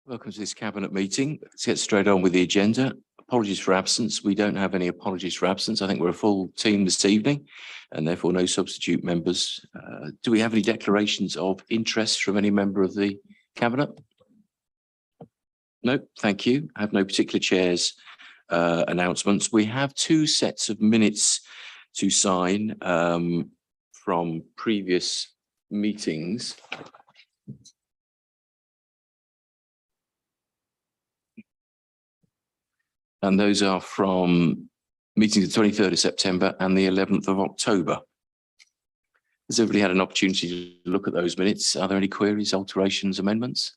Welcome to this Cabinet meeting. Let's get straight on with the agenda. Apologies for absence. We don't have any apologies for absence. I think we're a full team this evening and therefore no substitute members. Do we have any declarations of interest from any member of the Cabinet? No, thank you. I have no particular chairs announcements. We have two sets of minutes to sign from previous meetings. And those are from meetings the 23rd of September and the 11th of October. Has everybody had an opportunity to look at those minutes? Are there any queries, alterations, amendments?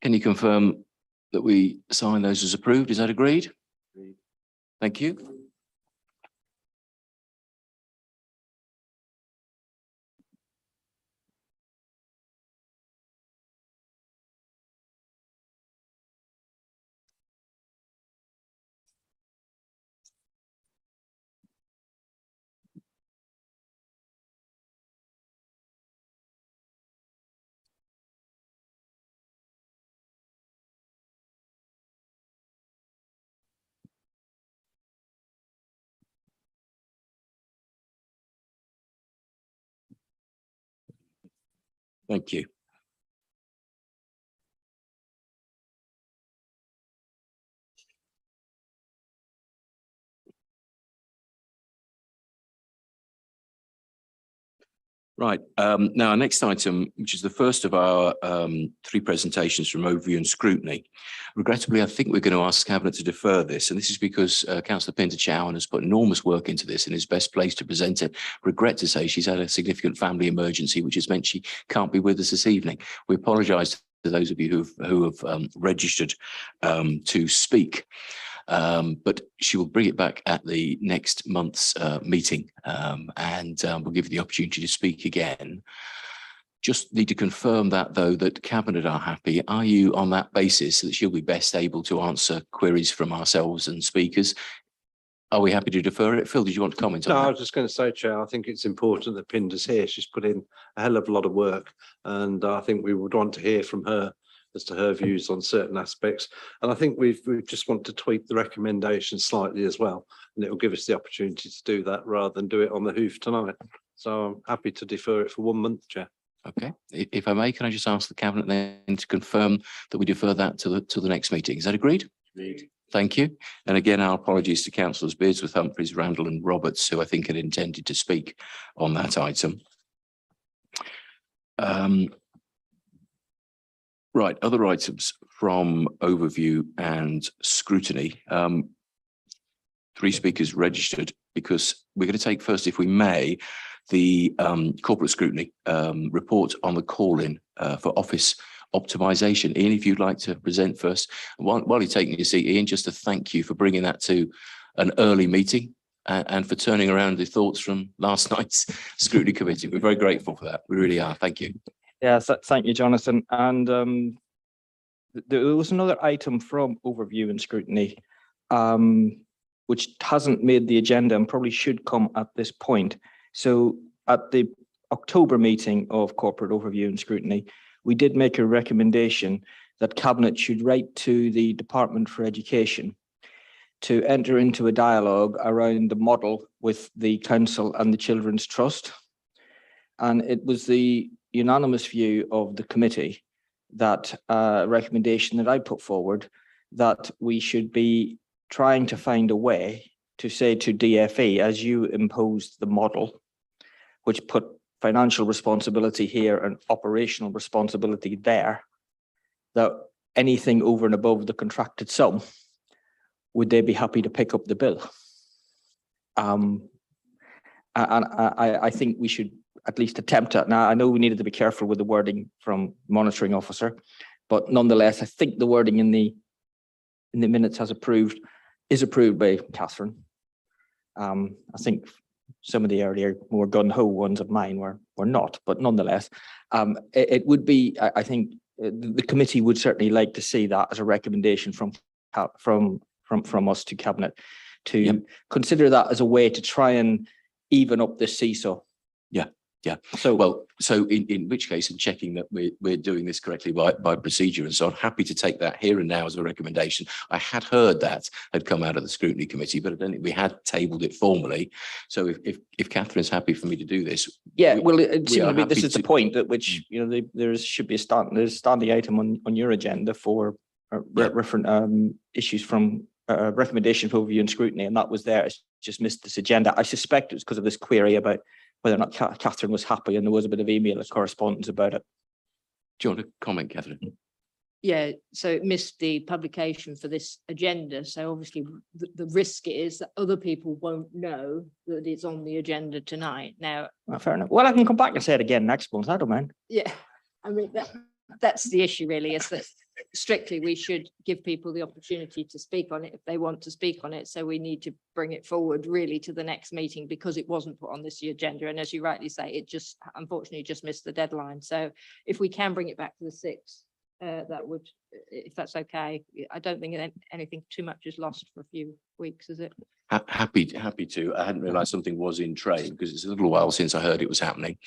Can you confirm that we sign those as approved? Is that agreed? Agreed. Thank you. Thank you. Right. Now, our next item, which is the first of our three presentations from overview and scrutiny. Regrettably, I think we're going to ask Cabinet to defer this, and this is because Councillor Pinter-Chowan has put enormous work into this and is best placed to present it. Regret to say she's had a significant family emergency, which has meant she can't be with us this evening. We apologise to those of you who have registered to speak. But she will bring it back at the next month's meeting and we'll give you the opportunity to speak again. Just need to confirm that, though, that Cabinet are happy. Are you on that basis that she'll be best able to answer queries from ourselves and speakers? Are we happy to defer it? Phil, did you want to comment on that? No, I was just going to say, Chair, I think it's important that Pinder's here. She's put in a hell of a lot of work and I think we would want to hear from her as to her views on certain aspects. And I think we just want to tweak the recommendation slightly as well. And it will give us the opportunity to do that rather than do it on the hoof tonight. So I'm happy to defer it for 1 month, Chair. Okay. If I may, can I just ask the Cabinet then to confirm that we defer that to the next meeting? Is that agreed? Agreed. Thank you. And again, our apologies to Councillors Beardsworth, Humphreys, Randall and Roberts, who I think had intended to speak on that item. Right, other items from overview and scrutiny. Three speakers registered because we're going to take first, if we may, the corporate scrutiny report on the call-in for office optimisation. Ian, if you'd like to present first. While you're taking your seat, Ian, just to thank you for bringing that to an early meeting and for turning around the thoughts from last night's scrutiny committee. We're very grateful for that. We really are. Thank you. Yes, thank you, Jonathan. And there was another item from overview and scrutiny, which hasn't made the agenda and probably should come at this point. So at the October meeting of corporate overview and scrutiny, we did make a recommendation that Cabinet should write to the Department for Education to enter into a dialogue around the model with the Council and the Children's Trust. And it was the unanimous view of the committee that recommendation that I put forward that we should be trying to find a way to say to DFE, as you imposed the model, which put financial responsibility here and operational responsibility there, that anything over and above the contracted sum, would they be happy to pick up the bill? And I think we should at least attempt it. Now, I know we needed to be careful with the wording from monitoring officer, but nonetheless, I think the wording in the minutes is approved by Catherine. I think some of the earlier more gun-ho ones of mine were not, but nonetheless, it would be, I think the committee would certainly like to see that as a recommendation from us to Cabinet to consider that as a way to try and even up the seesaw. Yeah. So, Well, so in which case, and checking that we're doing this correctly by procedure and so on, happy to take that here and now as a recommendation. I had heard that had come out of the scrutiny committee, but I don't think we had tabled it formally. So if Catherine's happy for me to do this, yeah, we- well, we it seems are to be, this happy is the to- point at which, you know, there should be there's a standing item on your agenda for referent issues from recommendation for overview and scrutiny, and that was there. It's just missed this agenda. I suspect it was because of this query about whether or not Catherine was happy, and there was a bit of email correspondence about it. do you want to comment, Catherine? Yeah, so it missed the publication for this agenda. So obviously the risk is that other people won't know that it's on the agenda tonight. Now, Well, fair enough. Well, I can come back and say it again next month. I don't mind. yeah, I mean, that's the issue really, is that strictly we should give people the opportunity to speak on it if they want to speak on it. So we need to bring it forward really to the next meeting because it wasn't put on this agenda. And as you rightly say, it just unfortunately just missed the deadline. So if we can bring it back to the 6th, that would, if that's okay. I don't think anything too much is lost for a few weeks, is it? Happy to. I hadn't realised something was in train because it's a little while since I heard it was happening.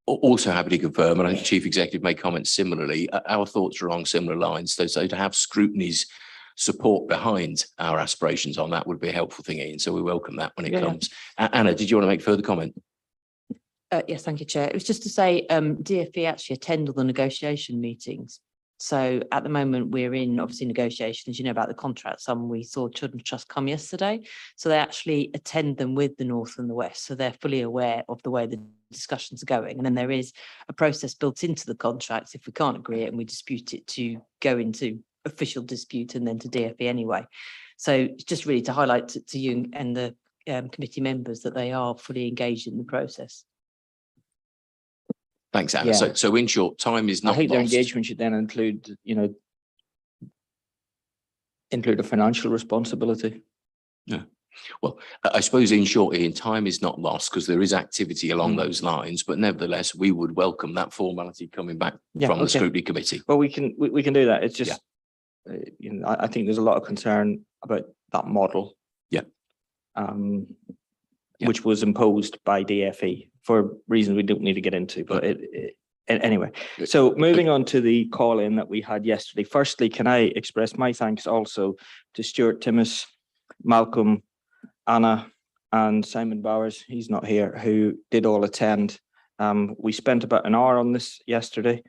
Also happy to confirm, and I think Chief Executive made comments similarly. Our thoughts are along similar lines. So to have scrutiny's support behind our aspirations on that would be a helpful thing, Ian. So we welcome that when it Yeah. comes. Anna, did you want to make further comment? Yes, thank you, Chair. It was just to say DfE actually attend all the negotiation meetings. So at the moment, we're in obviously negotiations, you know, about the contract. Some we saw Children's Trust come yesterday. So they actually attend them with the North and the West. So they're fully aware of the way the discussions are going. And then there is a process built into the contracts if we can't agree it and we dispute it to go into official dispute and then to DfE anyway. So it's just really to highlight to you and the committee members that they are fully engaged in the process. Thanks, Anna. Yeah. So in short, time is I not think their lost. engagement should then include, you know, include a financial responsibility. Well, I suppose in short, Ian, time is not lost because there is activity along Mm. those lines, but nevertheless, we would welcome that formality coming back Yeah, from the okay. scrutiny committee. Well, we can do that. It's just, you know, I think there's a lot of concern about that model. Yeah. Yeah. Which was imposed by DfE for reasons we don't need to get into, but anyway. So moving on to the call in that we had yesterday. Firstly, can I express my thanks also to Stuart Timmis, Malcolm, Anna, and Simon Bowers, he's not here, who did all attend. We spent about an hour on this yesterday,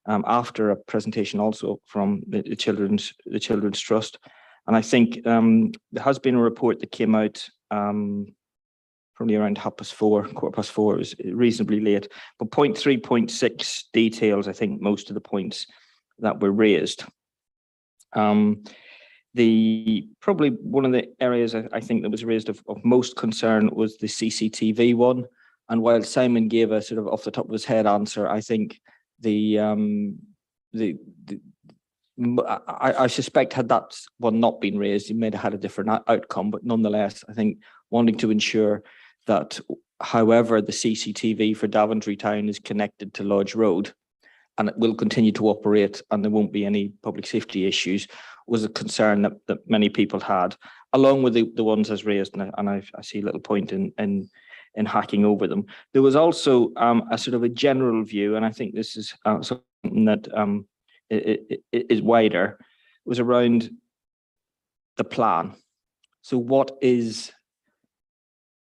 after a presentation also from the Children's Trust. And I think there has been a report that came out probably around 4:30, 4:15. It was reasonably late. But point 3.6 details, I think, most of the points that were raised. Probably one of the areas I think that was raised of most concern was the CCTV one. And while Simon gave a sort of off the top of his head answer, I think I suspect had that one not been raised, he may have had a different outcome. But nonetheless, I think wanting to ensure that however the CCTV for Daventry Town is connected to Lodge Road and it will continue to operate and there won't be any public safety issues was a concern that many people had, along with the ones as raised. And I see a little point in hacking over them. There was also a sort of a general view, and I think this is something that it is wider, was around the plan. So what is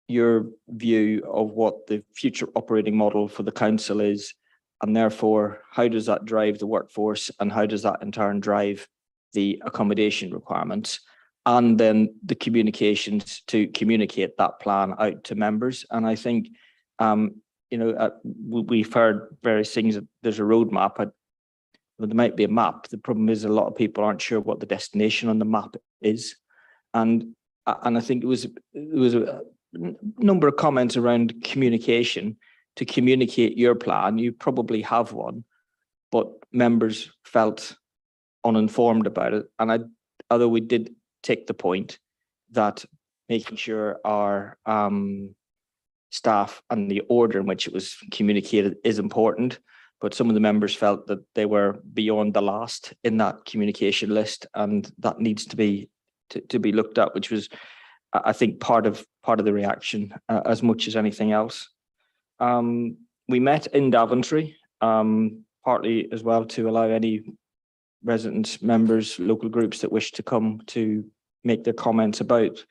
your view of what the future operating model for the council is, and therefore how does that drive the workforce, and how does that in turn drive the accommodation requirements, and then the communications to communicate that plan out to members? And I think we've heard various things. There's a roadmap. There might be a map. The problem is a lot of people aren't sure what the destination on the map is, and I think there was a number of comments around communication to communicate your plan. You probably have one, but members felt uninformed about it. And although we did take the point that making sure our staff and the order in which it was communicated is important, but some of the members felt that they were beyond the last in that communication list, and that needs to be looked at, which was, I think, part of the reaction as much as anything else. we met in Daventry, partly as well to allow any residents, members, local groups that wish to come to make their comments about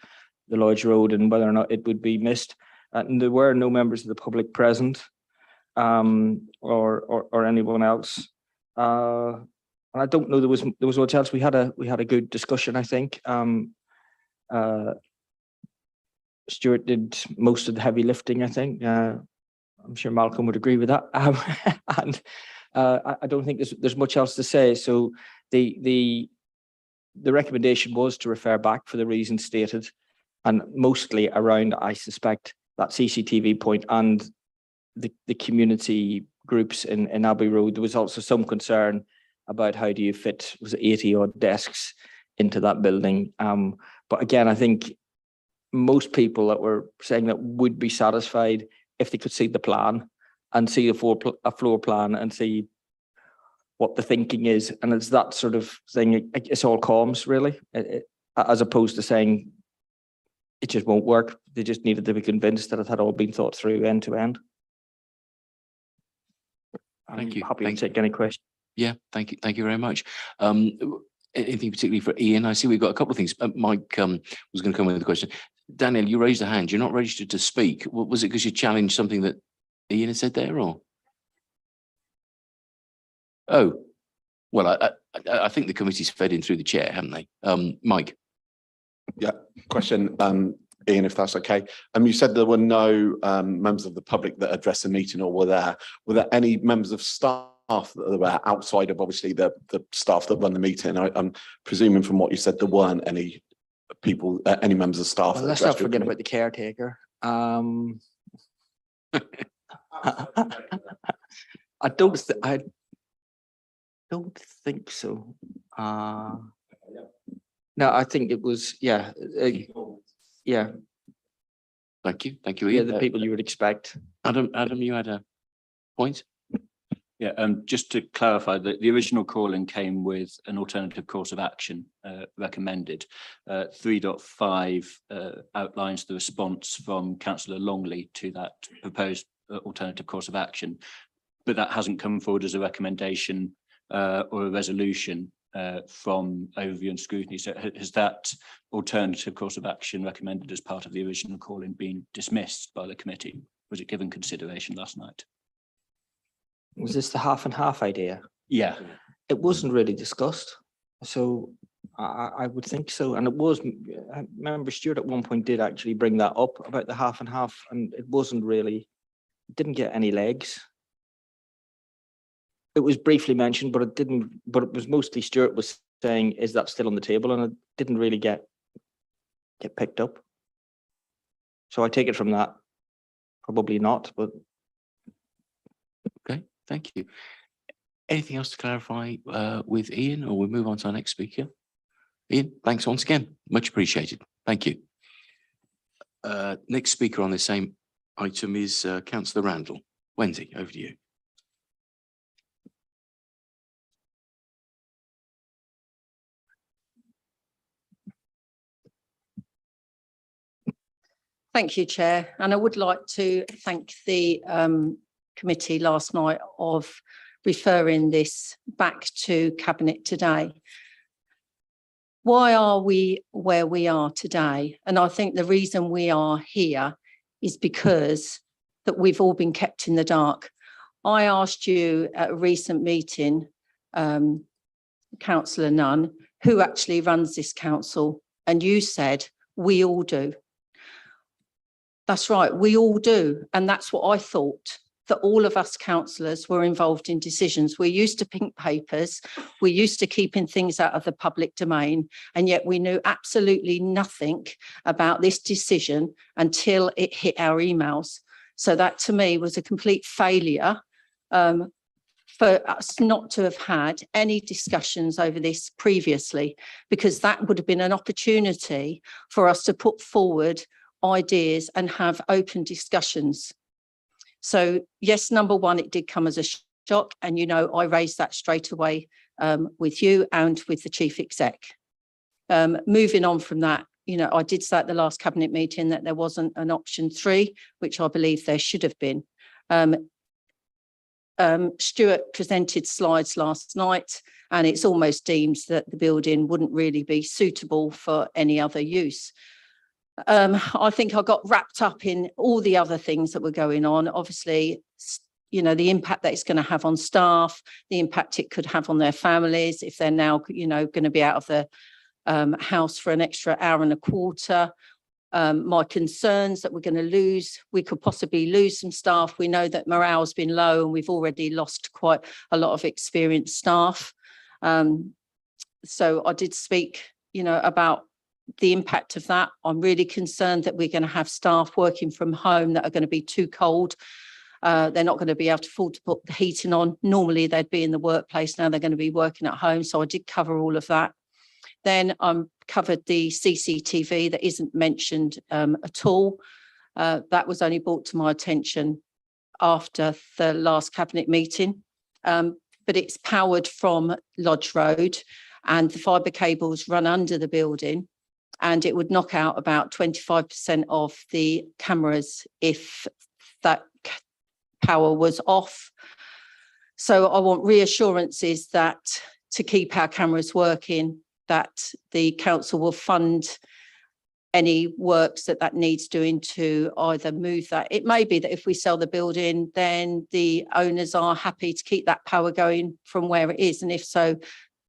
the Lodge Road and whether or not it would be missed. And there were no members of the public present, or anyone else. And I don't know, there was much else. We had a good discussion, I think. Stuart did most of the heavy lifting, I think. I'm sure Malcolm would agree with that. And I don't think there's much else to say. So the recommendation was to refer back for the reasons stated, and mostly around, I suspect, that CCTV point and the community groups in Abbey Road. There was also some concern about how do you fit, was it 80 odd desks into that building. But again, I think most people that were saying that would be satisfied if they could see the plan and see a floor plan and see what the thinking is. And it's that sort of thing, it's all comms really, as opposed to saying it just won't work. They just needed to be convinced that it had all been thought through end to end. Thank you. I'm happy to take any questions. Yeah, thank you. Thank you very much. Anything particularly for Ian? I see we've got a couple of things. Mike was going to come with a question. Daniel, you raised a hand. You're not registered to speak. Was it because you challenged something that Ian had said there, or? Oh, well, I think the committee's fed in through the chair, haven't they? Mike. Yeah, question, Ian, if that's okay. You said there were no members of the public that addressed the meeting or were there any members of staff that were outside of obviously the staff that run the meeting? I'm presuming from what you said there weren't any people, any members of staff. Well, let's not forget about the caretaker. I don't think so. No, I think it was, yeah. Yeah. Thank you. Thank you, Yeah, Ian. the people you would expect. Adam, you had a point? Yeah, just to clarify, the original calling came with an alternative course of action recommended. 3.5 outlines the response from Councillor Longley to that proposed alternative course of action, but that hasn't come forward as a recommendation or a resolution from overview and scrutiny. So has that alternative course of action recommended as part of the original calling been dismissed by the committee? Was it given consideration last night? Was this the half and half idea? Yeah. It wasn't really discussed. So I would think so. And it was, I remember Stuart at one point did actually bring that up about the half and half, and it wasn't really, it didn't get any legs. It was briefly mentioned, but it was mostly Stuart was saying, is that still on the table? And it didn't really get picked up. So I take it from that, probably not, but. Okay, thank you. Anything else to clarify with Ian, or we'll move on to our next speaker? Ian, thanks once again. Much appreciated. Thank you. Next speaker on the same item is Councillor Randall. Wendy, over to you. Thank you, Chair. And I would like to thank the committee last night of referring this back to Cabinet today. Why are we where we are today? And I think the reason we are here is because that we've all been kept in the dark. I asked you at a recent meeting, Councillor Nunn, who actually runs this council, and you said, we all do. That's right, we all do. And that's what I thought, that all of us councillors were involved in decisions. We're used to pink papers, we're used to keeping things out of the public domain, and yet we knew absolutely nothing about this decision until it hit our emails. So that to me was a complete failure for us not to have had any discussions over this previously, because that would have been an opportunity for us to put forward ideas and have open discussions. So yes, number one, it did come as a shock, and you know I raised that straight away with you and with the chief exec. Moving on from that, you know, I did say at the last cabinet meeting that there wasn't an option 3, which I believe there should have been. Stuart presented slides last night, and it's almost deemed that the building wouldn't really be suitable for any other use. I think I got wrapped up in all the other things that were going on. Obviously, you know, the impact that it's going to have on staff, the impact it could have on their families if they're now, you know, going to be out of the house for an extra hour and a quarter. My concerns that we're going to lose, we could possibly lose some staff. We know that morale's been low and we've already lost quite a lot of experienced staff. So I did speak, you know, about the impact of that. I'm really concerned that we're going to have staff working from home that are going to be too cold. They're not going to be able to afford to put the heating on. Normally they'd be in the workplace. Now they're going to be working at home. So I did cover all of that. Then covered the CCTV that isn't mentioned at all. That was only brought to my attention after the last cabinet meeting. But it's powered from Lodge Road and the fibre cables run under the building, and it would knock out about 25% of the cameras if that power was off. So I want reassurances that to keep our cameras working, that the council will fund any works that needs doing to either move that. It may be that if we sell the building, then the owners are happy to keep that power going from where it is. And if so,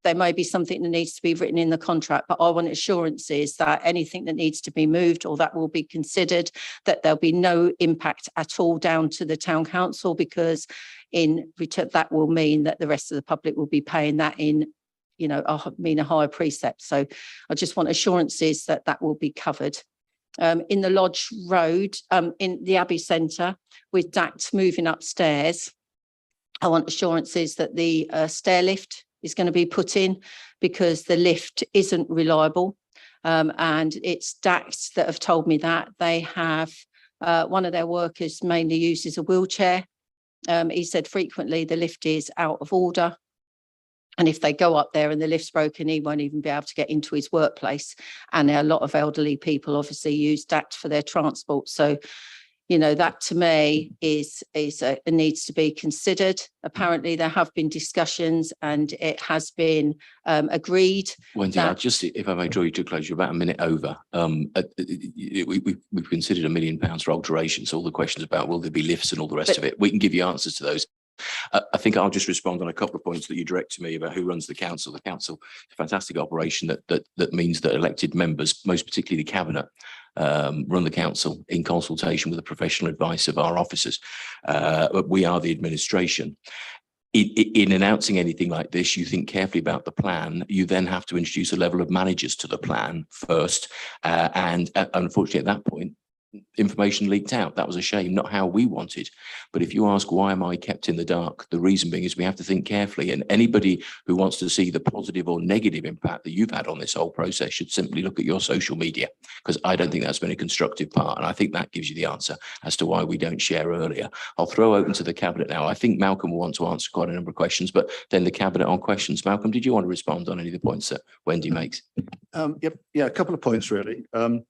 there may be something that needs to be written in the contract, but I want assurances that anything that needs to be moved or that will be considered, that there'll be no impact at all down to the town council, because in return, that will mean that the rest of the public will be paying that in, you know, a higher precept. So I just want assurances that that will be covered. In the Lodge Road, in the Abbey Centre, with DACT moving upstairs, I want assurances that the stair lift is going to be put in, because the lift isn't reliable. And it's DACT that have told me that. They have, one of their workers mainly uses a wheelchair. He said frequently the lift is out of order. And if they go up there and the lift's broken, he won't even be able to get into his workplace. And a lot of elderly people obviously use DACT for their transport. So, you know, that to me is needs to be considered. Apparently there have been discussions and it has been agreed. Wendy, I just, if I may draw you to a close, you're about a minute over. We've considered £1 million for alterations. All the questions about will there be lifts and all the rest of it, we can give you answers to those. I think I'll just respond on a couple of points that you direct to me about who runs the council. The council is a fantastic operation that means that elected members, most particularly the cabinet, run the council in consultation with the professional advice of our officers. But we are the administration. In announcing anything like this, you think carefully about the plan. You then have to introduce a level of managers to the plan first. And unfortunately, at that point, information leaked out. That was a shame, not how we wanted. But if you ask why am I kept in the dark, the reason being is we have to think carefully, and anybody who wants to see the positive or negative impact that you've had on this whole process should simply look at your social media, because I don't think that's been a constructive part, and I think that gives you the answer as to why we don't share earlier. I'll throw open to the cabinet now. I think Malcolm will want to answer quite a number of questions, but then the cabinet on questions. Malcolm, did you want to respond on any of the points that Wendy makes? Yep, yeah, a couple of points really. I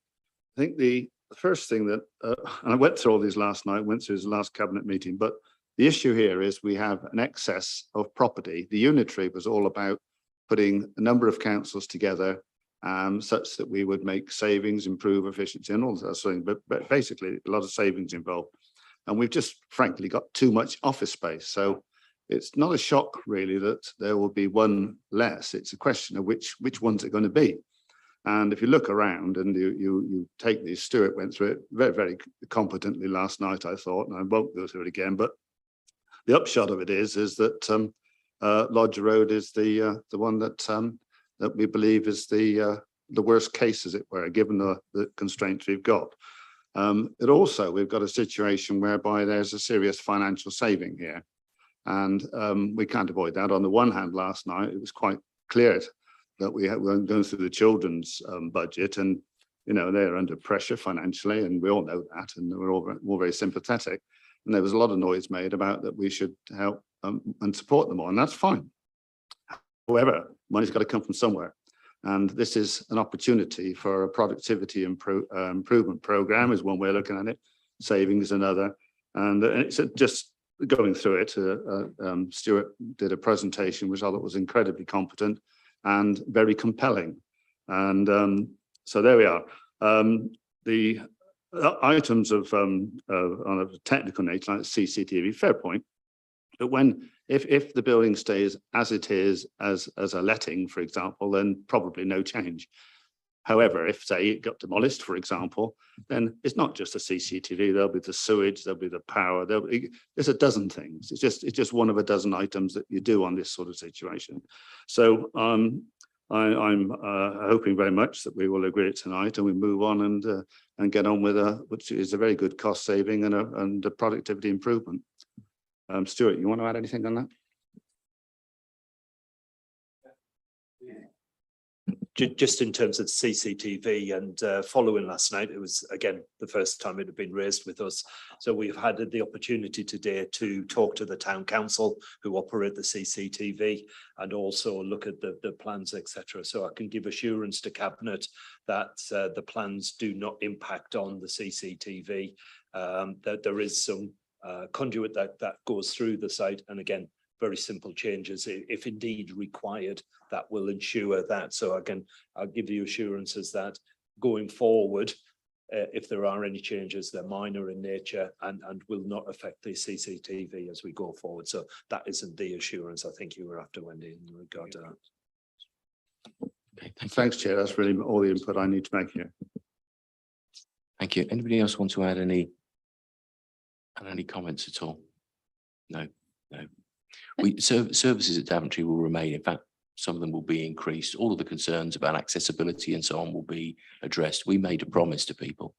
think the first thing that, and I went through all these last night, went through his last cabinet meeting, but the issue here is we have an excess of property. The unitary was all about putting a number of councils together such that we would make savings, improve efficiency and all that sort of thing, but basically a lot of savings involved. And we've just frankly got too much office space. So it's not a shock really that there will be one less. It's a question of which one's it going to be. And if you look around and you take these, Stuart went through it very, very competently last night, I thought, and I won't go through it again. But the upshot of it is that Lodge Road is the one that we believe is the worst case, as it were, given the constraints we've got. It also, we've got a situation whereby there's a serious financial saving here. And we can't avoid that. On the one hand, last night, it was quite clear that we were going through the children's budget, and you know they're under pressure financially, and we all know that, and we're all very sympathetic. And there was a lot of noise made about that we should help and support them all, and that's fine. However, money's got to come from somewhere, and this is an opportunity for a productivity improvement program is one way of looking at it. Savings another, and it's just going through it, Stuart did a presentation which I thought was incredibly competent and very compelling. And so there we are. The items of on a technical nature, like CCTV, fair point. But if the building stays as it is, as a letting, for example, then probably no change. However, if say it got demolished, for example, then it's not just the CCTV, there'll be the sewage, there'll be the power, there's a dozen things. It's just one of a dozen items that you do on this sort of situation. So I'm hoping very much that we will agree it tonight and we move on and get on with which is a very good cost saving and a productivity improvement. Stuart, you want to add anything on that? Just in terms of CCTV and following last night, it was again the first time it had been raised with us. So we've had the opportunity today to talk to the town council who operate the CCTV and also look at the plans, etc. So I can give assurance to Cabinet that the plans do not impact on the CCTV. That there is some conduit that goes through the site, and again, very simple changes if indeed required, that will ensure that. So again, I'll give you assurances that going forward, if there are any changes, they're minor in nature and will not affect the CCTV as we go forward. So that isn't the assurance I think you were after, Wendy, in regard to that. Okay, thank you. Thanks, Chair. That's really all the input I need to make here. Thank you. Anybody else want to add any comments at all? No. Services at Daventry will remain. In fact, some of them will be increased. All of the concerns about accessibility and so on will be addressed. We made a promise to people,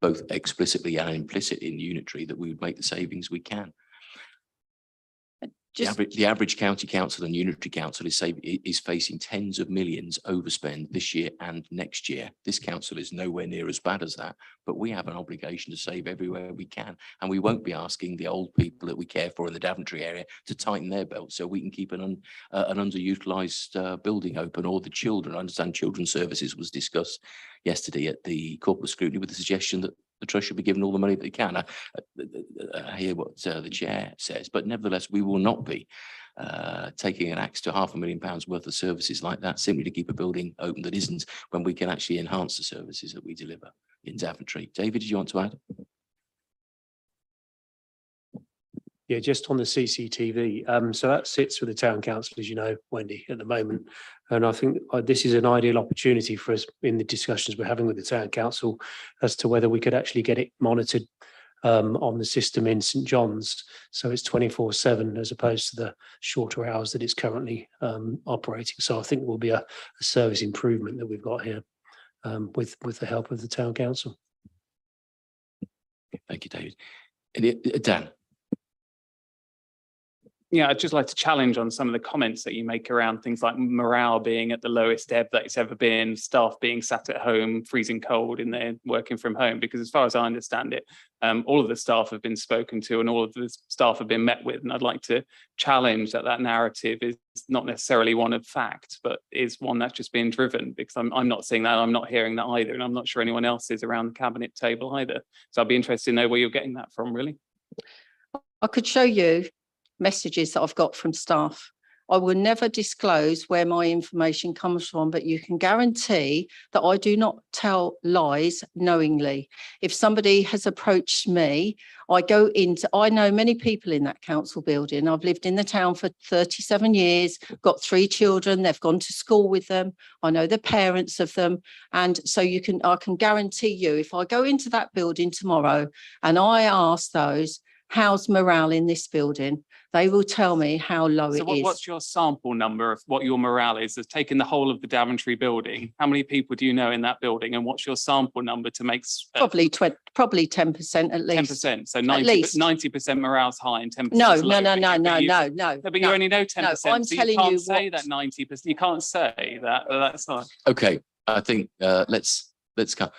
both explicitly and implicit in Unitary, that we would make the savings we can. The average county council and Unitary council is facing tens of millions overspend this year and next year. This council is nowhere near as bad as that, but we have an obligation to save everywhere we can. And we won't be asking the old people that we care for in the Daventry area to tighten their belts so we can keep an underutilised building open, or the children. I understand children's services was discussed yesterday at the corporate scrutiny with the suggestion that the trust should be given all the money that they can. I hear what the chair says, but nevertheless, we will not be taking an axe to £500,000 worth of services like that simply to keep a building open that isn't, when we can actually enhance the services that we deliver in Daventry. David, did you want to add? Yeah, just on the CCTV. So that sits with the town council, as you know, Wendy, at the moment. And I think this is an ideal opportunity for us in the discussions we're having with the town council as to whether we could actually get it monitored on the system in St John's. So it's 24/7 as opposed to the shorter hours that it's currently operating. So I think it will be a service improvement that we've got here with the help of the town council. Thank you, David. Dan. Yeah, I'd just like to challenge on some of the comments that you make around things like morale being at the lowest ebb that it's ever been, staff being sat at home, freezing cold in there, working from home, because as far as I understand it, all of the staff have been spoken to and all of the staff have been met with. And I'd like to challenge that narrative is not necessarily one of fact, but is one that's just being driven, because I'm not seeing that, I'm not hearing that either, and I'm not sure anyone else is around the cabinet table either. So I'd be interested to know where you're getting that from, really. I could show you messages that I've got from staff. I will never disclose where my information comes from, but you can guarantee that I do not tell lies knowingly. If somebody has approached me, I know many people in that council building. I've lived in the town for 37 years, got 3 children, they've gone to school with them. I know the parents of them. And so I can guarantee you, if I go into that building tomorrow and I ask those, how's morale in this building? They will tell me how low it is. What's your sample number of what your morale is? Of taking the whole of the Daventry building, how many people do you know in that building, and what's your sample number to make? Probably 10% at least. 10%. So 90% morale's high and 10% No. No, but you only know 10%. No, I'm so telling you can't you say that 90%. You can't say that. That's not. Okay, I think let's come.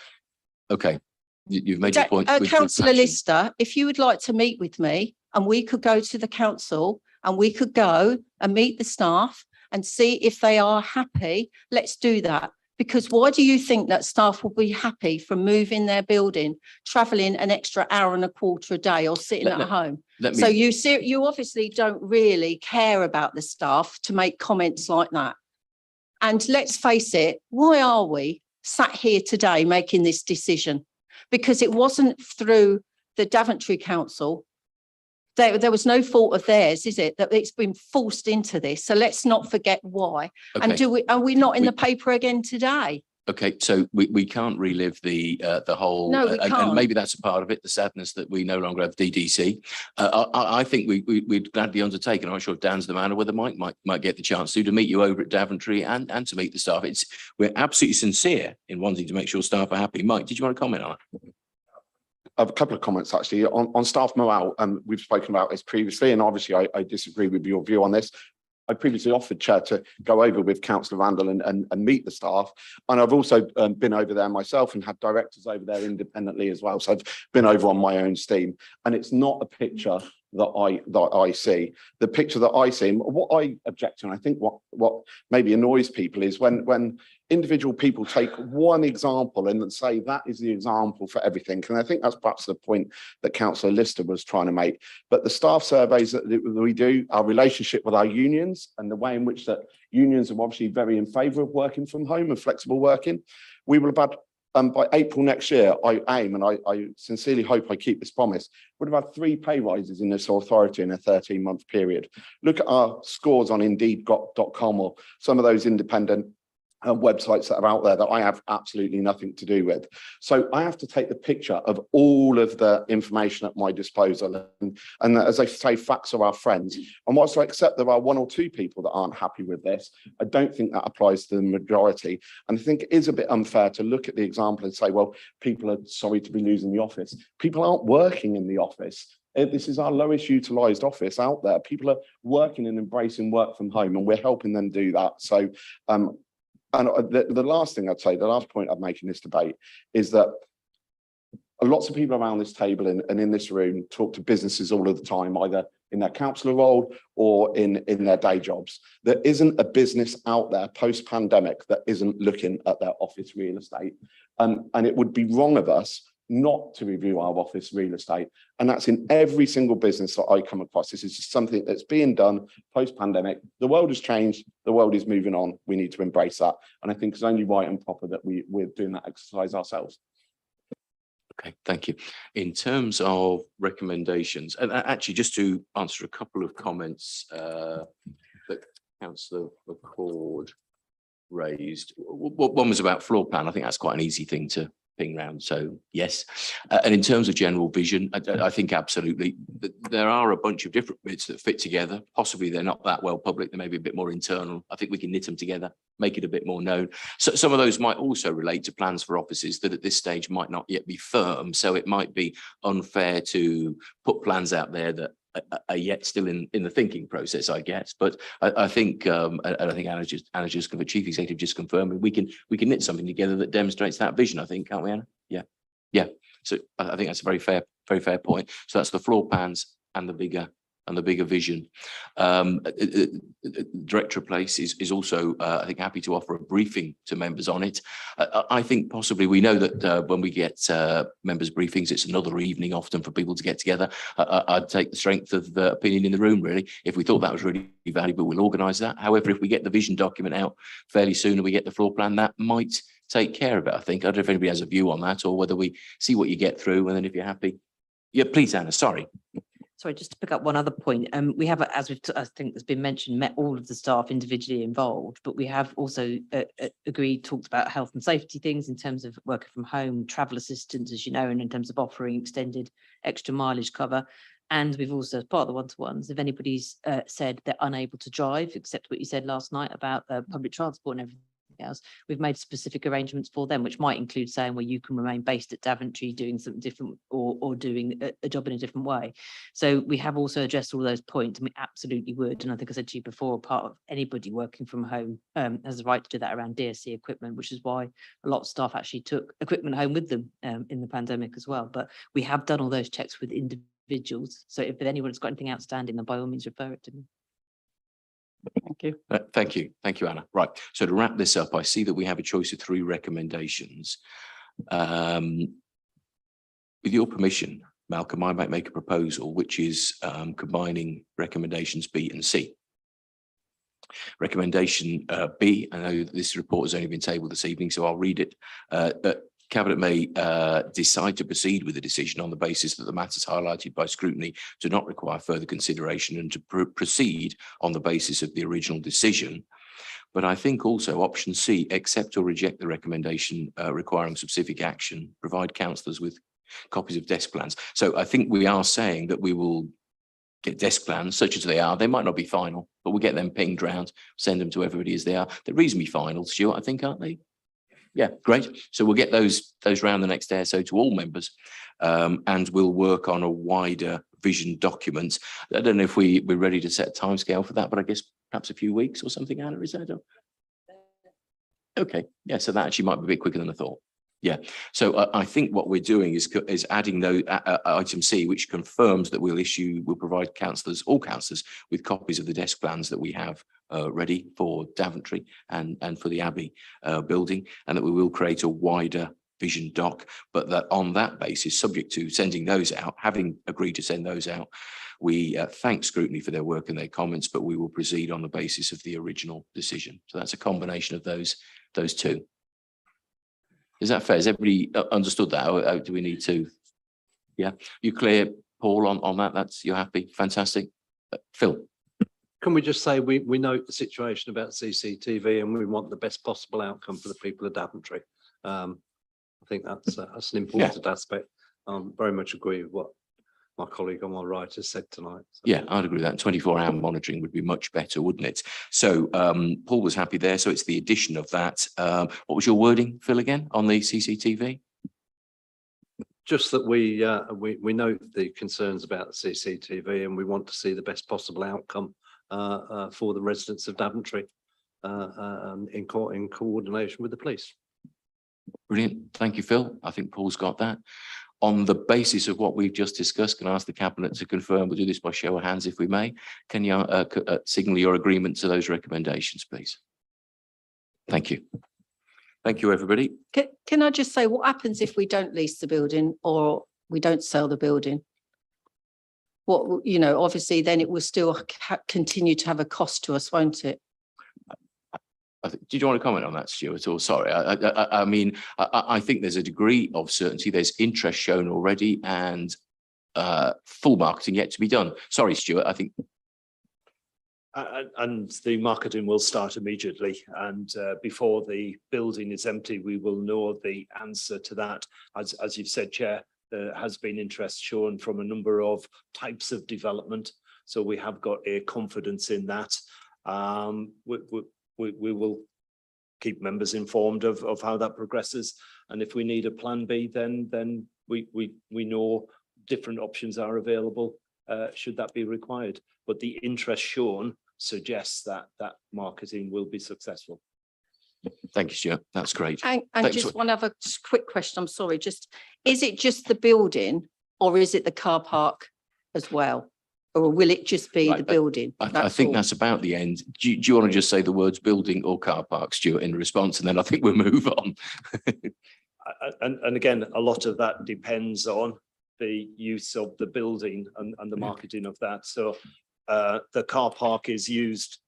Okay, you've made your point. Councillor Lister, if you would like to meet with me, and we could go to the council and we could go and meet the staff and see if they are happy, let's do that. Because why do you think that staff will be happy from moving their building, travelling an extra hour and a quarter a day or sitting Let- at home? Let So me, you obviously don't really care about the staff to make comments like that. And let's face it, why are we sat here today making this decision? Because it wasn't through the Daventry Council. There was no fault of theirs, is it? That it's been forced into this. So let's not forget why. And okay, are we not in We- the paper again today? okay, so we can't relive the whole. No, we and can't. maybe that's a part of it, the sadness that we no longer have DDC. I think we'd gladly undertake, and I'm not sure if Dan's the man or whether Mike might get the chance to meet you over at Daventry and to meet the staff. We're absolutely sincere in wanting to make sure staff are happy. Mike, did you want to comment on it? I have a couple of comments actually on staff morale, and we've spoken about this previously, and obviously I disagree with your view on this. I previously offered, Chair, to go over with Councillor Randall and meet the staff, and I've also been over there myself and had directors over there independently as well. So I've been over on my own steam, and it's not a picture that I see. The picture that I see, and what I object to, and I think what maybe annoys people is when individual people take one example and then say that is the example for everything. And I think that's perhaps the point that Councillor Lister was trying to make. But the staff surveys that we do, our relationship with our unions and the way in which that unions are obviously very in favour of working from home and flexible working, we will have had by April next year, I aim, and I sincerely hope I keep this promise, would have had 3 pay rises in this authority in a 13-month period. Look at our scores on Indeed.com or some of those independent websites that are out there that I have absolutely nothing to do with. So I have to take the picture of all of the information at my disposal. And as I say, facts are our friends. And whilst I accept there are 1 or 2 people that aren't happy with this, I don't think that applies to the majority. And I think it is a bit unfair to look at the example and say, well, people are sorry to be losing the office. People aren't working in the office. This is our lowest utilised office out there. People are working and embracing work from home, and we're helping them do that. So and the last thing I'd say, the last point I'd make in this debate is that lots of people around this table and in this room talk to businesses all of the time, either in their councillor role or in their day jobs. There isn't a business out there post-pandemic that isn't looking at their office real estate. And it would be wrong of us not to review our office real estate. And that's in every single business that I come across. This is just something that's being done post-pandemic. The world has changed. The world is moving on. We need to embrace that. And I think it's only right and proper that we're doing that exercise ourselves. Okay, thank you. In terms of recommendations, and actually just to answer a couple of comments that Councillor McCord raised. One was about floor plan. I think that's quite an easy thing to ping round. So yes. And in terms of general vision, I think absolutely. There are a bunch of different bits that fit together. Possibly they're not that well public. They may be a bit more internal. I think we can knit them together, make it a bit more known. So some of those might also relate to plans for offices that at this stage might not yet be firm. So it might be unfair to put plans out there that are yet still in the thinking process, I guess. But I think, and I think Anna just the chief executive just confirmed, we can knit something together that demonstrates that vision. I think, can't we, Anna? Yeah. So I think that's a very fair point. So that's the floor plans and the bigger vision. Director of Place is also, I think, happy to offer a briefing to members on it. I think possibly we know that when we get members' briefings, it's another evening often for people to get together. I'd take the strength of the opinion in the room, really. If we thought that was really valuable, we'll organise that. However, if we get the vision document out fairly soon and we get the floor plan, that might take care of it, I think. I don't know if anybody has a view on that or whether we see what you get through and then if you're happy. Yeah, please, Anna, sorry. Sorry, just to pick up one other point. We have, as I think has been mentioned, met all of the staff individually involved, but we have also talked about health and safety things in terms of working from home, travel assistance, as you know, and in terms of offering extended extra mileage cover. And we've also, as part of the one-to-ones, if anybody's said they're unable to drive, except what you said last night about public transport and everything else, we've made specific arrangements for them, which might include saying, well, you can remain based at Daventry doing something different or doing a job in a different way. So we have also addressed all those points, and we absolutely would. And I think I said to you before, part of anybody working from home has the right to do that around DSC equipment, which is why a lot of staff actually took equipment home with them in the pandemic as well. But we have done all those checks with individuals. So if anyone's got anything outstanding, then by all means refer it to me. Thank you. Thank you. Thank you, Anna. Right. So to wrap this up, I see that we have a choice of 3 recommendations. With your permission, Malcolm, I might make a proposal, which is combining recommendations B and C. Recommendation B, I know that this report has only been tabled this evening, so I'll read it. Cabinet may decide to proceed with the decision on the basis that the matters highlighted by scrutiny do not require further consideration and to proceed on the basis of the original decision. But I think also option C, accept or reject the recommendation requiring specific action, provide councillors with copies of desk plans. So I think we are saying that we will get desk plans such as they are. They might not be final, but we'll get them pinged round, send them to everybody as they are. They're reasonably final, Stuart, I think, aren't they? Yeah, great. So we'll get those round the next day or so to all members, and we'll work on a wider vision document. I don't know if we're ready to set a timescale for that, but I guess perhaps a few weeks or something, Anna, is that? Okay, yeah, so that actually might be a bit quicker than I thought. Yeah, so I think what we're doing is adding those item C, which confirms that we'll provide councillors, all councillors, with copies of the desk plans that we have ready for Daventry and for the Abbey building, and that we will create a wider vision doc, but that on that basis, subject to sending those out, having agreed to send those out, we thank scrutiny for their work and their comments, but we will proceed on the basis of the original decision. So that's a combination of those 2. Is that fair? Has everybody understood that? Or do we need to? Yeah, you clear, Paul, on that? You're happy? Fantastic. Phil. Can we just say we note the situation about CCTV and we want the best possible outcome for the people of Daventry. I think that's an important aspect. Very much agree with what my colleague on my right has said tonight. So. Yeah, I'd agree with that. 24-hour monitoring would be much better, wouldn't it? So Paul was happy there. So it's the addition of that. What was your wording, Phil, again, on the CCTV? Just that we note the concerns about the CCTV and we want to see the best possible outcome for the residents of Daventry in coordination with the police. Brilliant. Thank you, Phil. I think Paul's got that. On the basis of what we've just discussed, can I ask the Cabinet to confirm? We'll do this by show of hands if we may. Can you signal your agreement to those recommendations, please? Thank you. Thank you, everybody. Can I just say, what happens if we don't lease the building or we don't sell the building? What, obviously then it will still continue to have a cost to us, won't it? Did you want to comment on that, Stuart? Or sorry, I mean, I think there's a degree of certainty. There's interest shown already, and full marketing yet to be done. Sorry, Stuart. I think. And the marketing will start immediately, and before the building is empty, we will know the answer to that. As you've said, Chair, there has been interest shown from a number of types of development, so we have got a confidence in that. We will keep members informed of how that progresses, and if we need a plan B, then we know different options are available should that be required. But the interest shown suggests that marketing will be successful. Thank you, Stuart. That's great. And just one other quick question. I'm sorry. Is it just the building, or is it the car park as well? Or will it just be the building? I think that's about the end. Do you want to just say the words building or car park, Stuart, in response, and then I think we'll move on. And again, a lot of that depends on the use of the building and the marketing of that. So the car park is used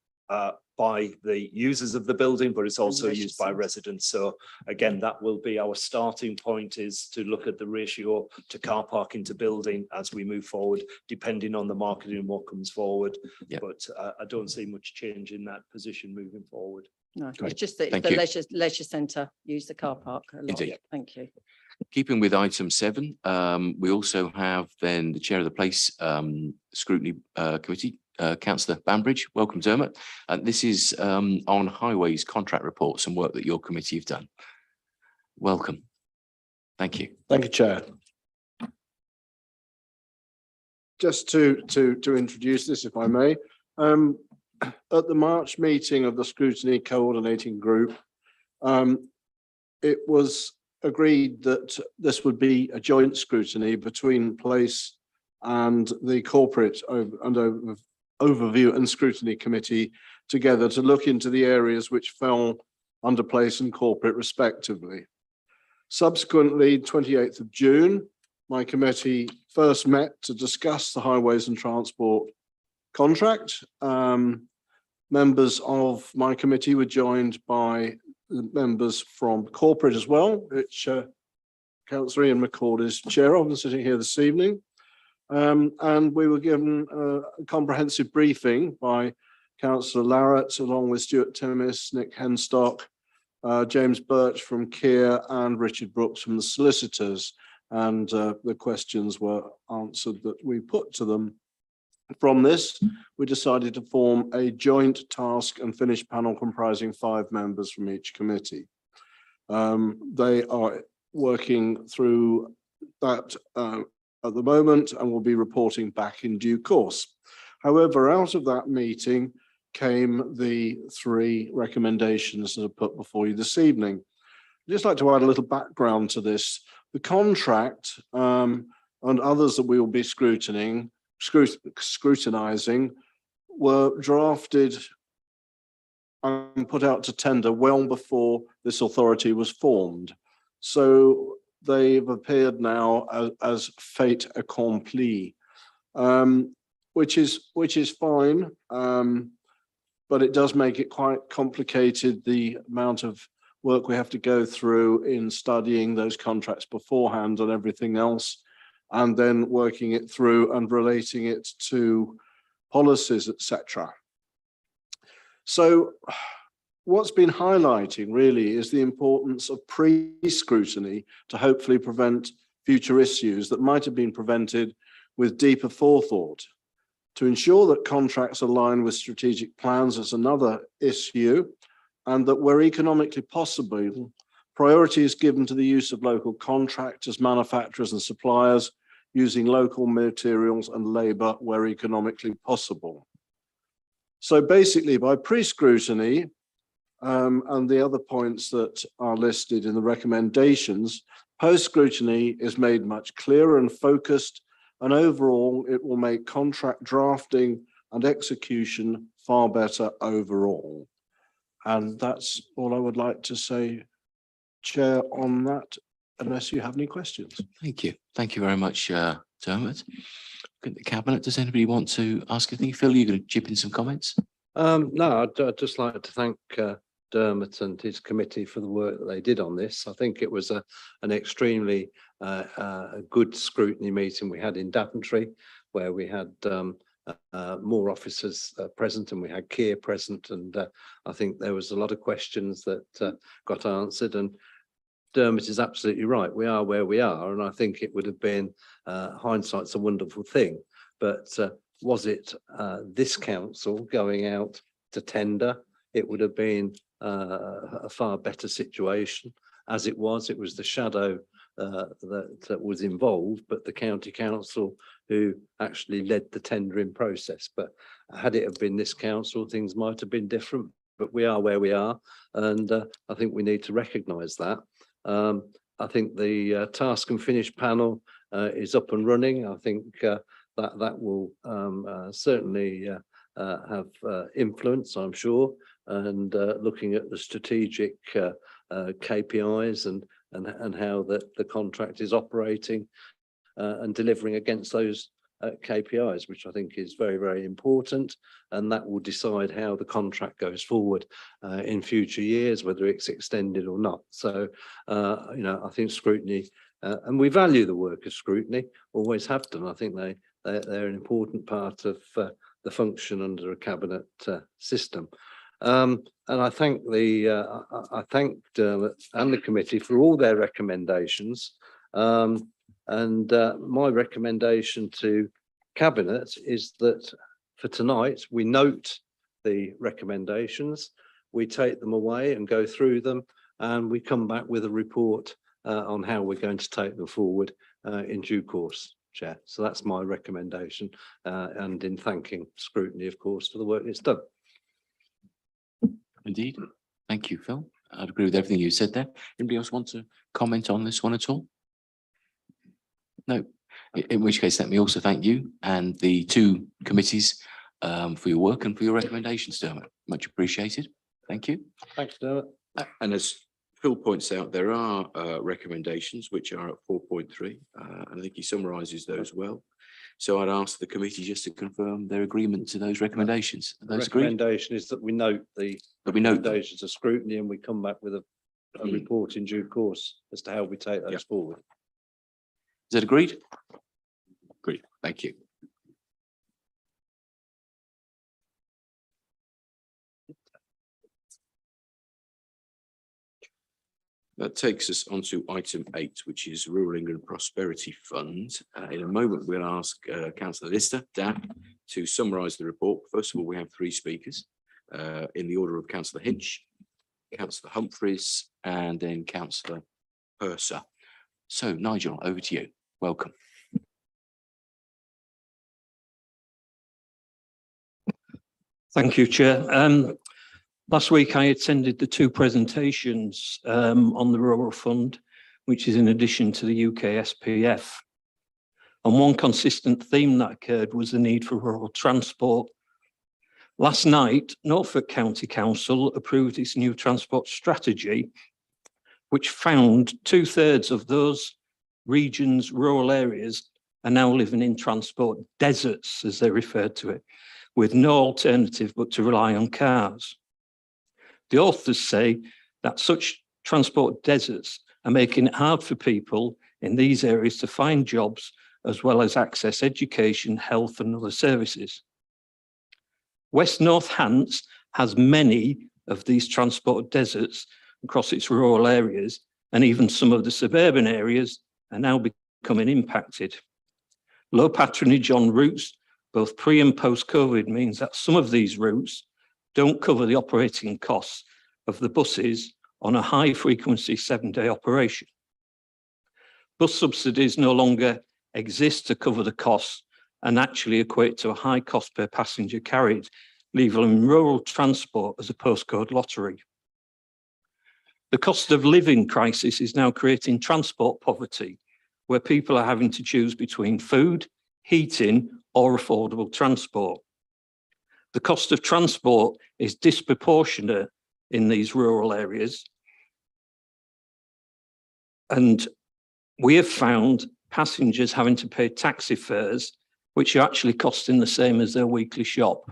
by the users of the building, but it's also used by residents. So again, that will be our starting point, is to look at the ratio to car parking to building as we move forward, depending on the marketing and what comes forward. Yeah. But I don't see much change in that position moving forward. No, it's just that the leisure centre use the car park a lot. Indeed. Thank you. Keeping with item 7, we also have then the chair of the Place Scrutiny Committee, Councillor Banbridge. Welcome, Dermot. This is on highways contract reports and work that your committee have done. Welcome. Thank you. Thank you, Chair. Just to introduce this, if I may, at the March meeting of the Scrutiny Coordinating Group, it was agreed that this would be a joint scrutiny between Place and the Corporate Overview and Scrutiny Committee together to look into the areas which fell under place and corporate respectively. Subsequently, 28th of June, my committee first met to discuss the highways and transport contract. Members of my committee were joined by members from corporate as well, which Councillor Ian McCord is chair of and sitting here this evening. And we were given a comprehensive briefing by Councillor Larratt, along with Stuart Timmis, Nick Henstock, James Birch from Keir and Richard Brooks from the solicitors. And the questions were answered that we put to them. From this, we decided to form a joint task and finish panel comprising 5 members from each committee. They are working through that at the moment and will be reporting back in due course. However, out of that meeting came the 3 recommendations that are put before you this evening. I'd just like to add a little background to this. The contract and others that we will be scrutinizing were drafted and put out to tender well before this authority was formed. So they've appeared now as fait accompli, which is fine, but it does make it quite complicated, the amount of work we have to go through in studying those contracts beforehand and everything else, and then working it through and relating it to policies, etc. So what's been highlighting really is the importance of pre-scrutiny to hopefully prevent future issues that might have been prevented with deeper forethought. To ensure that contracts align with strategic plans is another issue, and that where economically possible, priority is given to the use of local contractors, manufacturers and suppliers using local materials and labour where economically possible. So basically, by pre-scrutiny and the other points that are listed in the recommendations, post-scrutiny is made much clearer and focused, and overall it will make contract drafting and execution far better overall. And that's all I would like to say, Chair, on that, unless you have any questions. Thank you. Thank you very much, Dermot. The Cabinet, does anybody want to ask anything? Phil, you're going to chip in some comments? No, I'd just like to thank Dermot and his committee for the work that they did on this. I think it was an extremely good scrutiny meeting we had in Daventry, where we had more officers present and we had Keir present, and I think there was a lot of questions that got answered, and Dermot is absolutely right. We are where we are, and I think it would have been, hindsight's a wonderful thing, but was it this council going out to tender? It would have been a far better situation. As it was the shadow that was involved, but the county council who actually led the tendering process. But had it have been this council, things might have been different, but we are where we are, and I think we need to recognise that. I think the task and finish panel is up and running. I think that will certainly have influence, I'm sure, and looking at the strategic KPIs and how the contract is operating and delivering against those KPIs, which I think is very, very important, and that will decide how the contract goes forward in future years, whether it's extended or not. So, you know, I think scrutiny, and we value the work of scrutiny, always have done. I think they're an important part of the function under a cabinet system. And I thank Dermot and the committee for all their recommendations. And my recommendation to Cabinet is that for tonight, we note the recommendations, we take them away and go through them, and we come back with a report on how we're going to take them forward in due course, Chair. So that's my recommendation, and in thanking scrutiny, of course, for the work it's done. Indeed. Thank you, Phil. I'd agree with everything you said there. Anybody else want to comment on this one at all? No, in which case, let me also thank you and the 2 committees for your work and for your recommendations, Dermot. Much appreciated. Thank you. Thanks, Dermot. And as Phil points out, there are recommendations which are at 4.3, and I think he summarises those well. So I'd ask the committee just to confirm their agreement to those recommendations. Are The those agreed? recommendation is that we note the That we note them. recommendations of scrutiny and we come back with a report in due course as to how we take those forward. Is that agreed? Agreed. Thank you. That takes us on to item 8, which is Rural England Prosperity Fund. In a moment, we'll ask Councillor Lister, Dan, to summarise the report. First of all, we have 3 speakers in the order of Councillor Hinch, Councillor Humphreys, and then Councillor Purser. So, Nigel, over to you. Welcome. Thank you, Chair. Last week I attended the 2 presentations on the Rural Fund, which is in addition to the UK SPF. And one consistent theme that occurred was the need for rural transport. Last night, Norfolk County Council approved its new transport strategy, which found 2/3 of those regions, rural areas, are now living in transport deserts, as they refer to it, with no alternative but to rely on cars. The authors say that such transport deserts are making it hard for people in these areas to find jobs as well as access education, health and other services. West North Hants has many of these transport deserts across its rural areas, and even some of the suburban areas are now becoming impacted. Low patronage on routes, both pre and post-COVID, means that some of these routes don't cover the operating costs of the buses on a high frequency 7-day operation. Bus subsidies no longer exist to cover the costs and actually equate to a high cost per passenger carried, leaving rural transport as a postcode lottery. The cost of living crisis is now creating transport poverty, where people are having to choose between food, heating, or affordable transport. The cost of transport is disproportionate in these rural areas. And we have found passengers having to pay taxi fares, which are actually costing the same as their weekly shop.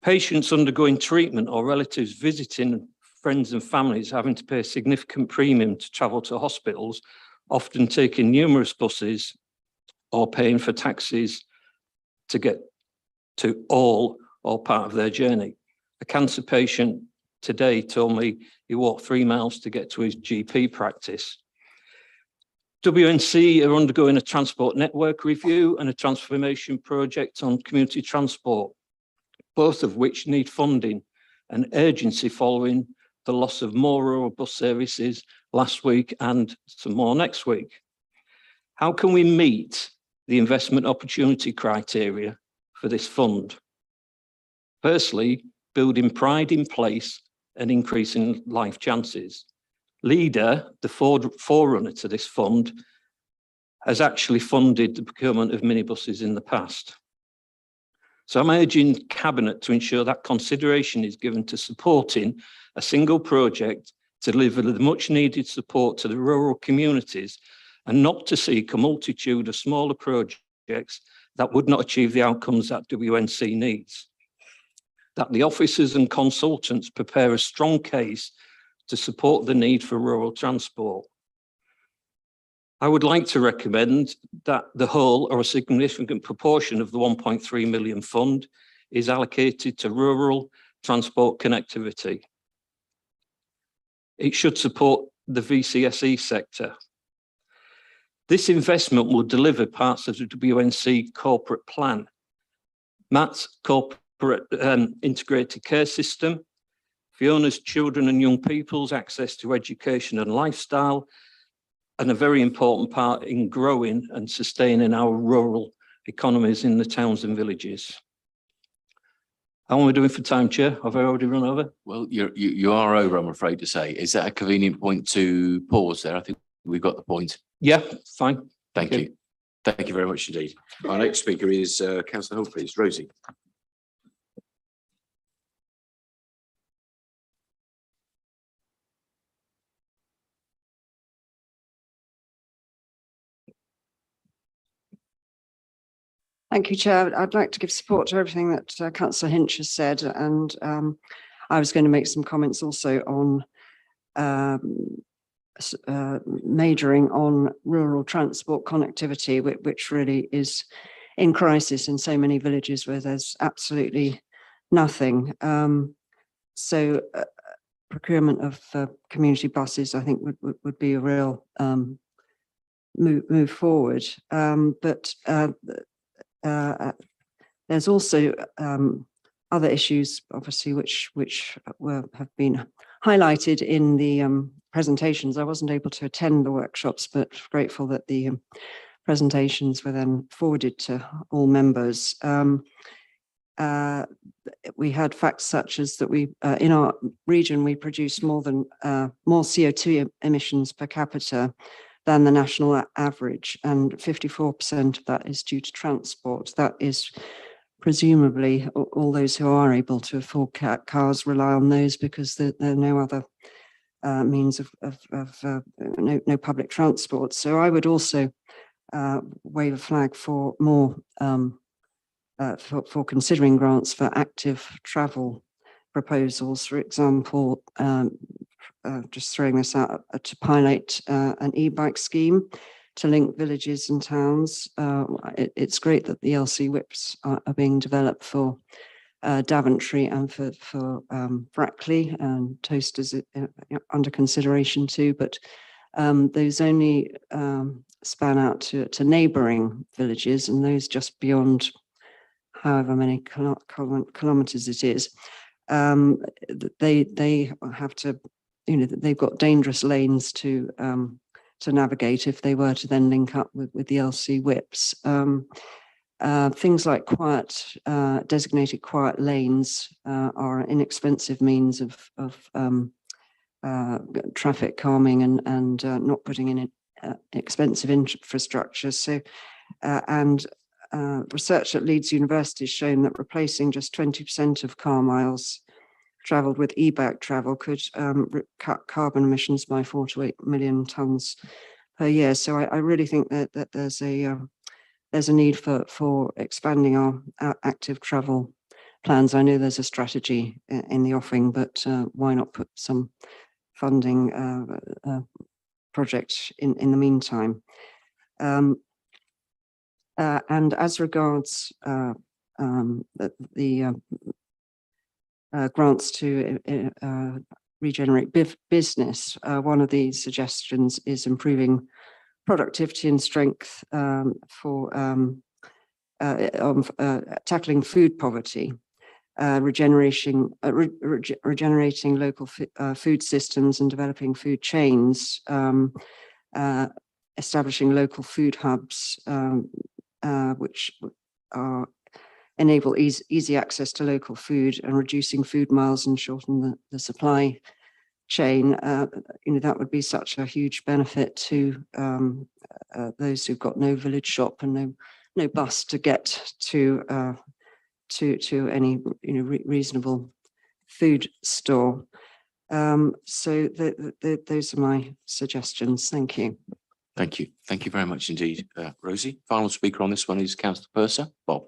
Patients undergoing treatment or relatives visiting friends and families having to pay a significant premium to travel to hospitals, often taking numerous buses or paying for taxis to get to all or part of their journey. A cancer patient today told me he walked 3 miles to get to his GP practice. WNC are undergoing a transport network review and a transformation project on community transport, both of which need funding and urgency following the loss of more rural bus services last week and some more next week. How can we meet the investment opportunity criteria for this fund? Firstly, building pride in place and increasing life chances. Leader, the forerunner to this fund, has actually funded the procurement of minibuses in the past. So I'm urging Cabinet to ensure that consideration is given to supporting a single project to deliver the much needed support to the rural communities and not to seek a multitude of smaller projects that would not achieve the outcomes that WNC needs. That the officers and consultants prepare a strong case to support the need for rural transport. I would like to recommend that the whole or a significant proportion of the 1.3 million fund is allocated to rural transport connectivity. It should support the VCSE sector. This investment will deliver parts of the WNC corporate plan. Matt's corporate integrated care system, Fiona's children and young people's access to education and lifestyle, and a very important part in growing and sustaining our rural economies in the towns and villages. How are we doing for time, Chair? Have I already run over? Well, you are over, I'm afraid to say. Is that a convenient point to pause there? I think we've got the point. Yeah, fine. Thank you. Thank you very much indeed. Our next speaker is Councillor Hull, please. Rosie. Thank you, Chair. I'd like to give support to everything that Councillor Hinch has said, and I was going to make some comments also on majoring on rural transport connectivity, which really is in crisis in so many villages where there's absolutely nothing. So procurement of community buses, I think, would be a real move forward. But there's also other issues, obviously, which have been highlighted in the presentations. I wasn't able to attend the workshops, but grateful that the presentations were then forwarded to all members. We had facts such as that we, in our region, we produce more CO2 emissions per capita than the national average, and 54% of that is due to transport. That is presumably all those who are able to afford cars rely on those because there are no other means of no public transport. So I would also wave a flag for more for considering grants for active travel proposals. For example, just throwing this out to pilot an e-bike scheme to link villages and towns. It's great that the LC whips are being developed for Daventry and for Brackley, and Toasters under consideration too, but those only span out to neighbouring villages, and those just beyond however many kilometres it is. They have to, they've got dangerous lanes to navigate if they were to then link up with the LC whips. Things like designated quiet lanes are an inexpensive means of traffic calming and not putting in expensive infrastructure. So, research at Leeds University has shown that replacing just 20% of car miles travelled with e-bike travel could cut carbon emissions by 4 to 8 million tonnes per year. So I really think that there's a need for expanding our active travel plans. I know there's a strategy in the offing, but why not put some funding project in the meantime? And as regards the grants to regenerate business, one of the suggestions is improving productivity and strength for tackling food poverty, regenerating local food systems and developing food chains, establishing local food hubs, which enable easy access to local food, and reducing food miles and shorten the supply chain. That would be such a huge benefit to those who've got no village shop and no bus to get to any reasonable food store. So those are my suggestions. Thank you. Thank you. Thank you very much indeed, Rosie. Final speaker on this one is Councillor Purser. Bob.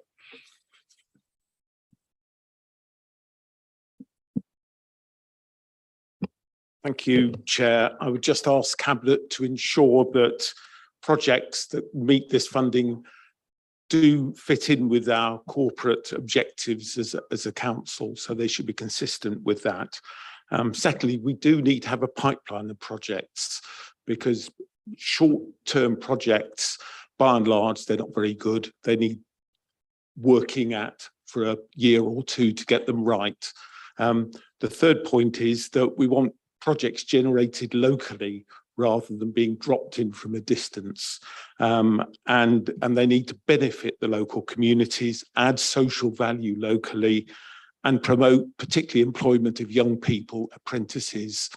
Thank you, Chair. I would just ask Cabinet to ensure that projects that meet this funding do fit in with our corporate objectives as a council, so they should be consistent with that. Secondly, we do need to have a pipeline of projects, because short-term projects, by and large, they're not very good. They need working at for a year or two to get them right. The third point is that we want projects generated locally rather than being dropped in from a distance. And they need to benefit the local communities, add social value locally, and promote particularly employment of young people, apprentices.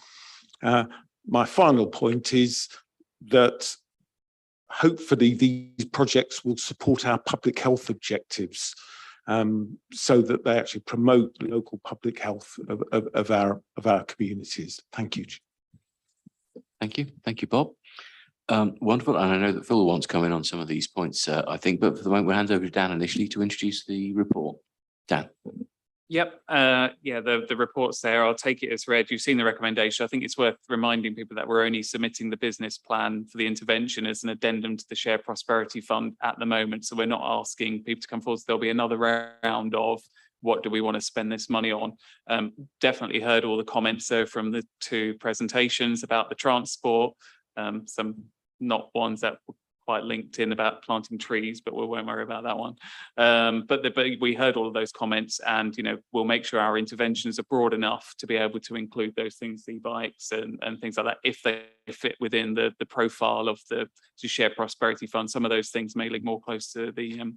My final point is that hopefully these projects will support our public health objectives, so that they actually promote the local public health of our communities. Thank you. Thank you. Thank you, Bob. Wonderful. And I know that Phil wants to come in on some of these points, I think, but for the moment, we'll hand over to Dan initially to introduce the report. Dan. Yep, yeah, the report's there. I'll take it as read. You've seen the recommendation. I think it's worth reminding people that we're only submitting the business plan for the intervention as an addendum to the Shared Prosperity Fund at the moment. So we're not asking people to come forward. So there'll be another round of what do we want to spend this money on. Definitely heard all the comments though from the two presentations about the transport, some not ones that were quite linked in about planting trees, but we won't worry about that one. But we heard all of those comments, and we'll make sure our interventions are broad enough to be able to include those things, e-bikes and things like that, if they fit within the profile of the Shared Prosperity Fund. Some of those things may look more close to the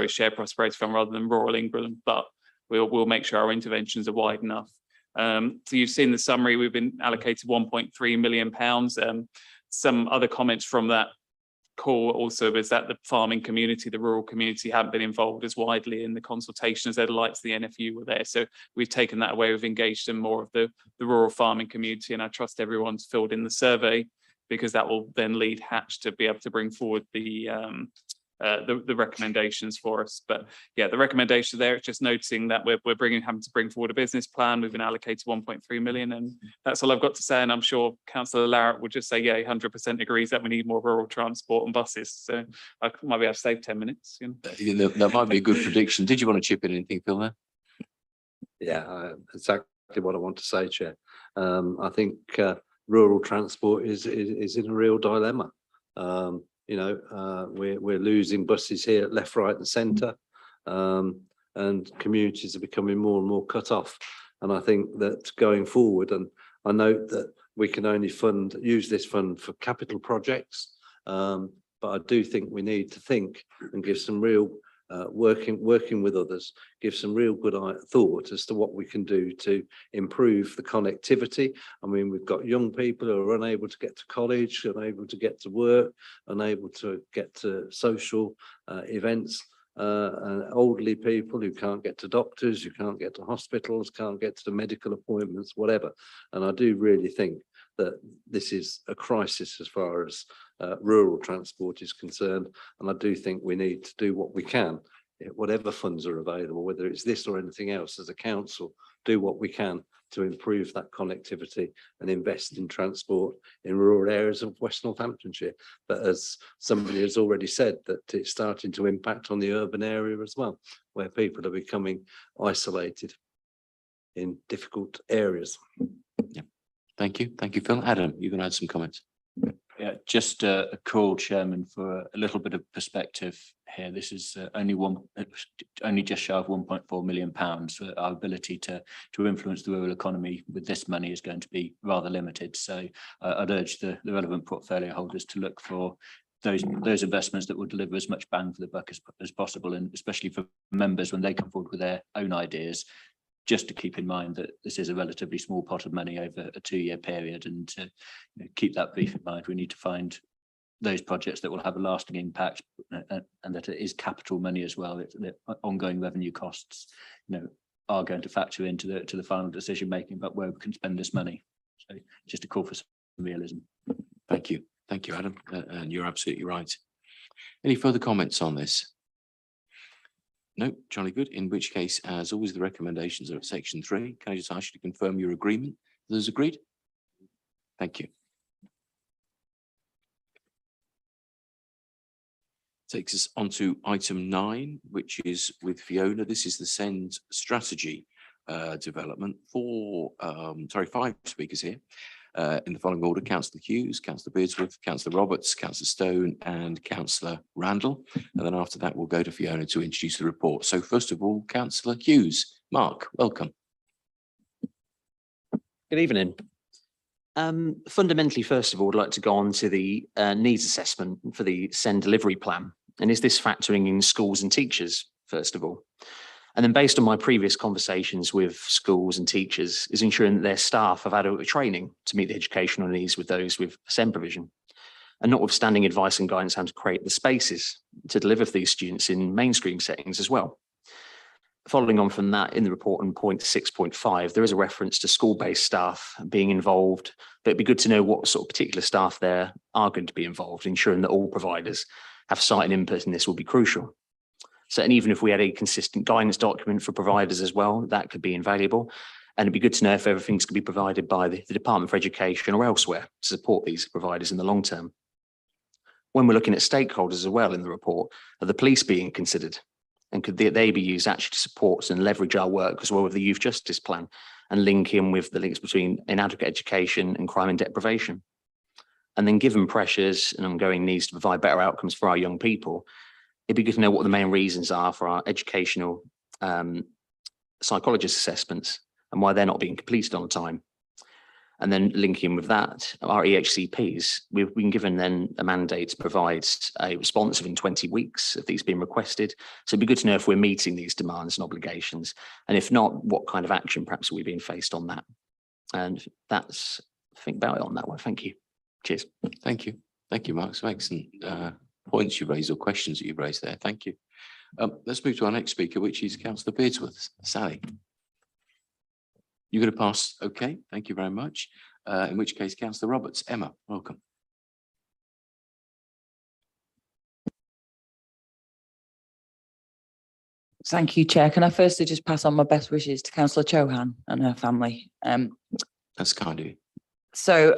Shared Prosperity Fund rather than rural England, but we'll make sure our interventions are wide enough. So you've seen the summary. We've been allocated £1.3 million. Some other comments from that call also is that the farming community, the rural community, haven't been involved as widely in the consultation as they'd like. The NFU were there, so we've taken that away. We've engaged in more of the rural farming community, and I trust everyone's filled in the survey, because that will then lead Hatch to be able to bring forward the recommendations for us. But yeah, the recommendation there, it's just noticing that we're having to bring forward a business plan. We've been allocated 1.3 million, and that's all I've got to say. And I'm sure Councillor Larratt would just say, yeah, 100% agrees that we need more rural transport and buses. So I might be able to save 10 minutes. That might be a good prediction. Did you want to chip in anything, Phil, there? Yeah, exactly what I want to say, Chair. I think rural transport is in a real dilemma. We're losing buses here left, right and centre, and communities are becoming more and more cut off. And I think that going forward, and I note that we can only use this fund for capital projects, but I do think we need to think and give some real working with others, give some real good thought as to what we can do to improve the connectivity. I mean, we've got young people who are unable to get to college, unable to get to work, unable to get to social events, and elderly people who can't get to doctors, who can't get to hospitals, can't get to medical appointments, whatever. And I do really think that this is a crisis as far as rural transport is concerned. And I do think we need to do what we can, whatever funds are available, whether it's this or anything else, as a council, do what we can to improve that connectivity and invest in transport in rural areas of West Northamptonshire. But as somebody has already said, that it's starting to impact on the urban area as well, where people are becoming isolated in difficult areas. Yeah. Thank you. Thank you, Phil. Adam, you can add some comments. Yeah, just a call, Chairman, for a little bit of perspective here. This is only just shy of £1.4 million. So our ability to influence the rural economy with this money is going to be rather limited. So I'd urge the relevant portfolio holders to look for those investments that will deliver as much bang for the buck as possible, and especially for members when they come forward with their own ideas, just to keep in mind that this is a relatively small pot of money over a 2-year period, and to keep that brief in mind. We need to find those projects that will have a lasting impact, and that it is capital money as well. The ongoing revenue costs, are going to factor into the final decision making about where we can spend this money. So just a call for some realism. Thank you. Thank you, Adam. And you're absolutely right. Any further comments on this? No, jolly good. In which case, as always, the recommendations are at section 3. Can I just ask you to confirm your agreement? Those agreed? Thank you. Takes us on to item 9, which is with Fiona. This is the SEND strategy development for, 5 speakers here. In the following order: Councillor Hughes, Councillor Beardsworth, Councillor Roberts, Councillor Stone and Councillor Randall. And then after that, we'll go to Fiona to introduce the report. So first of all, Councillor Hughes. Mark, welcome. Good evening. Fundamentally, first of all, I'd like to go on to the needs assessment for the SEND delivery plan. And is this factoring in schools and teachers, first of all? And then based on my previous conversations with schools and teachers, is ensuring that their staff have adequate training to meet the educational needs with those with SEND provision. and notwithstanding advice and guidance how to create the spaces to deliver for these students in mainstream settings as well. Following on from that, in the report on point 6.5, there is a reference to school-based staff being involved, but it'd be good to know what sort of particular staff there are going to be involved, ensuring that all providers have sight and input in this will be crucial. So, and even if we had a consistent guidance document for providers as well, that could be invaluable. And it'd be good to know if everything's going to be provided by the Department for Education or elsewhere to support these providers in the long term. When we're looking at stakeholders as well in the report, are the police being considered? And could they be used actually to support and leverage our work as well with the Youth Justice Plan and link in with the links between inadequate education and crime and deprivation? And then given pressures and ongoing needs to provide better outcomes for our young people, it'd be good to know what the main reasons are for our educational psychologist assessments and why they're not being completed on time. And then linking with that, our EHCPs, we've been given then a mandate to provide a response within 20 weeks of these being requested. So it'd be good to know if we're meeting these demands and obligations. And if not, what kind of action perhaps are we being faced on that? And that's, I think, about it on that one. Thank you. Cheers. Thank you. Thank you, Mark. Some excellent points you raised or questions that you raised there. Thank you. Let's move to our next speaker, which is Councillor Beardsworth. Sally. You're going to pass. Okay, thank you very much. In which case, Councillor Roberts. Emma, welcome. Thank you, Chair. Can I firstly just pass on my best wishes to Councillor Chohan and her family? That's kind of you. So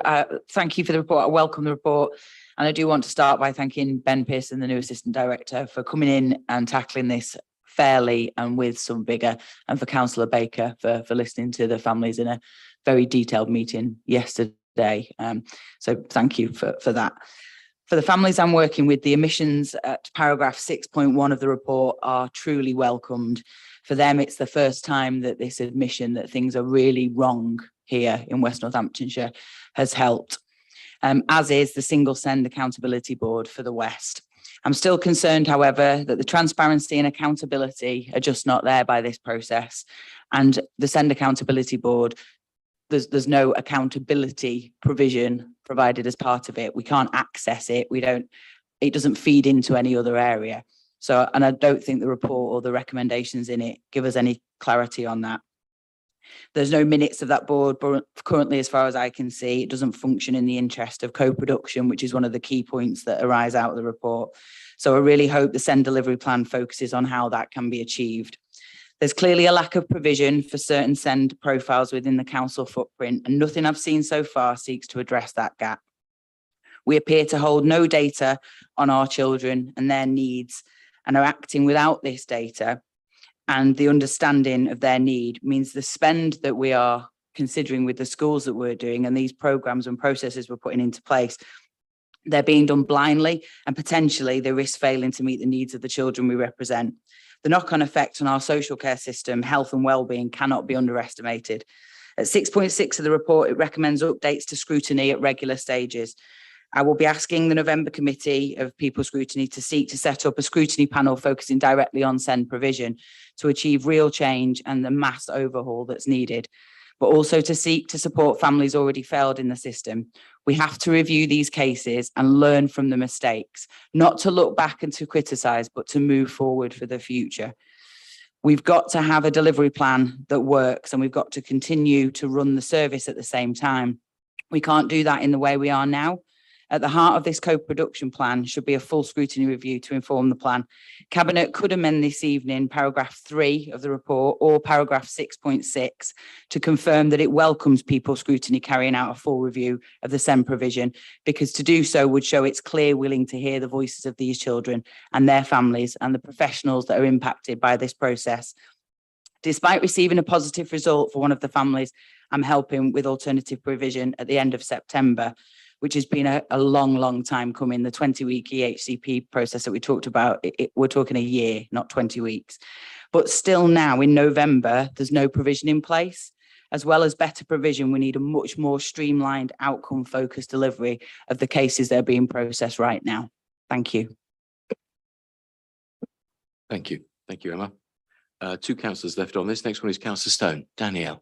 thank you for the report. I welcome the report. And I do want to start by thanking Ben Pearson, the new Assistant Director, for coming in and tackling this fairly and with some vigour, and for Councillor Baker for listening to the families in a very detailed meeting yesterday. So thank you for that. For the families I'm working with, the omissions at paragraph 6.1 of the report are truly welcomed. For them, it's the first time that this admission that things are really wrong here in West Northamptonshire has helped, as is the Single Send Accountability Board for the West. I'm still concerned, however, that the transparency and accountability are just not there by this process. And the Send Accountability Board, there's no accountability provision provided as part of it. We can't access it. It doesn't feed into any other area. So, and I don't think the report or the recommendations in it give us any clarity on that. There's no minutes of that board, but currently, as far as I can see, it doesn't function in the interest of co-production, which is one of the key points that arise out of the report. So I really hope the Send Delivery Plan focuses on how that can be achieved. There's clearly a lack of provision for certain Send profiles within the council footprint, and nothing I've seen so far seeks to address that gap. We appear to hold no data on our children and their needs, and are acting without this data. And the understanding of their need means the spend that we are considering with the schools that we're doing and these programs and processes we're putting into place, they're being done blindly, and potentially they risk failing to meet the needs of the children we represent. The knock-on effect on our social care system, health and well-being cannot be underestimated. At 6.6 of the report, it recommends updates to scrutiny at regular stages. I will be asking the November committee of People Scrutiny to seek to set up a scrutiny panel focusing directly on Send provision to achieve real change and the mass overhaul that's needed, but also to seek to support families already failed in the system. We have to review these cases and learn from the mistakes, not to look back and to criticise, but to move forward for the future. We've got to have a delivery plan that works, and we've got to continue to run the service at the same time. We can't do that in the way we are now. At the heart of this co-production plan should be a full scrutiny review to inform the plan. Cabinet could amend this evening paragraph 3 of the report or paragraph 6.6 to confirm that it welcomes people scrutiny carrying out a full review of the Send provision, because to do so would show it's clear willing to hear the voices of these children and their families and the professionals that are impacted by this process. Despite receiving a positive result for one of the families I'm helping with alternative provision at the end of September, which has been a long time coming, the 20-week EHCP process that we talked about, we're talking a year, not 20 weeks. But still now in November, there's no provision in place. As well as better provision, we need a much more streamlined outcome-focused delivery of the cases that are being processed right now. Thank you. Thank you. Thank you, Emma. 2 councillors left on this. Next one is Councillor Stone. Danielle.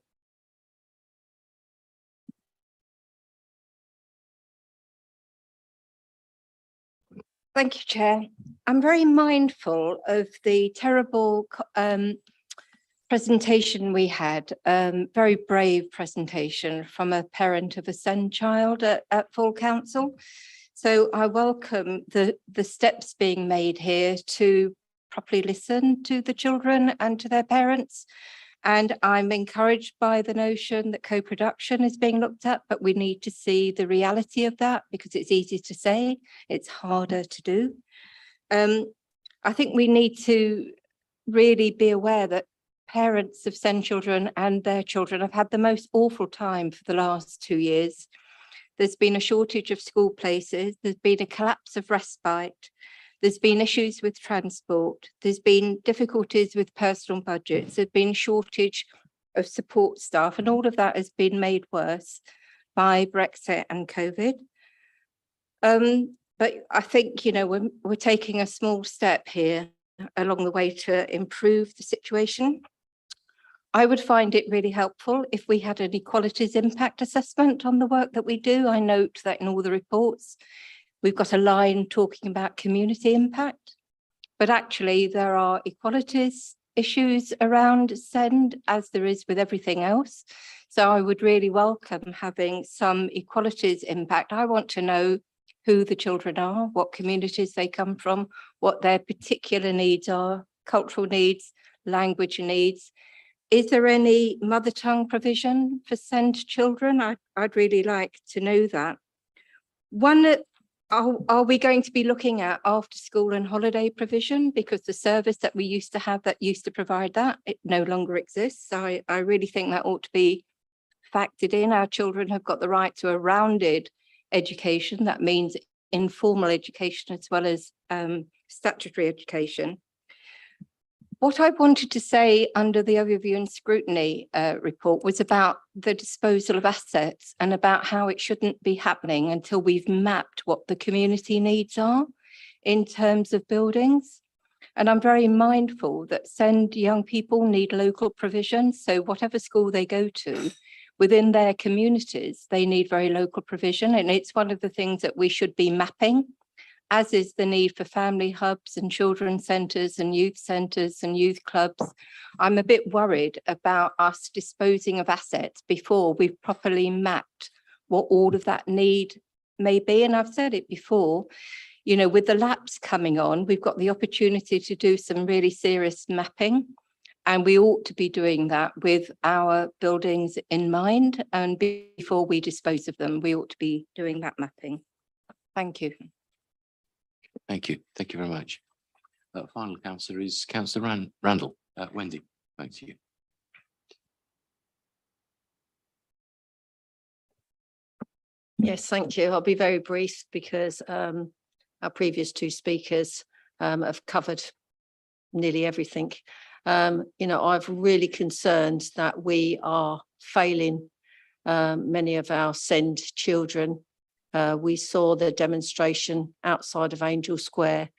Thank you, Chair. I'm very mindful of the terrible presentation we had, very brave presentation from a parent of a SEND child at full council. So I welcome the steps being made here to properly listen to the children and to their parents. And I'm encouraged by the notion that co-production is being looked at, but we need to see the reality of that because it's easy to say, it's harder to do. I think we need to really be aware that parents of SEND children and their children have had the most awful time for the last 2 years. There's been a shortage of school places. There's been a collapse of respite. There's been issues with transport. There's been difficulties with personal budgets. There's been shortage of support staff, and all of that has been made worse by Brexit and COVID. But I think, you know, we're taking a small step here along the way to improve the situation. I would find it really helpful if we had an equalities impact assessment on the work that we do. I note that in all the reports, we've got a line talking about community impact, but actually there are equalities issues around SEND as there is with everything else. So I would really welcome having some equalities impact. I want to know who the children are, what communities they come from, what their particular needs are, cultural needs, language needs. Is there any mother tongue provision for SEND children? I'd really like to know that. One, are we going to be looking at after school and holiday provision? Because the service that we used to have that used to provide that, it no longer exists. So I really think that ought to be factored in. Our children have got the right to a rounded education. That means informal education as well as statutory education. What I wanted to say under the overview and scrutiny report was about the disposal of assets and about how it shouldn't be happening until we've mapped what the community needs are in terms of buildings. And I'm very mindful that SEND young people need local provision. So whatever school they go to, within their communities, they need very local provision. And it's one of the things that we should be mapping, as is the need for family hubs and children's centres and youth clubs. I'm a bit worried about us disposing of assets before we've properly mapped what all of that need may be. And I've said it before, you know, with the lapse coming on, we've got the opportunity to do some really serious mapping. And we ought to be doing that with our buildings in mind. And before we dispose of them, we ought to be doing that mapping. Thank you. Thank you. Thank you very much. Final councillor is Councillor Randall. Wendy, back to you. Yes, thank you. I'll be very brief because our previous two speakers have covered nearly everything. You know, I'm really concerned that we are failing many of our SEND children. We saw the demonstration outside of Angel Square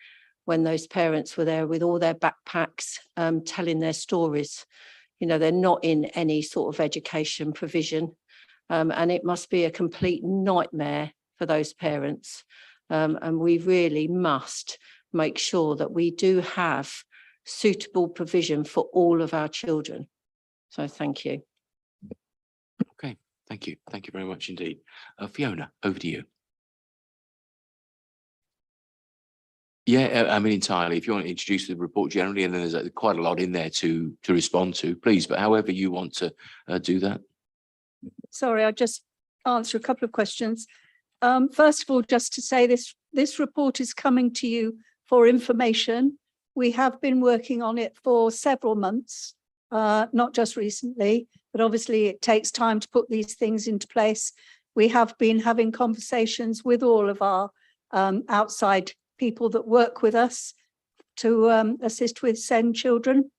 when those parents were there with all their backpacks telling their stories. You know, they're not in any sort of education provision, and it must be a complete nightmare for those parents. And we really must make sure that we do have suitable provision for all of our children. So thank you. Okay, thank you. Thank you very much indeed. Fiona, over to you. Yeah, I mean, entirely. If you want to introduce the report generally, and then there's quite a lot in there to respond to, please, but however you want to do that. Sorry, I'll just answer a couple of questions. First of all, just to say this report is coming to you for information. We have been working on it for several months, not just recently, but obviously it takes time to put these things into place. We have been having conversations with all of our outside people that work with us to assist with SEND children.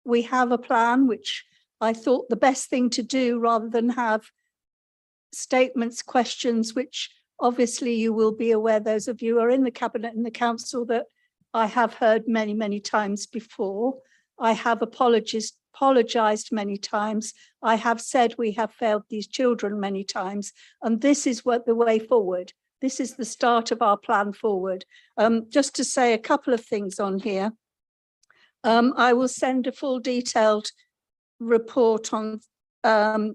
We have a plan, which I thought the best thing to do rather than have statements, questions, which obviously you will be aware, those of you who are in the cabinet and the council, that I have heard many, many times before. I have apologized many times. I have said we have failed these children many times, and this is what the way forward. This is the start of our plan forward. Just to say a couple of things on here. I will send a full detailed report on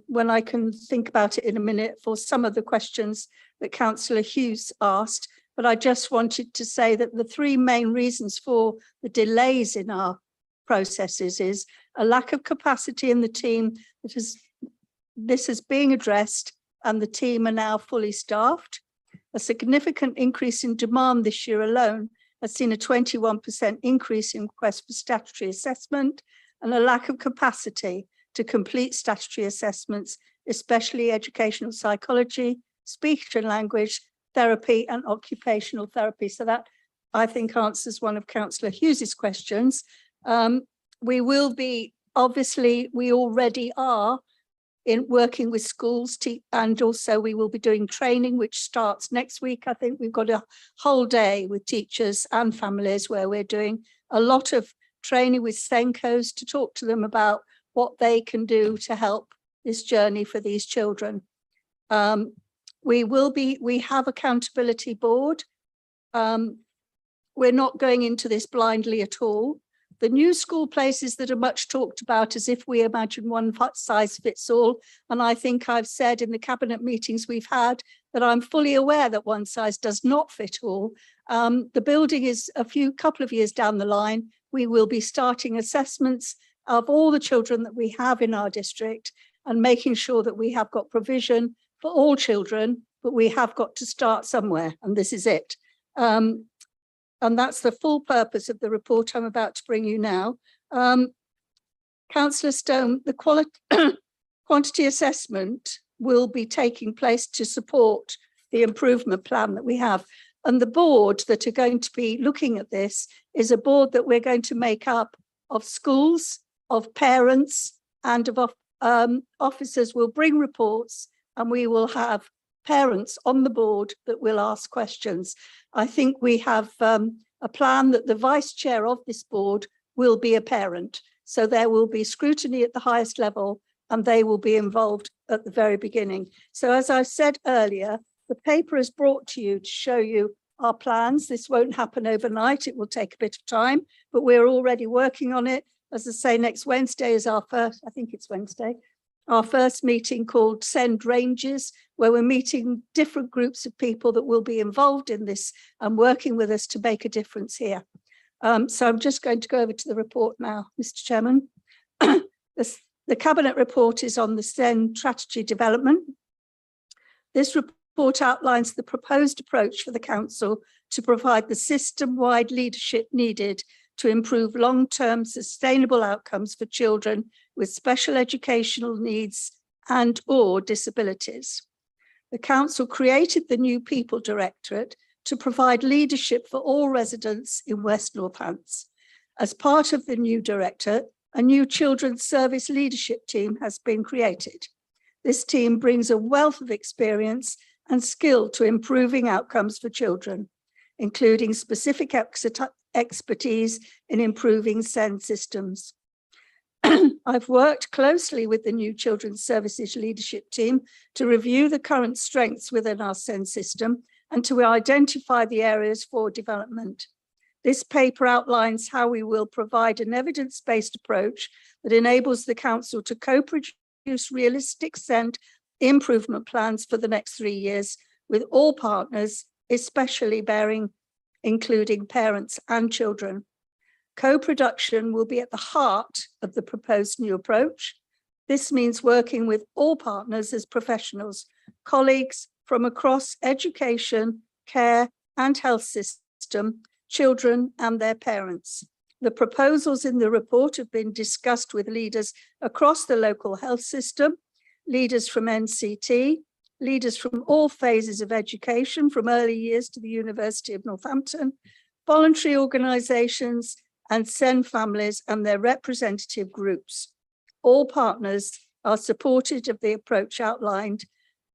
when I can think about it in a minute for some of the questions that Councillor Hughes asked. But I just wanted to say that the three main reasons for the delays in our processes is a lack of capacity in the team this is being addressed, and the team are now fully staffed. A significant increase in demand this year alone has seen a 21% increase in requests for statutory assessment, and a lack of capacity to complete statutory assessments, especially educational psychology, speech and language therapy and occupational therapy. So that, I think, answers one of Councillor Hughes's questions. We will be, obviously, we already are in working with schools, and also we will be doing training, which starts next week. I think we've got a whole day with teachers and families where we're doing a lot of training with SENCOs to talk to them about what they can do to help this journey for these children. We have accountability board. We're not going into this blindly at all. The new school places that are much talked about as if we imagine one size fits all. And I think I've said in the cabinet meetings we've had that I'm fully aware that one size does not fit all. The building is couple of years down the line. We will be starting assessments of all the children that we have in our district and making sure that we have got provision for all children, but we have got to start somewhere, and this is it. And that's the full purpose of the report I'm about to bring you now. Councillor Stone, the quantity assessment will be taking place to support the improvement plan that we have. And the board that are going to be looking at this is a board that we're going to make up of schools, of parents, and of officers. Will bring reports, and we will have parents on the board that will ask questions. I think we have a plan that the vice chair of this board will be a parent. So there will be scrutiny at the highest level, and they will be involved at the very beginning. So as I said earlier, the paper is brought to you to show you our plans. This won't happen overnight. It will take a bit of time, but we're already working on it. As I say, next Wednesday is our first, I think it's Wednesday, our first meeting called Send Ranges, where we're meeting different groups of people that will be involved in this and working with us to make a difference here. So I'm just going to go over to the report now, Mr. Chairman. The Cabinet report is on the SEND strategy development. This report outlines the proposed approach for the Council to provide the system-wide leadership needed to improve long-term sustainable outcomes for children with special educational needs and/or disabilities. The Council created the new People Directorate to provide leadership for all residents in West Northants. As part of the new Directorate, a new Children's Service Leadership Team has been created. This team brings a wealth of experience and skill to improving outcomes for children, including specific expertise in improving SEND systems. I've worked closely with the new Children's Services Leadership Team to review the current strengths within our SEND system and to identify the areas for development. This paper outlines how we will provide an evidence-based approach that enables the Council to co-produce realistic SEND improvement plans for the next 3 years with all partners, especially including parents and children. Co-production will be at the heart of the proposed new approach. This means working with all partners as professionals, colleagues from across education, care and health system, children and their parents. The proposals in the report have been discussed with leaders across the local health system, leaders from NCT, leaders from all phases of education, from early years to the University of Northampton, voluntary organisations, and SEND families and their representative groups. All partners are supportive of the approach outlined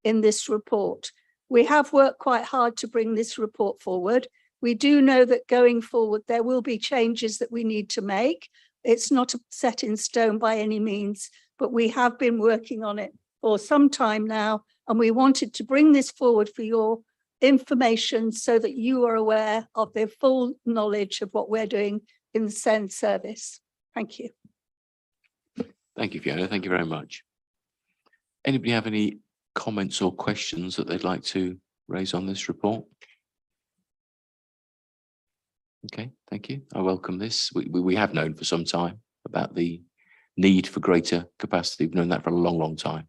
in this report. We have worked quite hard to bring this report forward. We do know that going forward, there will be changes that we need to make. It's not set in stone by any means, but we have been working on it for some time now, and we wanted to bring this forward for your information so that you are aware of the full knowledge of what we're doing in the SEND service. Thank you. Thank you, Fiona. Thank you very much. Anybody have any comments or questions that they'd like to raise on this report? Okay, thank you. I welcome this. We have known for some time about the need for greater capacity. We've known that for a long, long time.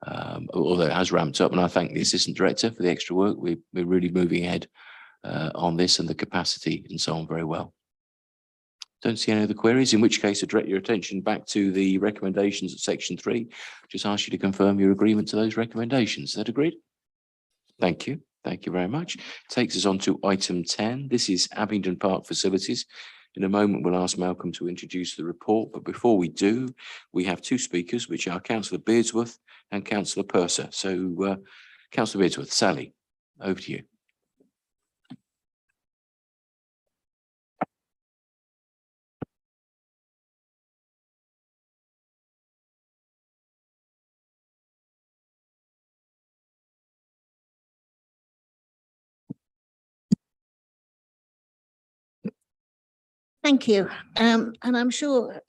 Although it has ramped up, and I thank the Assistant Director for the extra work. We're really moving ahead on this and the capacity and so on very well. Don't see any other queries, in which case I direct your attention back to the recommendations at section 3. Just ask you to confirm your agreement to those recommendations. Is that agreed? Thank you. Thank you very much. Takes us on to item 10. This is Abingdon Park facilities. In a moment, we'll ask Malcolm to introduce the report, but before we do, we have two speakers, which are Councillor Beardsworth and Councillor Purser. So, Councillor Beardsworth, Sally, over to you. Thank you. And I'm sure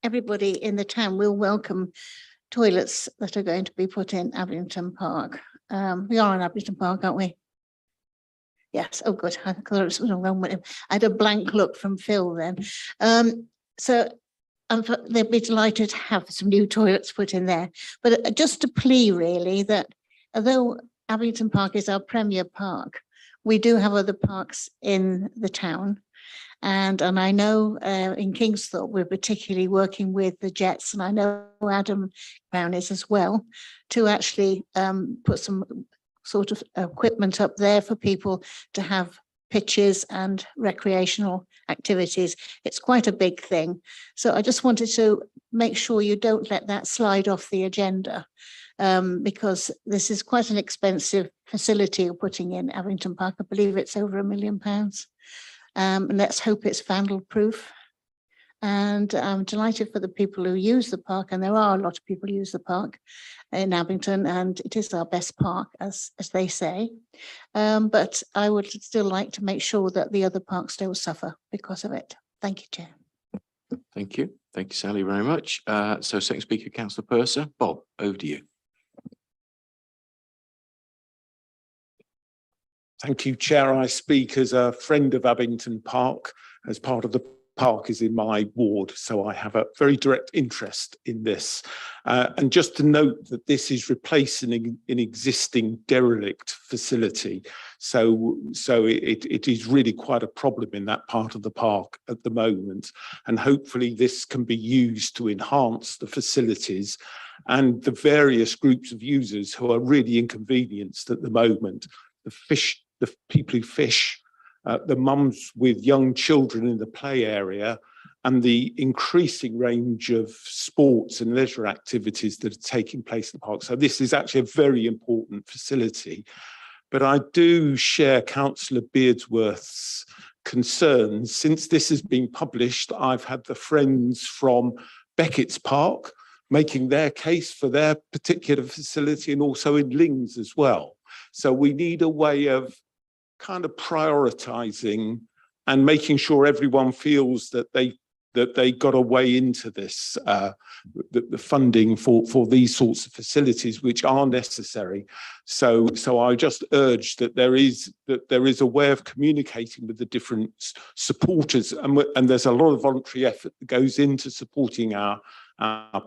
everybody in the town will welcome toilets that are going to be put in Abington Park. We are in Abington Park, aren't we? Yes. Oh, good. I thought it was wrong with him. I had a blank look from Phil then. So they'd be delighted to have some new toilets put in there. But just a plea really that although Abington Park is our premier park, we do have other parks in the town. And I know in Kingsthorpe, we're particularly working with the Jets, and I know Adam Brown is as well, to actually put some sort of equipment up there for people to have pitches and recreational activities. It's quite a big thing. So I just wanted to make sure you don't let that slide off the agenda, because this is quite an expensive facility you're putting in Abington Park. I believe it's over £1 million. And let's hope it's vandal proof. And I'm delighted for the people who use the park, and there are a lot of people who use the park in Abington, and it is our best park, as they say. But I would still like to make sure that the other parks don't suffer because of it. Thank you, Chair. Thank you. Thank you, Sally, very much. So second speaker, Councillor Purser. Bob, over to you. Thank you, Chair. I speak as a friend of Abington Park, as part of the park is in my ward, so I have a very direct interest in this. And just to note that this is replacing an existing derelict facility. So it is really quite a problem in that part of the park at the moment. And hopefully this can be used to enhance the facilities and the various groups of users who are really inconvenienced at the moment. The people who fish, the mums with young children in the play area, and the increasing range of sports and leisure activities that are taking place in the park. So this is actually a very important facility. But I do share Councillor Beardsworth's concerns. Since this has been published, I've had the friends from Beckett's Park making their case for their particular facility, and also in Lings as well. So we need a way of kind of prioritizing and making sure everyone feels that they got a way into this, the funding for these sorts of facilities, which are necessary. So I just urge that there is a way of communicating with the different supporters, and there's a lot of voluntary effort that goes into supporting our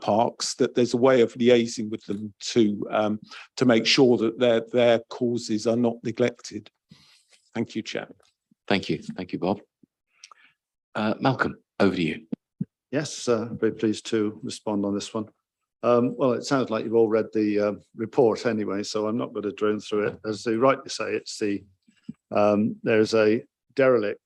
parks, that there's a way of liaising with them to make sure that their causes are not neglected. Thank you, Chair. Thank you. Thank you, Bob. Malcolm, over to you. Yes, very pleased to respond on this one. Well, it sounds like you've all read the report anyway, so I'm not going to drone through it. As you rightly say, it's there's a derelict,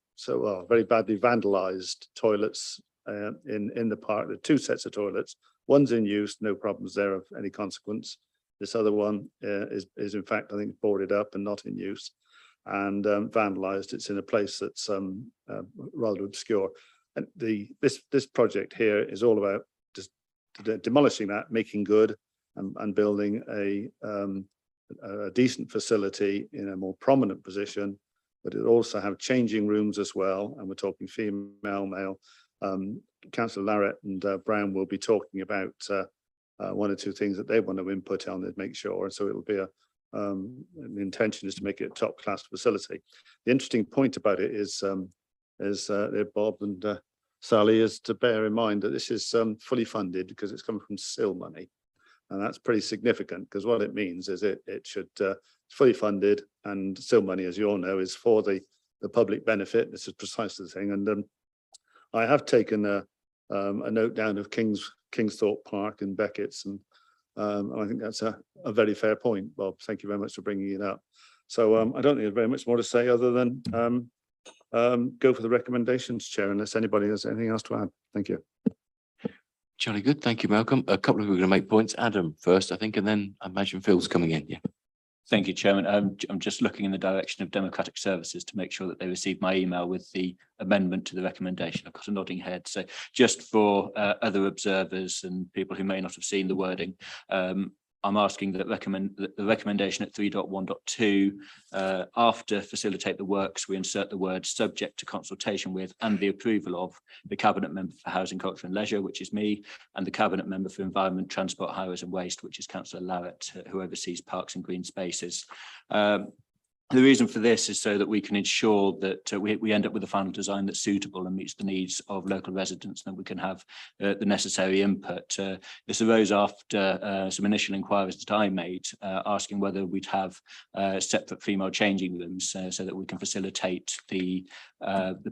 very badly vandalized toilets in the park. There are two sets of toilets. One's in use, no problems there of any consequence. This other one is in fact, I think, boarded up and not in use, and vandalized. It's in a place that's rather obscure. And this project here is all about just demolishing that, making good, and building a a decent facility in a more prominent position, but it also have changing rooms as well. And we're talking female, male. Councillor Larrett and Brown will be talking about one or two things that they want to input on it, make sure. And so it'll be the intention is to make it a top class facility. The interesting point about it is Bob and Sally, is to bear in mind that this is fully funded because it's coming from SIL money. And that's pretty significant, because what it means is it should fully funded, and SIL money, as you all know, is for the public benefit. This is precisely the thing. And I have taken a note down of Kingsthorpe Park and Beckett's, and I think that's a very fair point, Bob. Thank you very much for bringing it up. So I don't think there's very much more to say other than go for the recommendations, Chair, unless anybody has anything else to add. Thank you. Jolly good. Thank you, Malcolm. A couple of people are going to make points. Adam first, I think, and then I imagine Phil's coming in. Yeah. Thank you, Chairman. I'm just looking in the direction of Democratic Services to make sure that they received my email with the amendment to the recommendation. I've got a nodding head. So just for other observers and people who may not have seen the wording, I'm asking that the recommendation at 3.1.2, after facilitate the works, we insert the word subject to consultation with and the approval of the Cabinet Member for Housing, Culture and Leisure, which is me, and the Cabinet Member for Environment, Transport, Highways and Waste, which is Councillor Larrett, who oversees Parks and Green Spaces. The reason for this is so that we can ensure that we end up with a final design that's suitable and meets the needs of local residents, and that we can have the necessary input. This arose after some initial inquiries that I made, asking whether we'd have separate female changing rooms so that we can facilitate the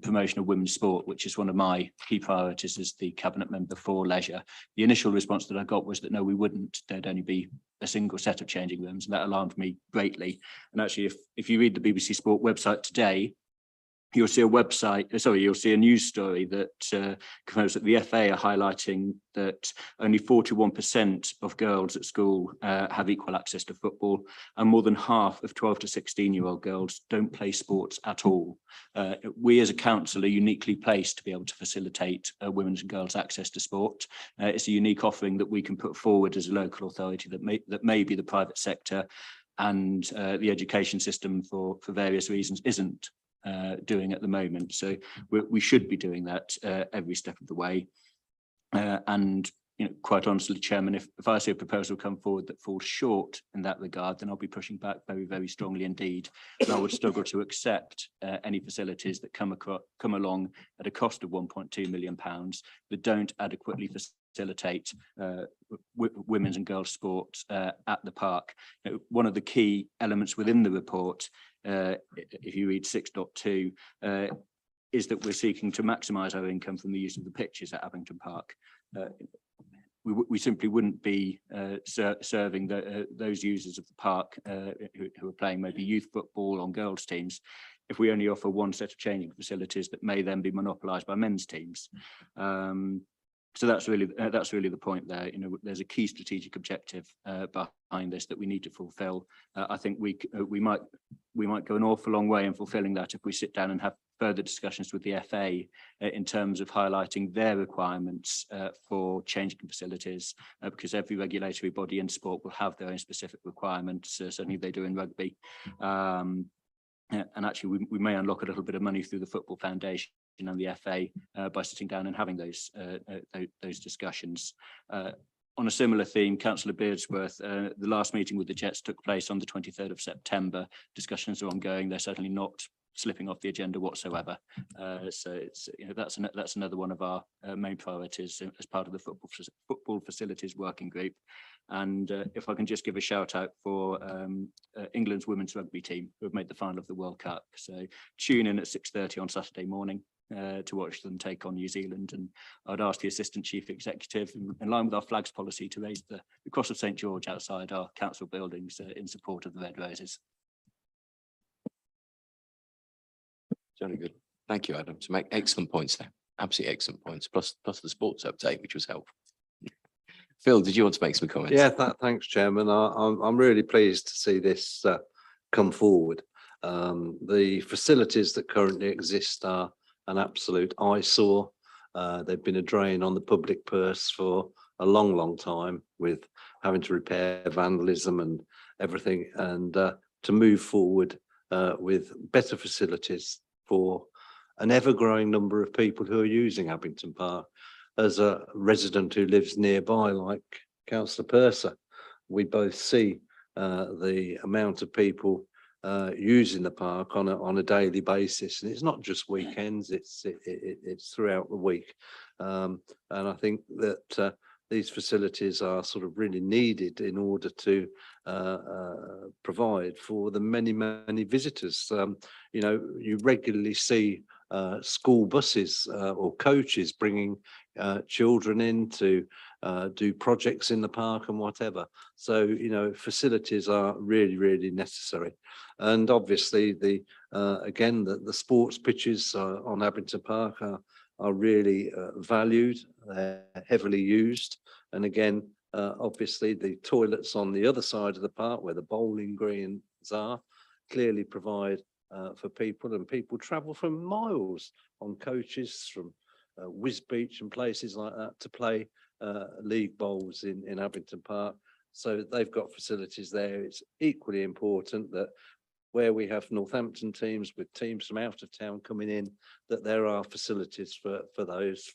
promotion of women's sport, which is one of my key priorities as the Cabinet Member for Leisure. The initial response that I got was that no, we wouldn't. There'd only be a single set of changing rooms, and that alarmed me greatly. And actually, if you read the BBC Sport website today, you'll see you'll see a news story that confirms that the FA are highlighting that only 41% of girls at school have equal access to football, and more than half of 12 to 16-year-old girls don't play sports at all. We as a council are uniquely placed to be able to facilitate women's and girls' access to sport. It's a unique offering that we can put forward as a local authority that maybe the private sector and the education system for various reasons isn't doing at the moment. So we should be doing that every step of the way. And quite honestly, Chairman, if I see a proposal come forward that falls short in that regard, then I'll be pushing back very, very strongly indeed. And I would struggle to accept any facilities that come along at a cost of £1.2 million that don't adequately facilitate women's and girls' sport at the park. One of the key elements within the report, if you read 6.2, is that we're seeking to maximise our income from the use of the pitches at Abington Park. We simply wouldn't be serving those users of the park who are playing maybe youth football on girls' teams if we only offer one set of changing facilities that may then be monopolised by men's teams. So that's really the point there. There's a key strategic objective behind this that we need to fulfil. I think we might go an awful long way in fulfilling that if we sit down and have further discussions with the FA in terms of highlighting their requirements for changing facilities, because every regulatory body in sport will have their own specific requirements. Certainly they do in rugby. And actually, we may unlock a little bit of money through the Football Foundation and the FA by sitting down and having those discussions. On a similar theme, Councillor Beardsworth, the last meeting with the Jets took place on the 23rd of September. Discussions are ongoing. They're certainly not slipping off the agenda whatsoever. So it's that's another one of our main priorities as part of the football facilities working group. And if I can just give a shout out for England's women's rugby team who have made the final of the World Cup. So tune in at 6:30 on Saturday morning to watch them take on New Zealand. And I'd ask the Assistant Chief Executive, in line with our flags policy, to raise the Cross of St George outside our council buildings in support of the Red Roses. Very good. Thank you, Adam. To make excellent points there. Absolutely excellent points. Plus the sports update, which was helpful. Phil, did you want to make some comments? Yeah, thanks, Chairman. I'm really pleased to see this come forward. The facilities that currently exist are an absolute eyesore. They've been a drain on the public purse for a long time, with having to repair vandalism and everything and to move forward with better facilities for an ever-growing number of people who are using Abington Park. As a resident who lives nearby, like Councillor Purser, we both see the amount of people using the park on a daily basis, and it's not just weekends; it's throughout the week. And I think that these facilities are sort of really needed in order to provide for the many visitors. You know, you regularly see school buses or coaches bringing children in to do projects in the park and whatever. So, you know, facilities are really necessary. And obviously again, the sports pitches on Abington Park are really valued, they're heavily used. And again, obviously the toilets on the other side of the park where the bowling greens are clearly provide for people, and people travel from miles on coaches from Wisbeach and places like that to play league bowls in Abington Park. So they've got facilities there. It's equally important that where we have Northampton teams with teams from out of town coming in, that there are facilities for those,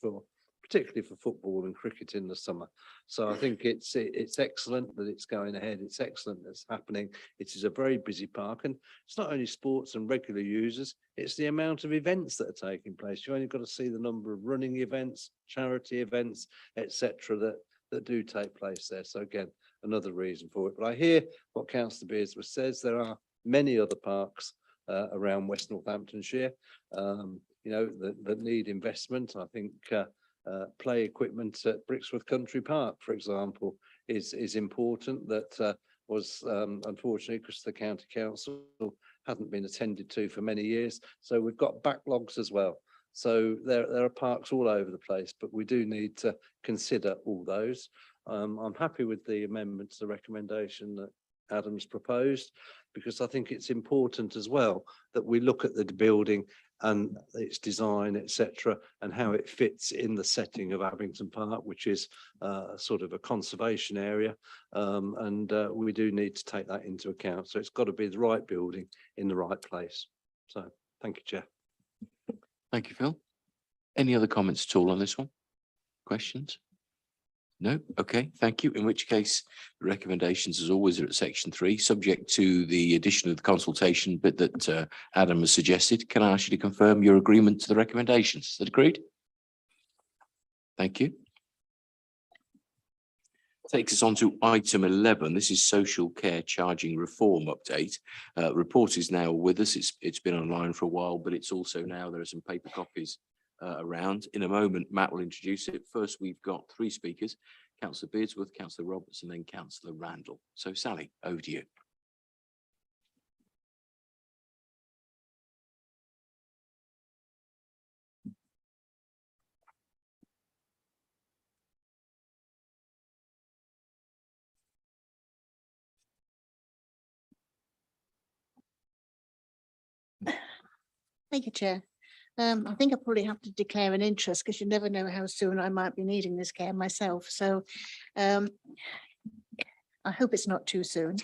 particularly for football and cricket in the summer. So I think it's excellent that it's going ahead. It's excellent that it's happening. It is a very busy park, and it's not only sports and regular users, it's the amount of events that are taking place. You've only got to see the number of running events, charity events, etc. that do take place there. So again, another reason for it. But I hear what Councillor Beardsworth says. There are many other parks around West Northamptonshire, you know, that need investment. I think play equipment at Brixworth Country Park, for example, is important. That was unfortunately because the county council hadn't been attended to for many years. So we've got backlogs as well. So there are parks all over the place, but we do need to consider all those. I'm happy with the amendment to the recommendation that Adam's proposed, because I think it's important as well that we look at the building and its design, etc., and how it fits in the setting of Abington Park, which is sort of a conservation area, and we do need to take that into account. So it's got to be the right building in the right place. So thank you, Chair. Thank you, Phil. Any other comments at all on this one? Questions? No? Okay, thank you. In which case, the recommendations, as always, are at section 3, subject to the addition of the consultation bit that Adam has suggested. Can I ask you to confirm your agreement to the recommendations? Is that agreed? Thank you. Takes us on to item 11. This is social care charging reform update. Report is now with us. It's been online for a while, but it's also now, there are some paper copies around. In a moment, Matt will introduce it. First, we've got 3 speakers, Councillor Beardsworth, Councillor Roberts, and then Councillor Randall. So Sally, over to you. Thank you, Chair. I think I probably have to declare an interest because you never know how soon I might be needing this care myself. So I hope it's not too soon.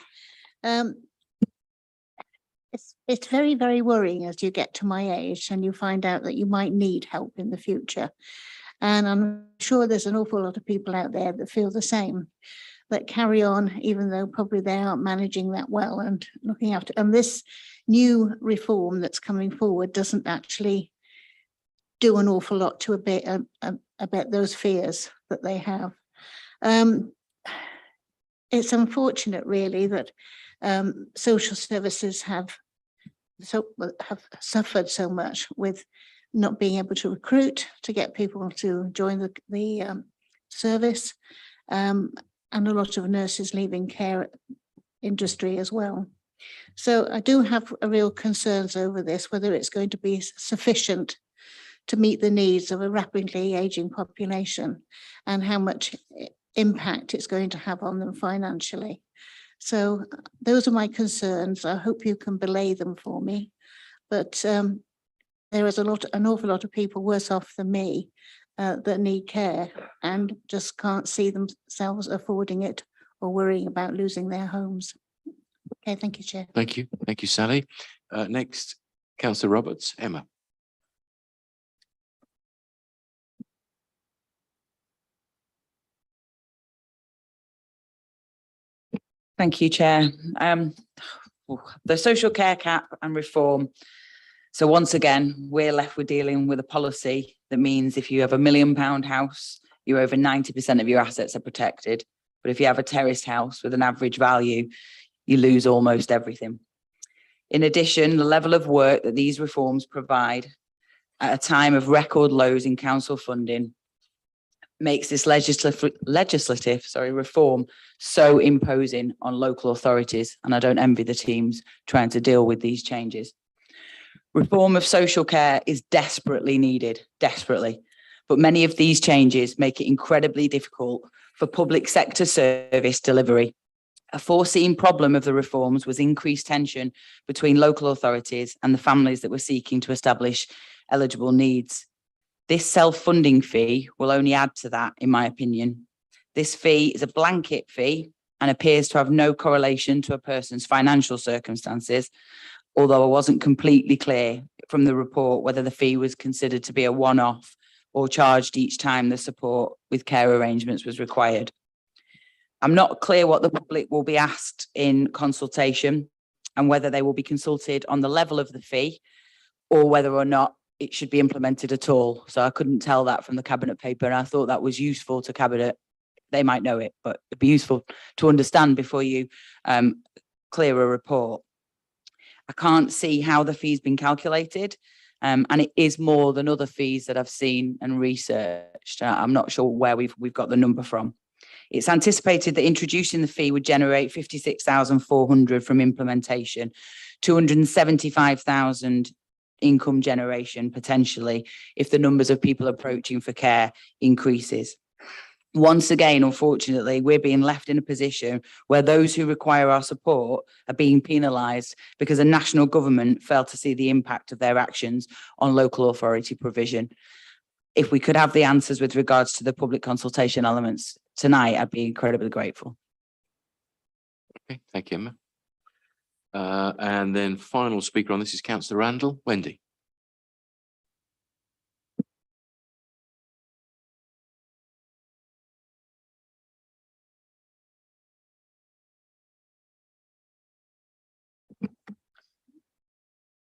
It's very worrying as you get to my age and you find out that you might need help in the future. And I'm sure there's an awful lot of people out there that feel the same, that carry on, even though probably they aren't managing that well and looking after. And this new reform that's coming forward doesn't actually do an awful lot to abet those fears that they have. It's unfortunate, really, that social services have suffered so much with not being able to recruit, to get people to join the service, and a lot of nurses leaving care industry as well. So I do have real concerns over this, whether it's going to be sufficient to meet the needs of a rapidly aging population and how much impact it's going to have on them financially. So those are my concerns. I hope you can belay them for me. But there is an awful lot of people worse off than me that need care and just can't see themselves affording it or worrying about losing their homes. Okay, thank you, Chair. Thank you. Thank you, Sally. Next, Councillor Roberts. Emma. Thank you, Chair. The social care cap and reform. So once again, we're left with dealing with a policy that means if you have £1 million house, you're over 90% of your assets are protected. But if you have a terraced house with an average value, you lose almost everything. In addition, the level of work that these reforms provide at a time of record lows in council funding makes this legislative reform so imposing on local authorities, and I don't envy the teams trying to deal with these changes. Reform of social care is desperately needed, desperately, but many of these changes make it incredibly difficult for public sector service delivery. A foreseen problem of the reforms was increased tension between local authorities and the families that were seeking to establish eligible needs. This self-funding fee will only add to that, in my opinion. This fee is a blanket fee and appears to have no correlation to a person's financial circumstances, although I wasn't completely clear from the report whether the fee was considered to be a one-off or charged each time the support with care arrangements was required. I'm not clear what the public will be asked in consultation and whether they will be consulted on the level of the fee or whether or not it should be implemented at all. So I couldn't tell that from the Cabinet paper, and I thought that was useful to Cabinet. They might know it, but it'd be useful to understand before you clear a report. I can't see how the fee's been calculated, and it is more than other fees that I've seen and researched. I'm not sure where we've got the number from. It's anticipated that introducing the fee would generate 56,400 from implementation, 275,000 income generation potentially if the numbers of people approaching for care increases. Once again, unfortunately, we're being left in a position where those who require our support are being penalised because the national government failed to see the impact of their actions on local authority provision. If we could have the answers with regards to the public consultation elements tonight, I'd be incredibly grateful. Okay, thank you, Emma. And then final speaker on this is Councillor Randall. Wendy.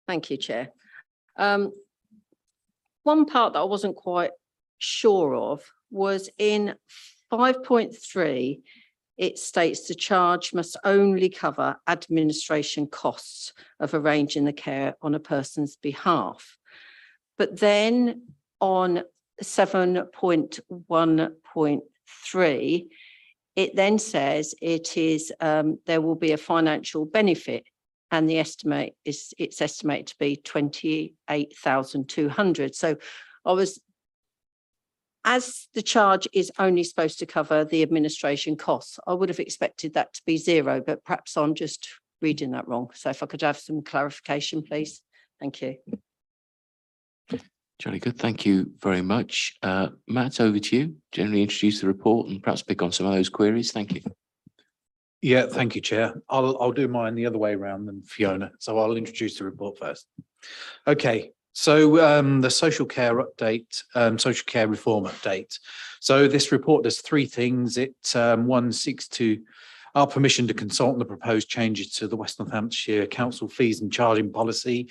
Thank you, Chair. One part that I wasn't quite sure of was in 5.3, it states the charge must only cover administration costs of arranging the care on a person's behalf. But then on 7.1.3, it then says it is there will be a financial benefit, and it's estimated to be 28,200. So as the charge is only supposed to cover the administration costs, I would have expected that to be zero, but perhaps I'm just reading that wrong. So if I could have some clarification, please. Thank you. Jolly good. Thank you very much. Matt, over to you. Generally introduce the report and perhaps pick on some of those queries. Thank you. Yeah, thank you, Chair. I'll do mine the other way around than Fiona. So I'll introduce the report first. Okay, so the social care update, social care reform update. So this report does three things. It one seeks to our permission to consult on the proposed changes to the West Northamptonshire Council fees and charging policy.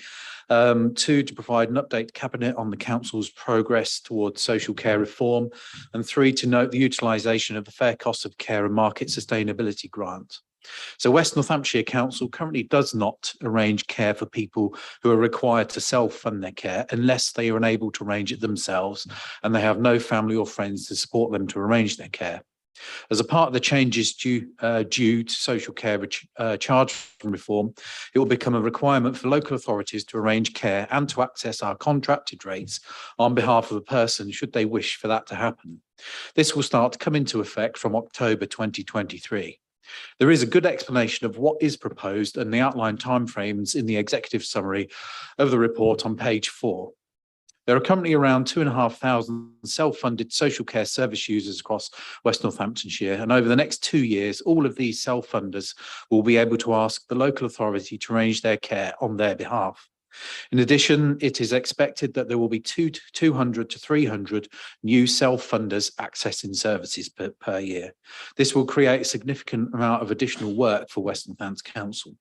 Two, to provide an update to Cabinet on the Council's progress towards social care reform. And three, to note the utilisation of the Fair Cost of Care and Market Sustainability Grant. So West Northamptonshire Council currently does not arrange care for people who are required to self-fund their care unless they are unable to arrange it themselves and they have no family or friends to support them to arrange their care. As a part of the changes due to social care charge reform, it will become a requirement for local authorities to arrange care and to access our contracted rates on behalf of a person should they wish for that to happen. This will start to come into effect from October 2023. There is a good explanation of what is proposed and the outlined timeframes in the executive summary of the report on page 4. There are currently around 2,500 self-funded social care service users across West Northamptonshire, and over the next 2 years, all of these self-funders will be able to ask the local authority to arrange their care on their behalf. In addition, it is expected that there will be 200 to 300 new self-funders accessing services per year. This will create a significant amount of additional work for West Northampton Council.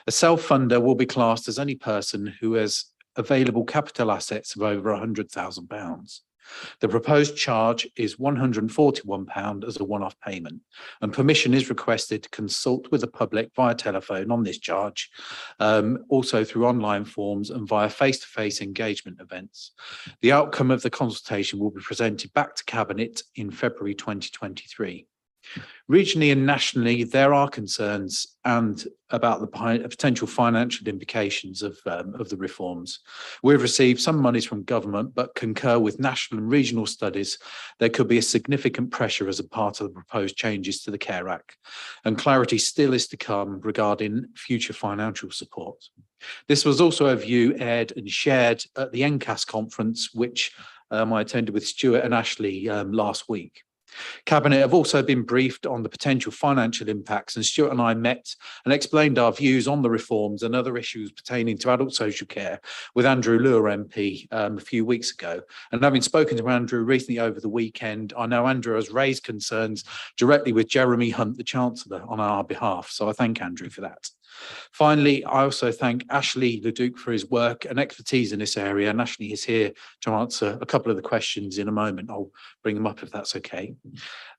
A self-funder will be classed as any person who has available capital assets of over £100,000. The proposed charge is £141 as a one-off payment, and permission is requested to consult with the public via telephone on this charge, also through online forms and via face-to-face engagement events. The outcome of the consultation will be presented back to Cabinet in February 2023. Regionally and nationally, there are concerns about the potential financial implications of the reforms. We've received some monies from government, but concur with national and regional studies. There could be a significant pressure as a part of the proposed changes to the Care Act, and clarity still is to come regarding future financial support. This was also a view aired and shared at the NCAS conference, which I attended with Stuart and Ashley last week. Cabinet have also been briefed on the potential financial impacts, and Stuart and I met and explained our views on the reforms and other issues pertaining to adult social care with Andrew Lure MP a few weeks ago. And having spoken to Andrew recently over the weekend, I know Andrew has raised concerns directly with Jeremy Hunt, the Chancellor, on our behalf. So I thank Andrew for that. Finally, I also thank Ashley Leduc for his work and expertise in this area, and Ashley is here to answer a couple of the questions in a moment. I'll bring them up if that's okay.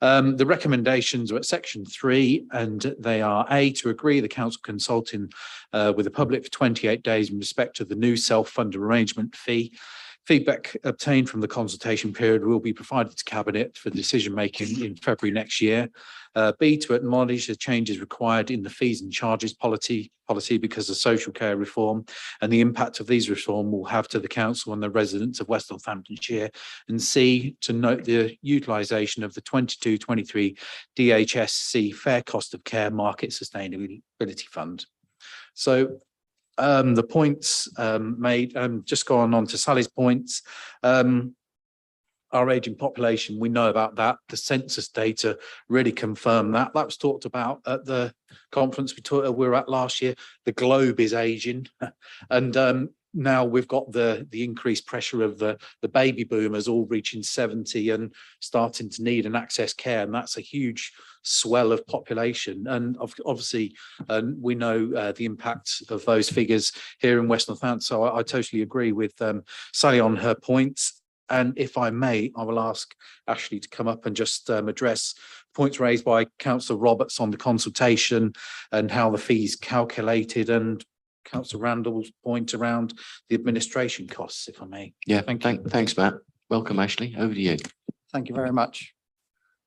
The recommendations are at section 3, and they are A, to agree the council consulting with the public for 28 days in respect of the new self-funded arrangement fee. Feedback obtained from the consultation period will be provided to Cabinet for decision-making in February next year. B, to acknowledge the changes required in the fees and charges policy because of social care reform and the impact of these reform will have to the council and the residents of West Northamptonshire. And C, to note the utilisation of the 22-23 DHSC Fair Cost of Care Market Sustainability Fund. So the points made, just going on to Sally's points, our ageing population, we know about that. The census data really confirm that. That was talked about at the conference we were at last year. The globe is aging, and now we've got the increased pressure of the baby boomers all reaching 70 and starting to need and access care, and that's a huge swell of population. And obviously, we know the impact of those figures here in West Northampton. So I totally agree with Sally on her points. And if I may, I will ask Ashley to come up and just address points raised by Councillor Roberts on the consultation and how the fees calculated, and Councillor Randall's point around the administration costs, if I may. Yeah, thanks, Matt. Welcome, Ashley. Over to you. Thank you very much.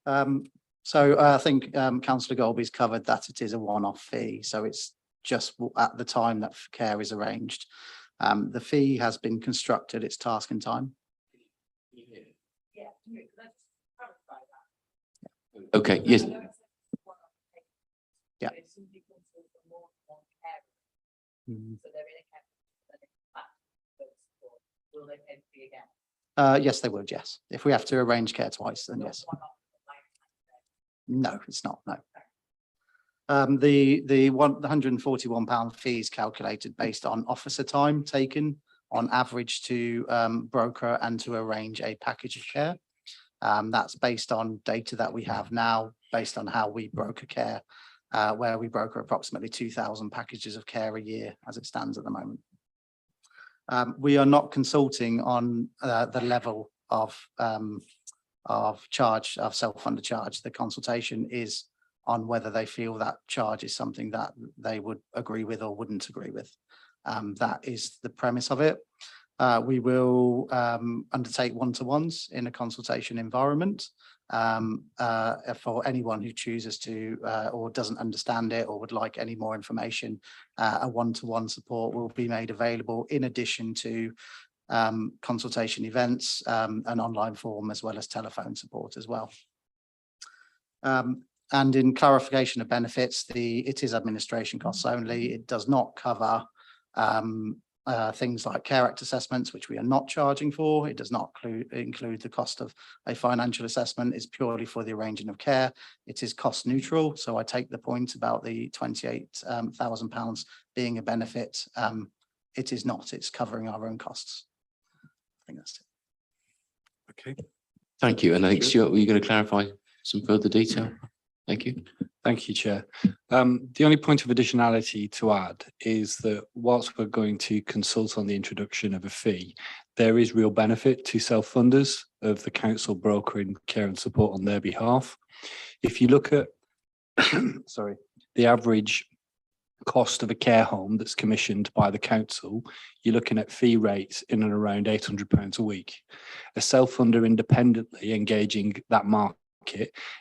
So I think Councillor Golby's covered that it is a one-off fee, so it's just at the time that care is arranged. The fee has been constructed, it's task and time. Okay, yes. Yeah. Yes, they would, yes. If we have to arrange care twice, then yes. No, it's not, no. The £141 fee is calculated based on officer time taken on average to broker and to arrange a package of care. That's based on data that we have now, based on how we broker care, where we broker approximately 2,000 packages of care a year as it stands at the moment. We are not consulting on the level of charge, of self-funded charge. The consultation is on whether they feel that charge is something that they would agree with or wouldn't agree with. That is the premise of it. We will undertake one-to-ones in a consultation environment for anyone who chooses to or doesn't understand it or would like any more information. A one-to-one support will be made available in addition to consultation events, an online form, as well as telephone support as well. And in clarification of benefits, it is administration costs only. It does not cover things like care act assessments, which we are not charging for. It does not include the cost of a financial assessment. It's purely for the arranging of care. It is cost neutral. So I take the point about the £28,000 being a benefit. It is not. It's covering our own costs. I think that's it. Okay. Thank you. And I think Stuart, were you going to clarify some further detail? Thank you. Thank you, Chair. The only point of additionality to add is that whilst we're going to consult on the introduction of a fee, there is real benefit to self-funders of the council brokering care and support on their behalf. If you look at, sorry, the average cost of a care home that's commissioned by the council, you're looking at fee rates in and around £800 a week. A self-funder independently engaging that market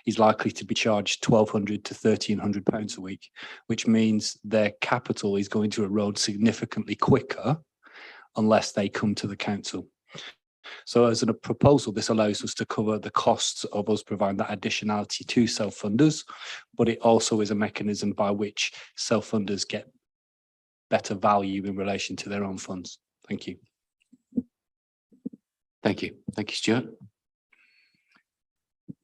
is likely to be charged £1,200 to £1,300 a week, which means their capital is going to erode significantly quicker unless they come to the council. So as a proposal, this allows us to cover the costs of us providing that additionality to self-funders, but it also is a mechanism by which self-funders get better value in relation to their own funds. Thank you. Thank you. Thank you, Stuart.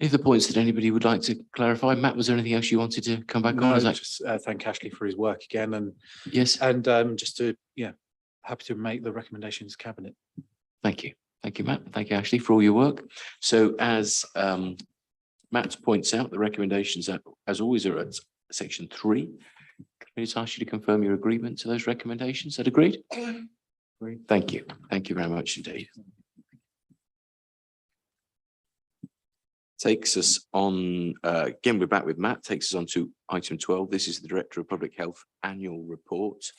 If the points that anybody would like to clarify, Matt, was there anything else you wanted to come back on? No, Is that- just thank Ashley for his work again, and Yes. and just to happy to make the recommendations cabinet. Thank you. Thank you, Matt. Thank you, Ashley, for all your work. So as Matt points out, the recommendations, as always, are at section 3. Can I just ask you to confirm your agreement to those recommendations? Is that agreed? Agreed. Thank you. Thank you very much indeed. Takes us on, again, we're back with Matt, takes us on to item 12. This is the Director of Public Health Annual Report.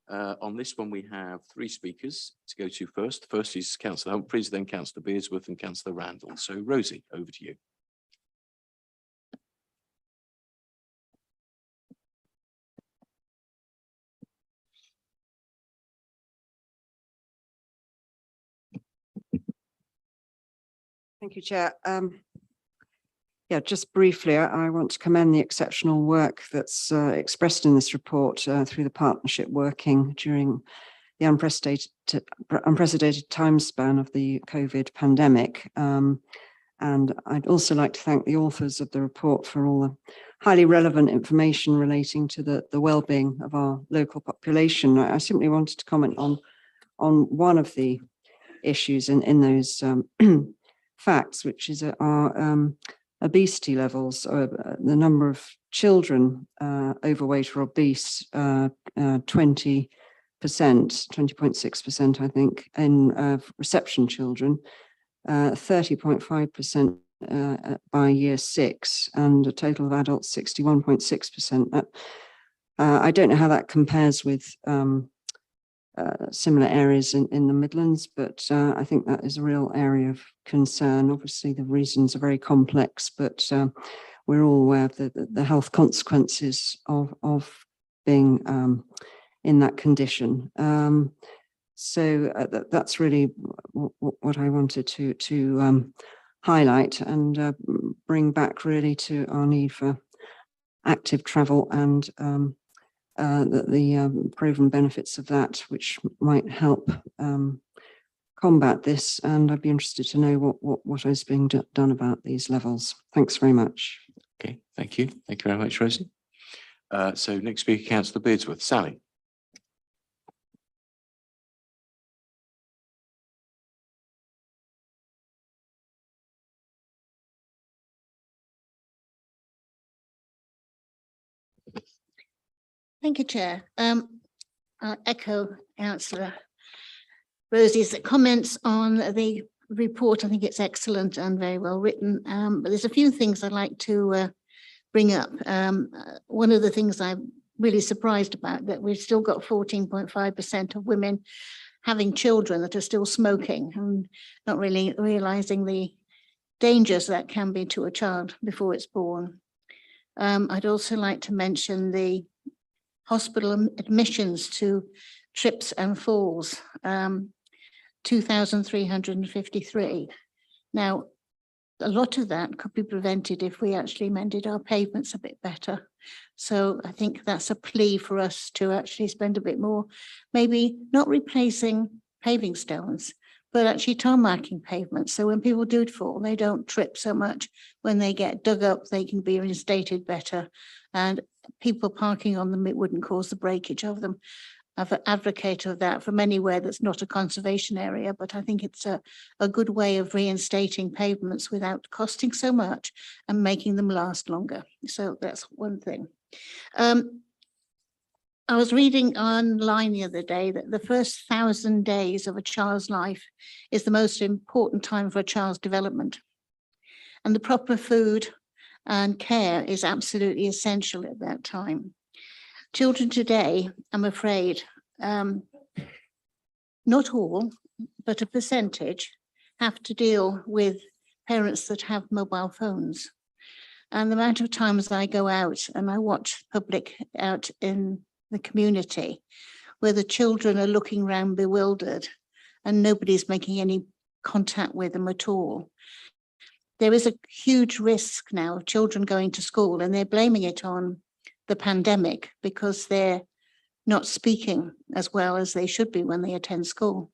On this one, we have 3 speakers to go to first. The first is Councillor Humphreys, then Councillor Beardsworth and Councillor Randall. So Rosie, over to you. Thank you, Chair. Yeah, just briefly, I want to commend the exceptional work that's expressed in this report through the partnership working during the unprecedented time span of the COVID pandemic. And I'd also like to thank the authors of the report for all the highly relevant information relating to the well-being of our local population. I simply wanted to comment on one of the issues in those facts, which is our obesity levels. The number of children overweight or obese, 20.6%, I think, in reception children, 30.5% by year 6, and a total of adults 61.6%. I don't know how that compares with similar areas in the Midlands, but I think that is a real area of concern. Obviously, the reasons are very complex, but we're all aware of the health consequences of being in that condition. So that's really what I wanted to highlight and bring back really to our need for active travel and the proven benefits of that, which might help combat this. And I'd be interested to know what is being done about these levels. Thanks very much. Okay, thank you. Thank you very much, Rosie. So next speaker, Councillor Beardsworth. Sally. Thank you, Chair. I'll echo Councillor Rosie's comments on the report. I think it's excellent and very well written. But there's a few things I'd like to bring up. One of the things I'm really surprised about, that we've still got 14.5% of women having children that are still smoking and not really realizing the dangers that can be to a child before it's born. I'd also like to mention the hospital admissions to trips and falls, 2,353. Now, a lot of that could be prevented if we actually mended our pavements a bit better. So I think that's a plea for us to actually spend a bit more, maybe not replacing paving stones, but actually tarmacking pavements. So when people do fall, they don't trip so much. When they get dug up, they can be reinstated better. And people parking on them, it wouldn't cause the breakage of them. I've an advocate of that from anywhere that's not a conservation area, but I think it's a good way of reinstating pavements without costing so much and making them last longer. So that's one thing. I was reading online the other day that the first 1,000 days of a child's life is the most important time for a child's development. And the proper food and care is absolutely essential at that time. Children today, I'm afraid, not all, but a percentage, have to deal with parents that have mobile phones. And the amount of times I go out and I watch public out in the community where the children are looking around bewildered and nobody's making any contact with them at all. There is a huge risk now of children going to school, and they're blaming it on the pandemic because they're not speaking as well as they should be when they attend school.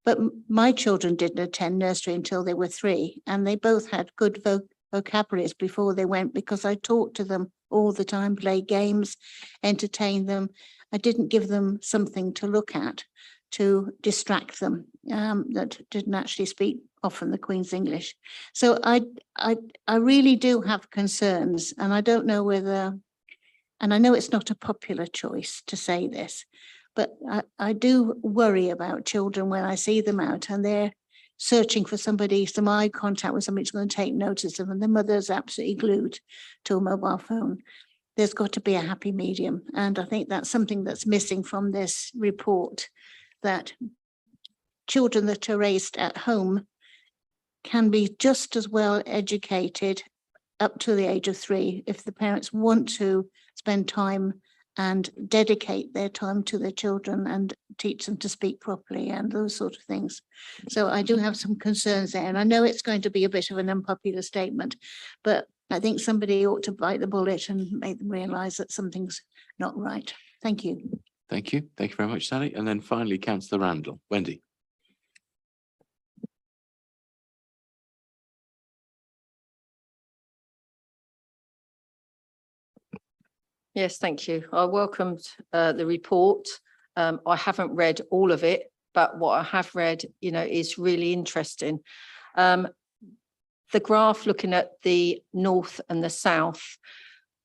But my children didn't attend nursery until they were 3, and they both had good vocabularies before they went because I talked to them all the time, play games, entertain them. I didn't give them something to look at to distract them that didn't actually speak often the Queen's English. So I really do have concerns, and I don't know whether, and I know it's not a popular choice to say this, but I do worry about children when I see them out and they're searching for somebody, some eye contact with somebody who's going to take notice of them, and the mother's absolutely glued to a mobile phone. There's got to be a happy medium. And I think that's something that's missing from this report, that children that are raised at home can be just as well educated up to the age of 3 if the parents want to spend time and dedicate their time to their children and teach them to speak properly and those sort of things. So I do have some concerns there, and I know it's going to be a bit of an unpopular statement, but I think somebody ought to bite the bullet and make them realise that something's not right. Thank you. Thank you. Thank you very much, Sally. And then finally, Councillor Randall. Wendy. Yes, thank you. I welcomed the report. I haven't read all of it, but what I have read, is really interesting. The graph looking at the north and the south,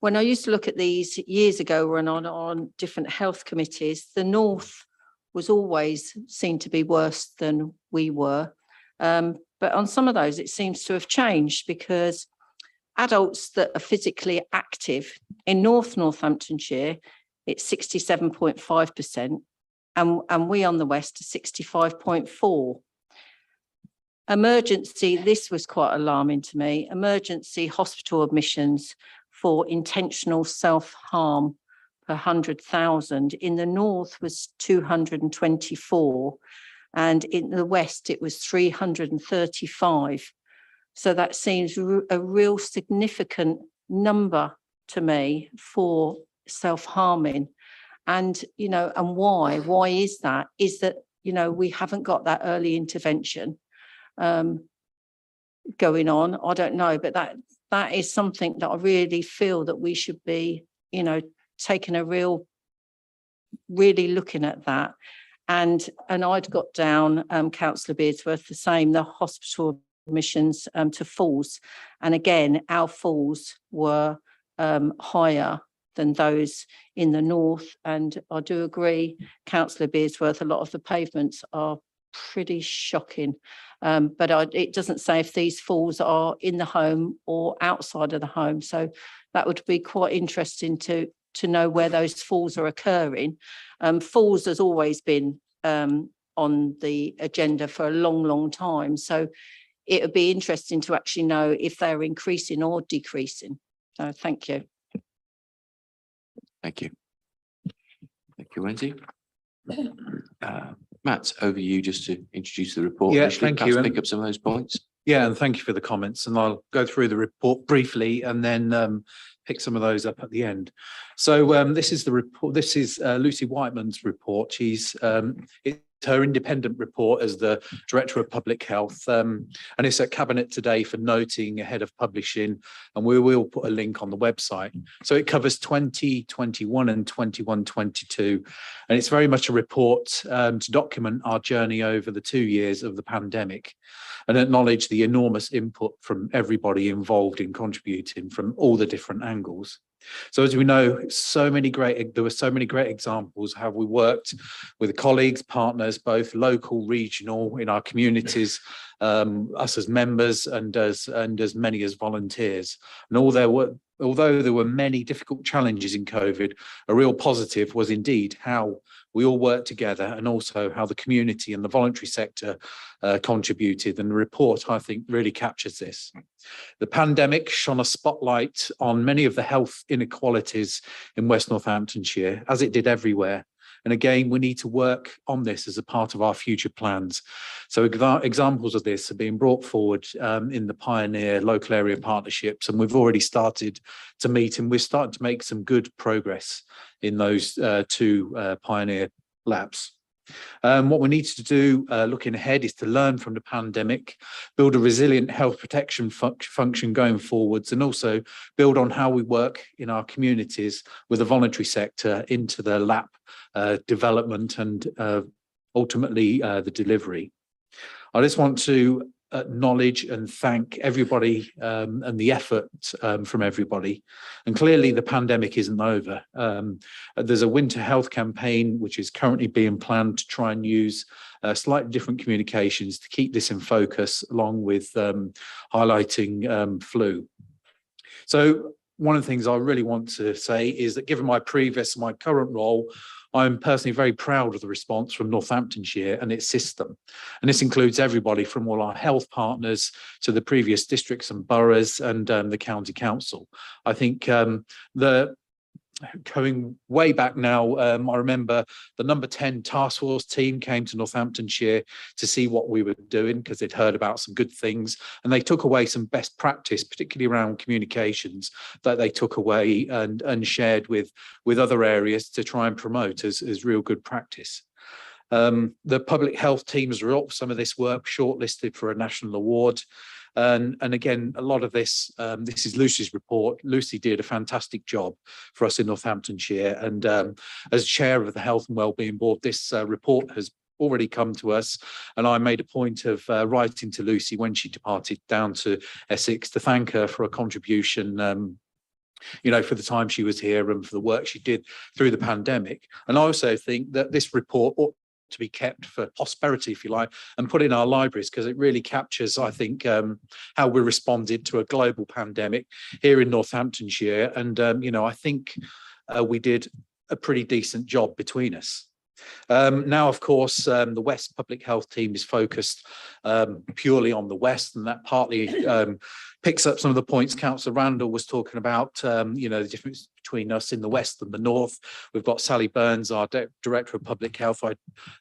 when I used to look at these years ago when on different health committees, the north was always seen to be worse than we were. But on some of those, it seems to have changed because adults that are physically active in Northamptonshire, it's 67.5%, and we on the west are 65.4%. Emergency, this was quite alarming to me, emergency hospital admissions for intentional self-harm per 100,000 in the north was 224, and in the west it was 335. So that seems a real significant number to me for self-harming. And, and why? Why is that? Is that, we haven't got that early intervention going on? I don't know, but that is something that I really feel that we should be, taking really looking at that. And I'd got down, Councillor Beardsworth, the same, the hospital admissions to falls, and again our falls were higher than those in the north. And I do agree, Councillor Beardsworth, a lot of the pavements are pretty shocking, but it doesn't say if these falls are in the home or outside of the home, so that would be quite interesting to know where those falls are occurring. Falls has always been on the agenda for a long time, so it would be interesting to actually know if they're increasing or decreasing. So thank you. Thank you. Thank you, Wendy. Matt, over you just to introduce the report. Yeah, initially, thank perhaps you. pick up some of those points. Yeah, and thank you for the comments, and I'll go through the report briefly and then pick some of those up at the end. So this is the report. This is Lucy Whiteman's report. It's her independent report as the Director of Public Health, and it's at Cabinet today for noting ahead of publishing, and we will put a link on the website. So it covers 2021 and 21-22, and it's very much a report to document our journey over the 2 years of the pandemic and acknowledge the enormous input from everybody involved in contributing from all the different angles. So as we know, there were so many great examples of how we worked with colleagues, partners, both local, regional, in our communities, us as members and as many as volunteers. And although there were many difficult challenges in COVID, a real positive was indeed how we all worked together and also how the community and the voluntary sector contributed. And the report, I think, really captures this. The pandemic shone a spotlight on many of the health inequalities in West Northamptonshire, as it did everywhere. And again, we need to work on this as a part of our future plans. So examples of this are being brought forward in the Pioneer local area partnerships, and we've already started to meet, and we're starting to make some good progress in those two Pioneer labs. What we need to do looking ahead is to learn from the pandemic, build a resilient health protection function going forwards, and also build on how we work in our communities with the voluntary sector into the LAP development and ultimately the delivery. I just want to acknowledge and thank everybody and the effort from everybody. And clearly the pandemic isn't over. There's a winter health campaign which is currently being planned to try and use slightly different communications to keep this in focus, along with highlighting flu. So one of the things I really want to say is that given my previous and my current role, I'm personally very proud of the response from Northamptonshire and its system. And this includes everybody from all our health partners to the previous districts and boroughs and the county council. I think going way back now, I remember the number 10 task force team came to Northamptonshire to see what we were doing because they'd heard about some good things, and they took away some best practice, particularly around communications, that they took away and shared with other areas to try and promote as real good practice. The public health teams are up. Some of this work shortlisted for a national award. And again, a lot of this, this is Lucy's report. Lucy did a fantastic job for us in Northamptonshire. And as chair of the Health and Wellbeing Board, this report has already come to us. And I made a point of writing to Lucy when she departed down to Essex to thank her for a contribution for the time she was here and for the work she did through the pandemic. And I also think that this report ought to be kept for posterity, if you like, and put in our libraries, because it really captures, I think, how we responded to a global pandemic here in Northamptonshire. And, I think we did a pretty decent job between us. Now, of course, the West Public Health team is focused purely on the West, and that partly picks up some of the points Councillor Randall was talking about, the difference between us in the West and the North. We've got Sally Burns, our Director of Public Health, I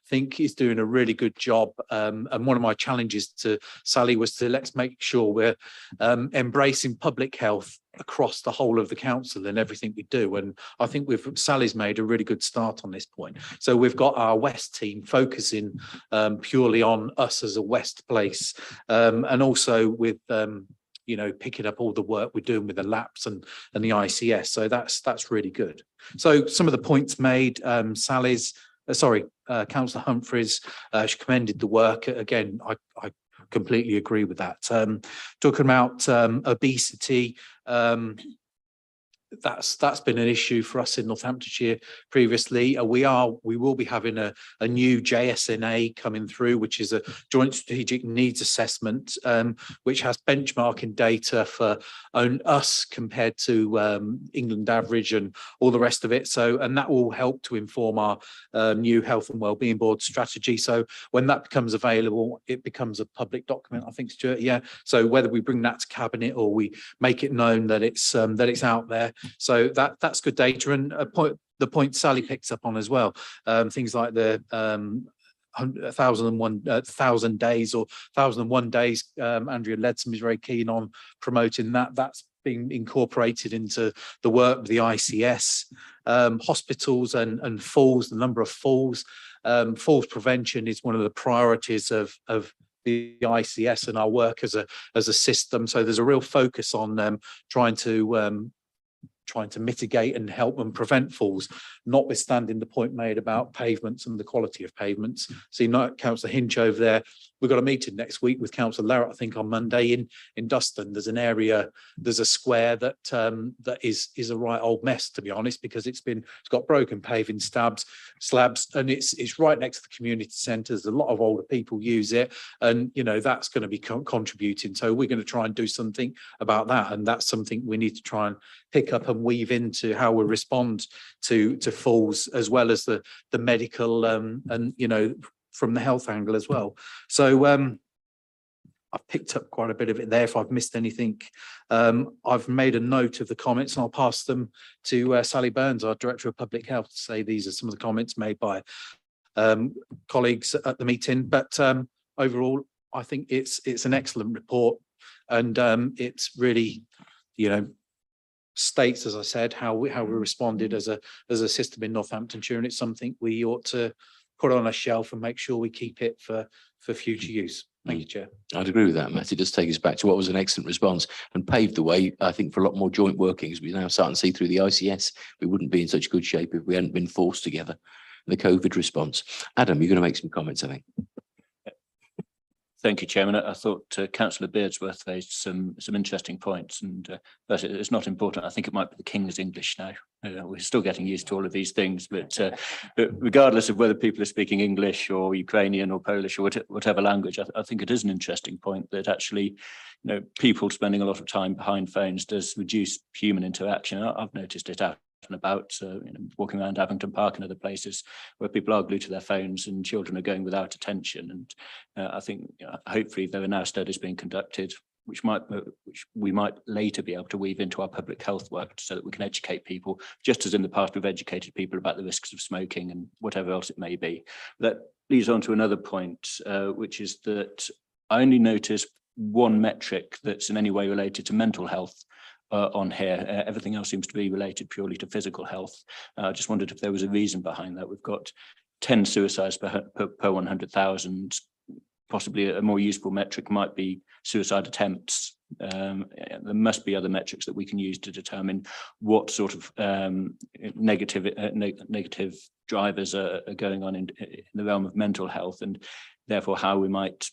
think is doing a really good job. And one of my challenges to Sally was to let's make sure we're embracing public health across the whole of the council and everything we do. And I think Sally's made a really good start on this point. So we've got our West team focusing purely on us as a West place, and also with picking up all the work we're doing with the LAPS and the ICS. So that's really good. So some of the points made, Councillor Humphreys, she commended the work. Again, I completely agree with that. Talking about obesity, that's been an issue for us in Northamptonshire previously. We will be having a new JSNA coming through, which is a joint strategic needs assessment, which has benchmarking data for us compared to England average and all the rest of it. And that will help to inform our new Health and Wellbeing Board strategy. So when that becomes available, it becomes a public document, I think, Stuart. Yeah. So whether we bring that to cabinet or we make it known that it's out there. So that's good data. And the point Sally picks up on as well, things like the 1,001 days or 1,001 days. Andrea Leadsom is very keen on promoting that. That's been incorporated into the work with the ICS, hospitals and falls, the number of falls. Falls prevention is one of the priorities of the ICS and our work as a system. So there's a real focus on trying to mitigate and help them prevent falls, notwithstanding the point made about pavements and the quality of pavements. So, Councillor Hinch over there, we've got a meeting next week with Councillor Larratt, I think on Monday in Dustin. There's an area, there's a square that that is a right old mess, to be honest, because it's got broken paving slabs, and it's right next to the community centres. A lot of older people use it, and that's going to be contributing. So we're going to try and do something about that, and that's something we need to try and pick up and weave into how we respond to falls, as well as the medical and from the health angle as well. So I've picked up quite a bit of it there. If I've missed anything, I've made a note of the comments and I'll pass them to Sally Burns, our Director of Public Health, to say these are some of the comments made by colleagues at the meeting. But overall, I think it's an excellent report, and it's really, states, as I said, how we responded as a system in Northamptonshire, and it's something we ought to put on a shelf and make sure we keep it for future use. Thank you, Chair. I'd agree with that, Matt. It does take us back to what was an excellent response and paved the way, I think, for a lot more joint working, as we now starting to see through the ICS. We wouldn't be in such good shape if we hadn't been forced together. The COVID response. Adam, you're going to make some comments, I think. Thank you, Chairman. I thought Councillor Beardsworth raised some interesting points, and but it's not important. I think it might be the King's English now. We're still getting used to all of these things, but regardless of whether people are speaking English or Ukrainian or Polish or whatever language, I think it is an interesting point that actually, people spending a lot of time behind phones does reduce human interaction. I've noticed it out and about, walking around Abington Park and other places where people are glued to their phones and children are going without attention. And I think hopefully there are now studies being conducted which we might later be able to weave into our public health work, so that we can educate people, just as in the past we've educated people about the risks of smoking and whatever else it may be. That leads on to another point, which is that I only noticed one metric that's in any way related to mental health on here. Everything else seems to be related purely to physical health. I just wondered if there was a reason behind that. We've got 10 suicides per 100,000. Possibly a more useful metric might be suicide attempts. There must be other metrics that we can use to determine what sort of negative drivers are going on in the realm of mental health, and therefore how we might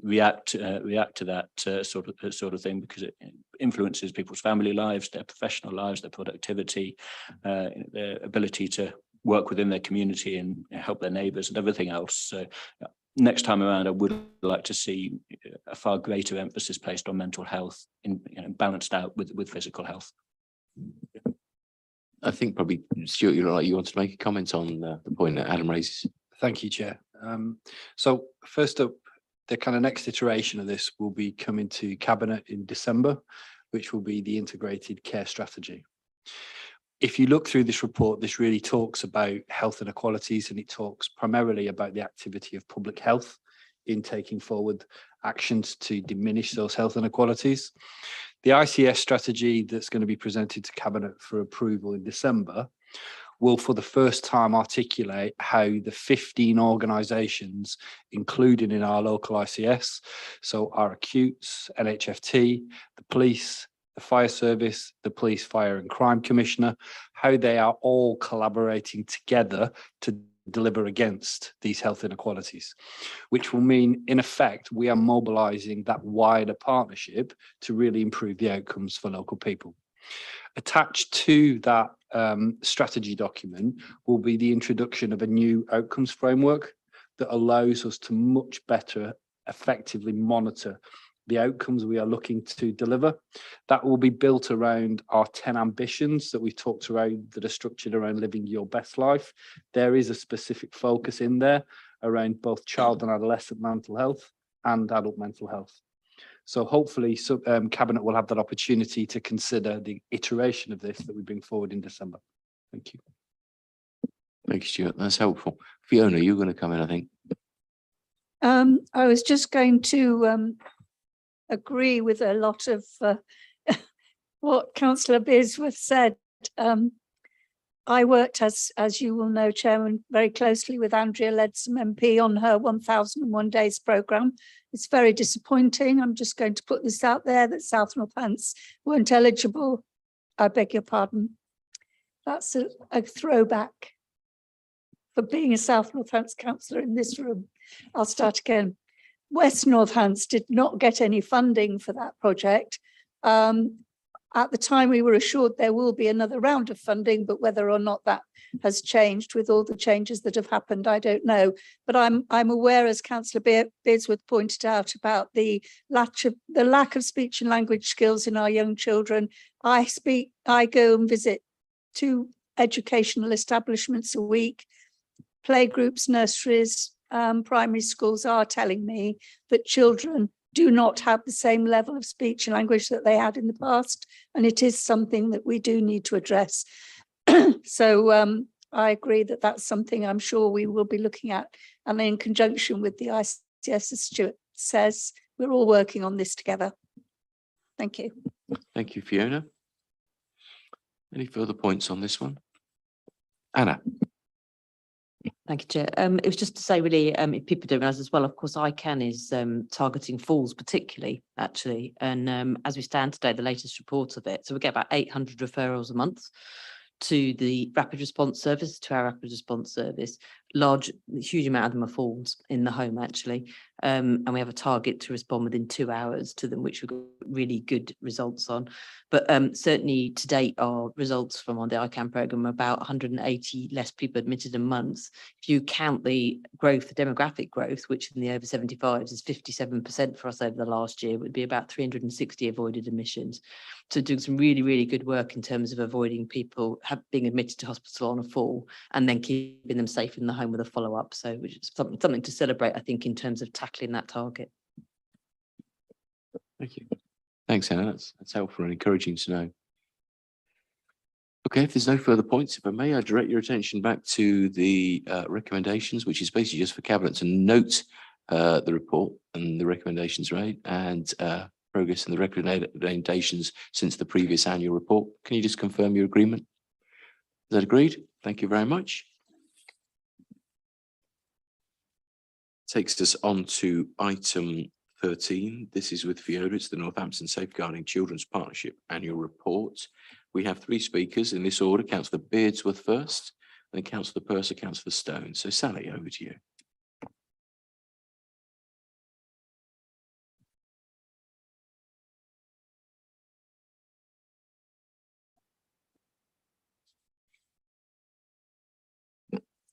react to that sort of thing, because it influences people's family lives, their professional lives, their productivity, their ability to work within their community and help their neighbours and everything else. So next time around, I would like to see a far greater emphasis placed on mental health, balanced out with physical health. I think probably, Stuart, you wanted to make a comment on the point that Adam raises. Thank you, Chair. So first up, the kind of next iteration of this will be coming to Cabinet in December, which will be the integrated care strategy. If you look through this report, this really talks about health inequalities, and it talks primarily about the activity of public health in taking forward actions to diminish those health inequalities. The ICS strategy that's going to be presented to Cabinet for approval in December will for the first time articulate how the 15 organisations included in our local ICS, so our acutes, NHFT, the police, the fire service, the police, fire and crime commissioner, how they are all collaborating together to deliver against these health inequalities, which will mean, in effect, we are mobilising that wider partnership to really improve the outcomes for local people. Attached to that strategy document will be the introduction of a new outcomes framework that allows us to much better effectively monitor the outcomes we are looking to deliver. That will be built around our 10 ambitions that we've talked around, that are structured around living your best life. There is a specific focus in there around both child and adolescent mental health and adult mental health. So hopefully Cabinet will have that opportunity to consider the iteration of this that we bring forward in December. Thank you. Thank you, Stuart. That's helpful. Fiona, you're going to come in, I think. I was just going to agree with a lot of what councillor Bisworth said. I worked, as you will know, Chairman, very closely with Andrea Leadsom MP on her 1001 Days programme. It's very disappointing. I'm just going to put this out there that South Northants weren't eligible. I beg your pardon. That's a throwback for being a South Northants councillor in this room. I'll start again. West Northants did not get any funding for that project. At the time, we were assured there will be another round of funding, but whether or not that has changed with all the changes that have happened, I don't know. But I'm aware, as Councillor Bisworth pointed out, about the lack of speech and language skills in our young children. I go and visit 2 educational establishments a week, playgroups, nurseries, primary schools are telling me that children do not have the same level of speech and language that they had in the past. And it is something that we do need to address. So I agree that that's something I'm sure we will be looking at. And in conjunction with the ICS, as Stuart says, we're all working on this together. Thank you. Thank you, Fiona. Any further points on this one? Anna. Thank you, Chair. It was just to say really, if people don't realise as well, of course, ICANN is targeting falls particularly, actually. And as we stand today, the latest report of it, so we get about 800 referrals a month to the rapid response service, to our rapid response service. Huge amount of them are falls in the home, actually. And we have a target to respond within 2 hours to them, which we've got really good results on. But certainly to date, our results from on the ICANN programme are about 180 less people admitted a month. If you count the growth, the demographic growth, which in the over 75s is 57% for us over the last year, would be about 360 avoided admissions. So doing some really, really good work in terms of avoiding people being admitted to hospital on a fall and then keeping them safe in the home with a follow-up. So which is something to celebrate, I think, in terms of tackling that target. Thank you. Thanks, Anna. That's helpful and encouraging to know. Okay, if there's no further points, if I may, I direct your attention back to the recommendations, which is basically just for Cabinet to note the report and the recommendations made and progress in the recommendations since the previous annual report. Can you just confirm your agreement? Is that agreed? Thank you very much. Takes us on to item 13. This is with Fiona. It's the Northampton Safeguarding Children's Partnership annual report. We have 3 speakers in this order. Councillor Beardsworth first, then Councillor Purser, Councillor Stone. So Sally, over to you.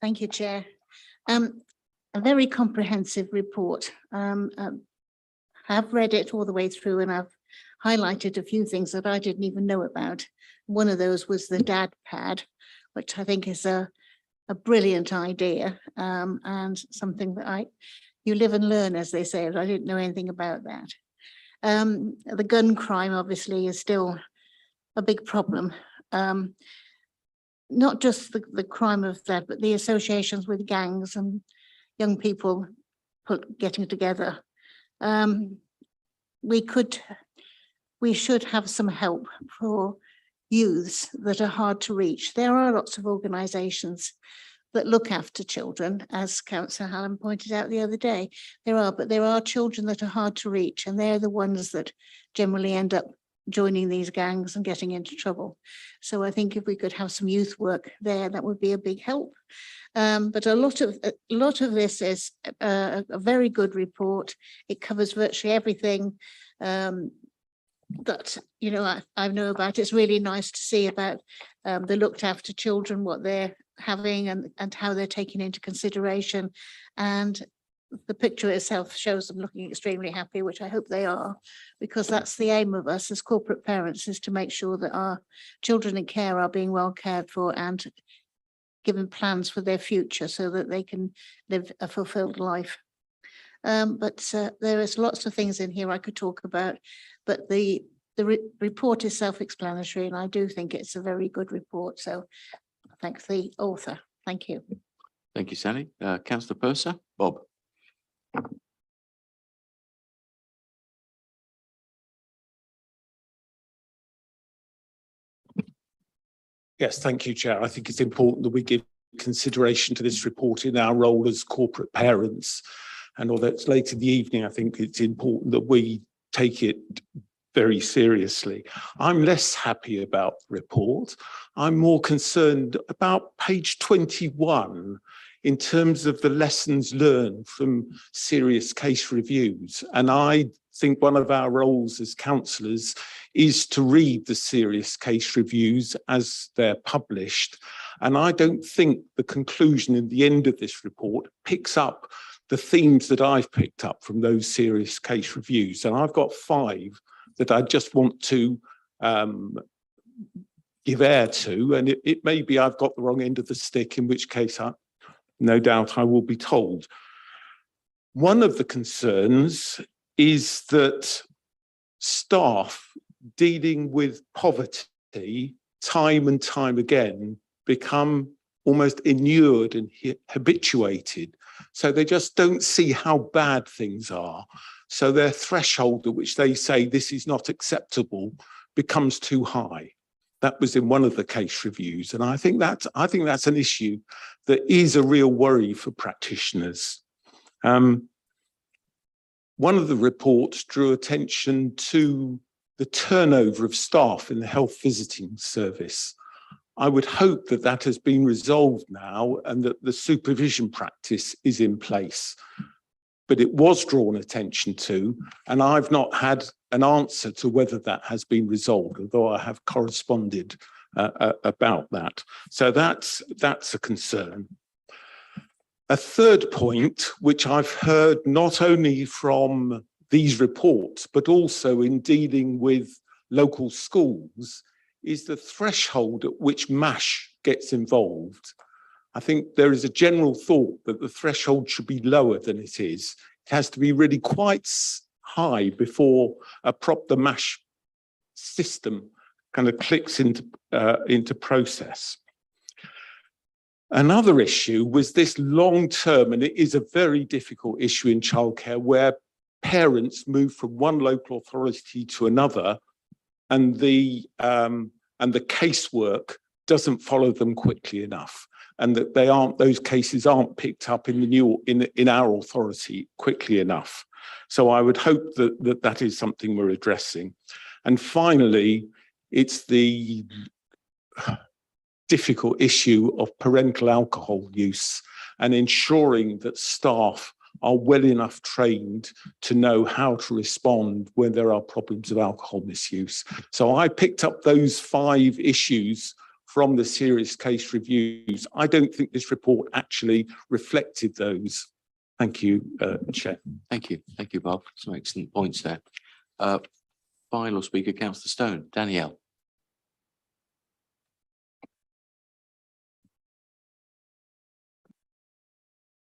Thank you, Chair. A very comprehensive report. I've read it all the way through and I've highlighted a few things that I didn't even know about. One of those was the dad pad, which I think is a brilliant idea and something that you live and learn, as they say. I didn't know anything about that. The gun crime obviously is still a big problem. Not just the crime of that, but the associations with gangs and young people getting together. We should have some help for youths that are hard to reach. There are lots of organisations that look after children, as Councillor Hallam pointed out the other day. But there are children that are hard to reach, and they're the ones that generally end up joining these gangs and getting into trouble. So I think if we could have some youth work there, that would be a big help. But a lot of this is a very good report. It covers virtually everything that I know about. It's really nice to see about the looked after children, what they're having and how they're taken into consideration. And the picture itself shows them looking extremely happy, which I hope they are, because that's the aim of us as corporate parents, is to make sure that our children in care are being well cared for and given plans for their future so that they can live a fulfilled life. But there is lots of things in here I could talk about, but the report is self-explanatory, and I do think it's a very good report. So thank the author. Thank you. Thank you, Sally. Councillor Purser, Bob. Yes, thank you, Chair. I think it's important that we give consideration to this report in our role as corporate parents. And although it's late in the evening, I think it's important that we take it very seriously. I'm less happy about the report. I'm more concerned about page 21 in terms of the lessons learned from serious case reviews. And I think one of our roles as councillors is to read the serious case reviews as they're published. And I don't think the conclusion in the end of this report picks up the themes that I've picked up from those serious case reviews. And I've got 5 that I just want to give air to. And it may be I've got the wrong end of the stick, in which case no doubt I will be told. One of the concerns is that staff dealing with poverty time and time again become almost inured and habituated. So they just don't see how bad things are. So their threshold at which they say this is not acceptable becomes too high. That was in one of the case reviews. And I think that's an issue that is a real worry for practitioners. One of the reports drew attention to the turnover of staff in the health visiting service. I would hope that that has been resolved now and that the supervision practice is in place. But it was drawn attention to, and I've not had an answer to whether that has been resolved, although I have corresponded about that. So that's a concern. A third point, which I've heard not only from these reports, but also in dealing with local schools, is the threshold at which MASH gets involved. I think there is a general thought that the threshold should be lower than it is. It has to be really quite high before the MASH system kind of clicks into process. Another issue was this long-term, and it is a very difficult issue in childcare, where parents move from one local authority to another, and the casework doesn't follow them quickly enough, and that those cases aren't picked up in our authority quickly enough. So I would hope that is something we're addressing. And finally, it's the difficult issue of parental alcohol use and ensuring that staff are well enough trained to know how to respond when there are problems of alcohol misuse. So I picked up those 5 issues from the serious case reviews. I don't think this report actually reflected those. Thank you, Chair. Thank you, Bob. Some excellent points there. Final speaker, Councillor Stone. Danielle.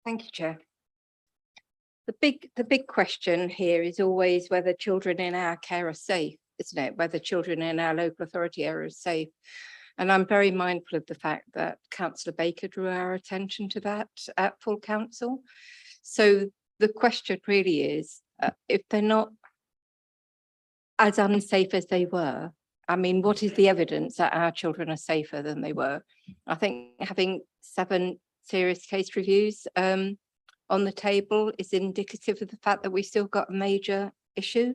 Thank you, Chair. The big question here is always whether children in our care are safe, isn't it? Whether children in our local authority area are safe. And I'm very mindful of the fact that Councillor Baker drew our attention to that at full council. So the question really is, if they're not as unsafe as they were, I mean, what is the evidence that our children are safer than they were? I think having 7 serious case reviews on the table is indicative of the fact that we still got a major issue.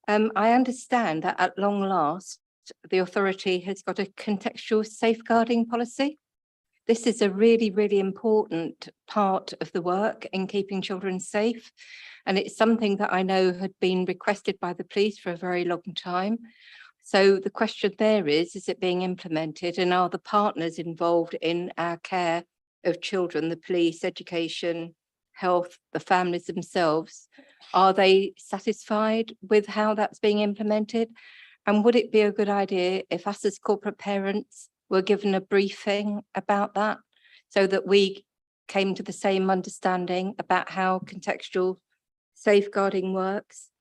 I understand that at long last, the authority has got a contextual safeguarding policy. This is a really, really important part of the work in keeping children safe. And it's something that I know had been requested by the police for a very long time. So the question there is it being implemented, and are the partners involved in our care of children, the police, education, health, the families themselves, are they satisfied with how that's being implemented? And would it be a good idea if us as corporate parents were given a briefing about that, so that we came to the same understanding about how contextual safeguarding works?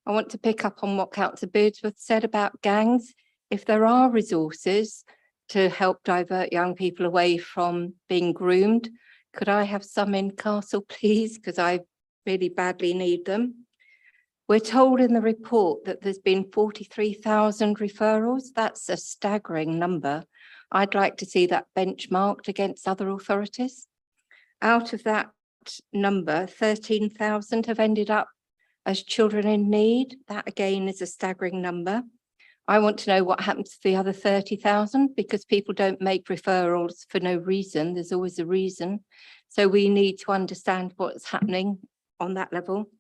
I want to pick up on what Councillor Beardsworth said about gangs. If there are resources to help divert young people away from being groomed, could I have some in Castle, please? Because I really badly need them. We're told in the report that there's been 43,000 referrals. That's a staggering number. I'd like to see that benchmarked against other authorities. Out of that number, 13,000 have ended up as children in need. That again is a staggering number. I want to know what happens to the other 30,000 because people don't make referrals for no reason. There's always a reason. So we need to understand what's happening on that level.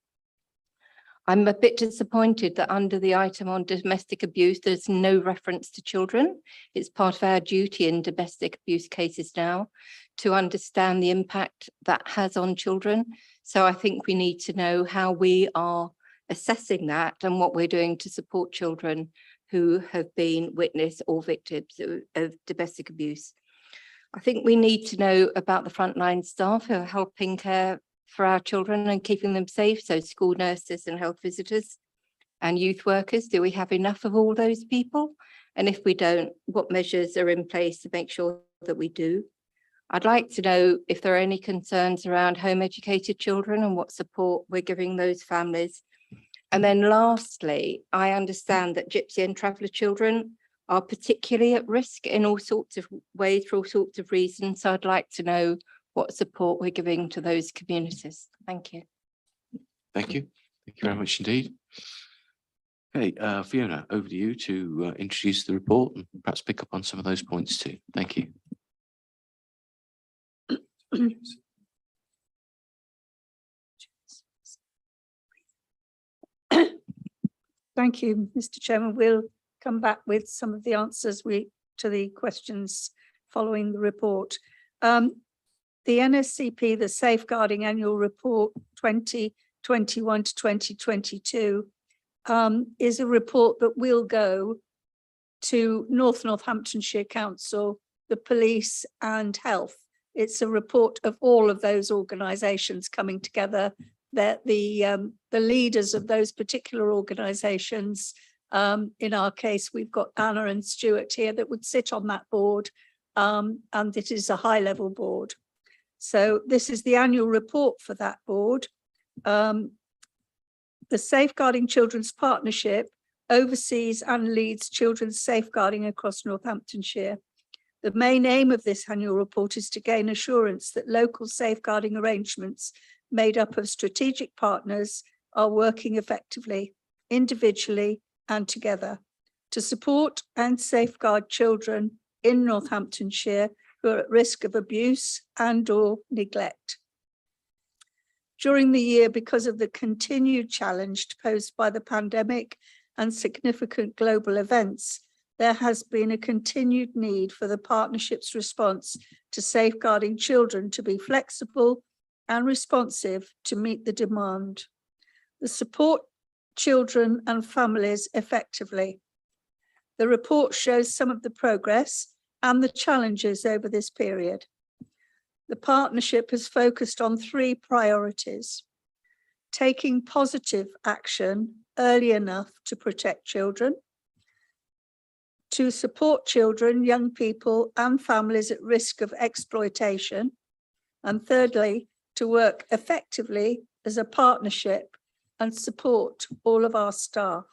I'm a bit disappointed that under the item on domestic abuse, there's no reference to children. It's part of our duty in domestic abuse cases now to understand the impact that has on children. So I think we need to know how we are assessing that and what we're doing to support children who have been witness or victims of domestic abuse. I think we need to know about the frontline staff who are helping care for our children and keeping them safe. So school nurses and health visitors and youth workers. Do we have enough of all those people? And if we don't, what measures are in place to make sure that we do? I'd like to know if there are any concerns around home educated children and what support we're giving those families. And then lastly, I understand that gypsy and traveller children are particularly at risk in all sorts of ways for all sorts of reasons. So I'd like to know what support we're giving to those communities. Thank you. Thank you. Thank you very much indeed. Okay, Fiona, over to you to introduce the report and perhaps pick up on some of those points too. Thank you. Thank you, Mr. Chairman. We'll come back with some of the answers to the questions following the report. The NSCP, the Safeguarding Annual Report 2021 to 2022, is a report that will go to North Northamptonshire Council, the police and health. It's a report of all of those organisations coming together, that the leaders of those particular organisations, in our case, we've got Anna and Stuart here that would sit on that board, and it is a high-level board. So this is the annual report for that board. The Safeguarding Children's Partnership oversees and leads children's safeguarding across Northamptonshire. The main aim of this annual report is to gain assurance that local safeguarding arrangements made up of strategic partners are working effectively, individually and together, to support and safeguard children in Northamptonshire who are at risk of abuse and/or neglect. During the year, because of the continued challenge posed by the pandemic and significant global events, there has been a continued need for the partnership's response to safeguarding children to be flexible and responsive to meet the demand. The support children and families effectively. The report shows some of the progress and the challenges over this period. The partnership has focused on 3 priorities: taking positive action early enough to protect children, to support children, young people and families at risk of exploitation, and thirdly, to work effectively as a partnership and support all of our staff.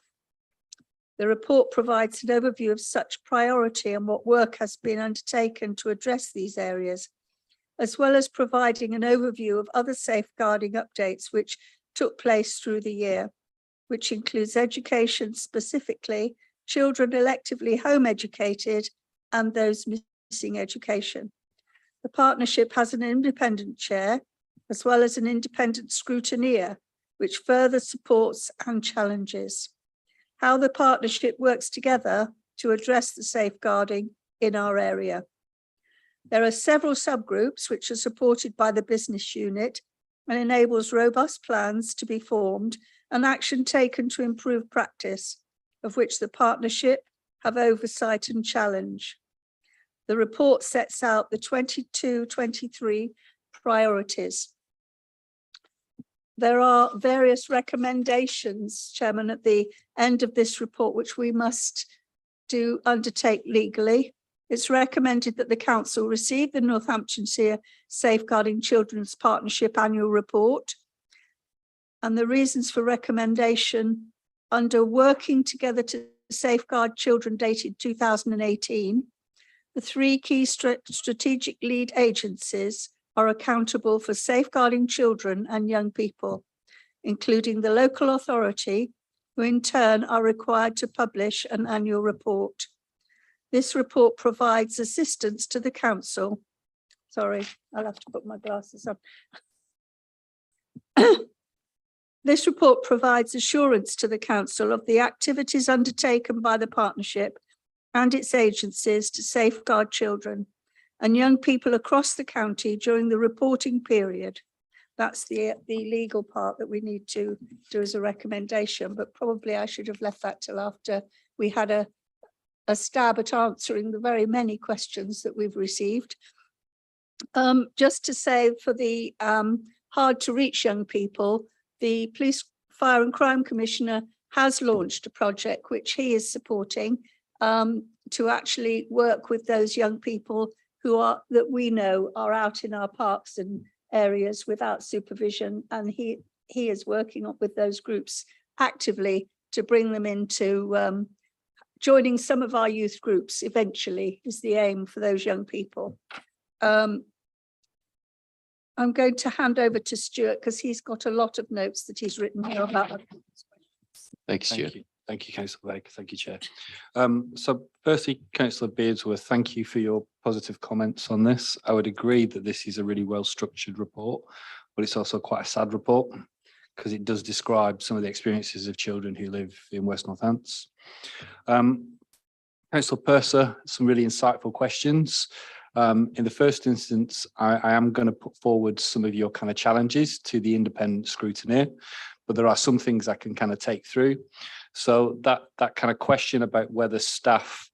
The report provides an overview of such priority and what work has been undertaken to address these areas, as well as providing an overview of other safeguarding updates which took place through the year, which includes education specifically, children electively home educated, and those missing education. The partnership has an independent chair, as well as an independent scrutineer, which further supports and challenges how the partnership works together to address the safeguarding in our area. There are several subgroups which are supported by the business unit and enables robust plans to be formed and action taken to improve practice, of which the partnership have oversight and challenge. The report sets out the 22-23 priorities. There are various recommendations, Chairman, at the end of this report, which we must undertake legally. It's recommended that the council receive the Northamptonshire Safeguarding Children's Partnership Annual Report. And the reasons for recommendation: under working together to safeguard children dated 2018, The three key strategic lead agencies are accountable for safeguarding children and young people, including the local authority, who in turn are required to publish an annual report. This report provides assistance to the council. Sorry, I'll have to put my glasses on. This report provides assurance to the council of the activities undertaken by the partnership and its agencies to safeguard children and young people across the county during the reporting period. That's the legal part that we need to do as a recommendation, but probably I should have left that till after we had a stab at answering the very many questions that we've received. Just to say, for the hard to reach young people, the Police, Fire and Crime Commissioner has launched a project which he is supporting to actually work with those young people that we know are out in our parks and areas without supervision, and he is working with those groups actively to bring them into joining some of our youth groups eventually, is the aim for those young people. I'm going to hand over to Stuart because he's got a lot of notes that he's written here about. Thank you, Stuart. Thank you, Councillor Baker. Thank you, Chair. So firstly, Councillor Beardsworth, thank you for your positive comments on this. I would agree that this is a really well structured report, but it's also quite a sad report because it does describe some of the experiences of children who live in West Northants. Councillor Purser, some really insightful questions. In the first instance, I am going to put forward some of your kind of challenges to the independent scrutineer, but there are some things I can kind of take through. So that kind of question about whether staff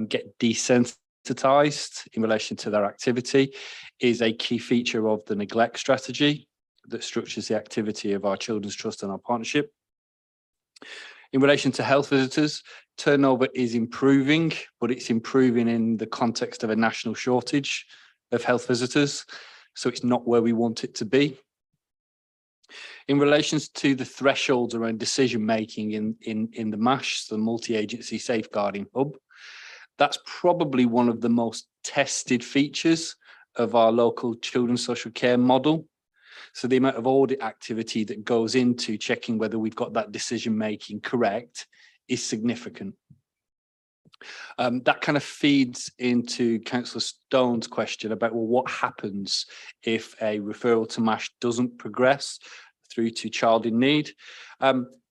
get desensitized in relation to their activity is a key feature of the neglect strategy that structures the activity of our Children's Trust and our partnership. In relation to health visitors, turnover is improving, but it's improving in the context of a national shortage of health visitors. So it's not where we want it to be. In relation to the thresholds around decision-making in the MASH, the Multi-Agency Safeguarding Hub, that's probably one of the most tested features of our local children's social care model. So the amount of audit activity that goes into checking whether we've got that decision-making correct is significant. That kind of feeds into Councillor Stone's question about, well, what happens if a referral to MASH doesn't progress through to child in need?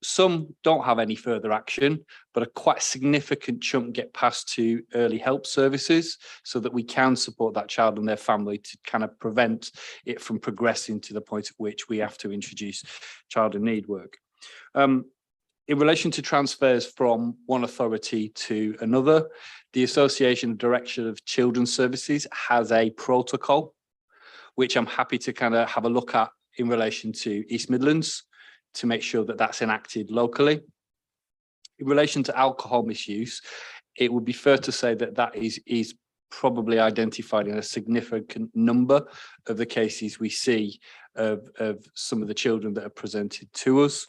Some don't have any further action, but a quite significant chunk get passed to early help services so that we can support that child and their family to kind of prevent it from progressing to the point at which we have to introduce child in need work. In relation to transfers from one authority to another, the Association of Direction of Children's Services has a protocol, which I'm happy to kind of have a look at in relation to East Midlands to make sure that that's enacted locally. In relation to alcohol misuse, it would be fair to say that that is probably identified in a significant number of the cases we see of some of the children that are presented to us.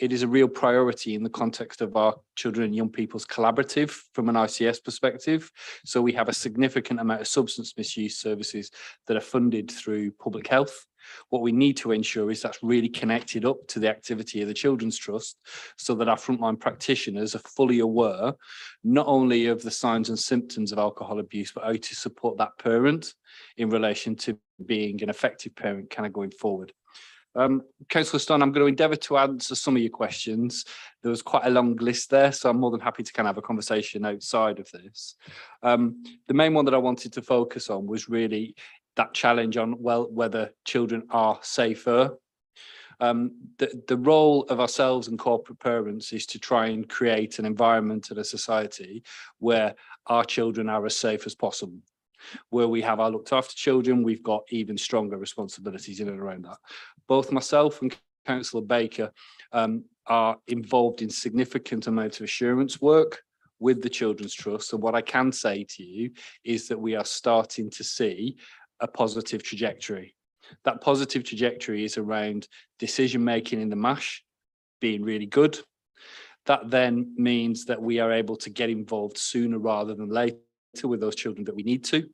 It is a real priority in the context of our children and young people's collaborative from an ICS perspective. So we have a significant amount of substance misuse services that are funded through public health. What we need to ensure is that's really connected up to the activity of the Children's Trust so that our frontline practitioners are fully aware not only of the signs and symptoms of alcohol abuse, but how to support that parent in relation to being an effective parent kind of going forward. Councillor Stone, I'm going to endeavour to answer some of your questions. There was quite a long list there, so I'm more than happy to kind of have a conversation outside of this. The main one that I wanted to focus on was really that challenge on, well, whether children are safer. The role of ourselves and corporate parents is to try and create an environment and a society where our children are as safe as possible. Where we have our looked after children, we've got even stronger responsibilities in and around that. Both myself and Councillor Baker are involved in significant amounts of assurance work with the Children's Trust. And what I can say to you is that we are starting to see a positive trajectory. That positive trajectory is around decision making in the MASH being really good. That then means that we are able to get involved sooner rather than later with those children that we need to.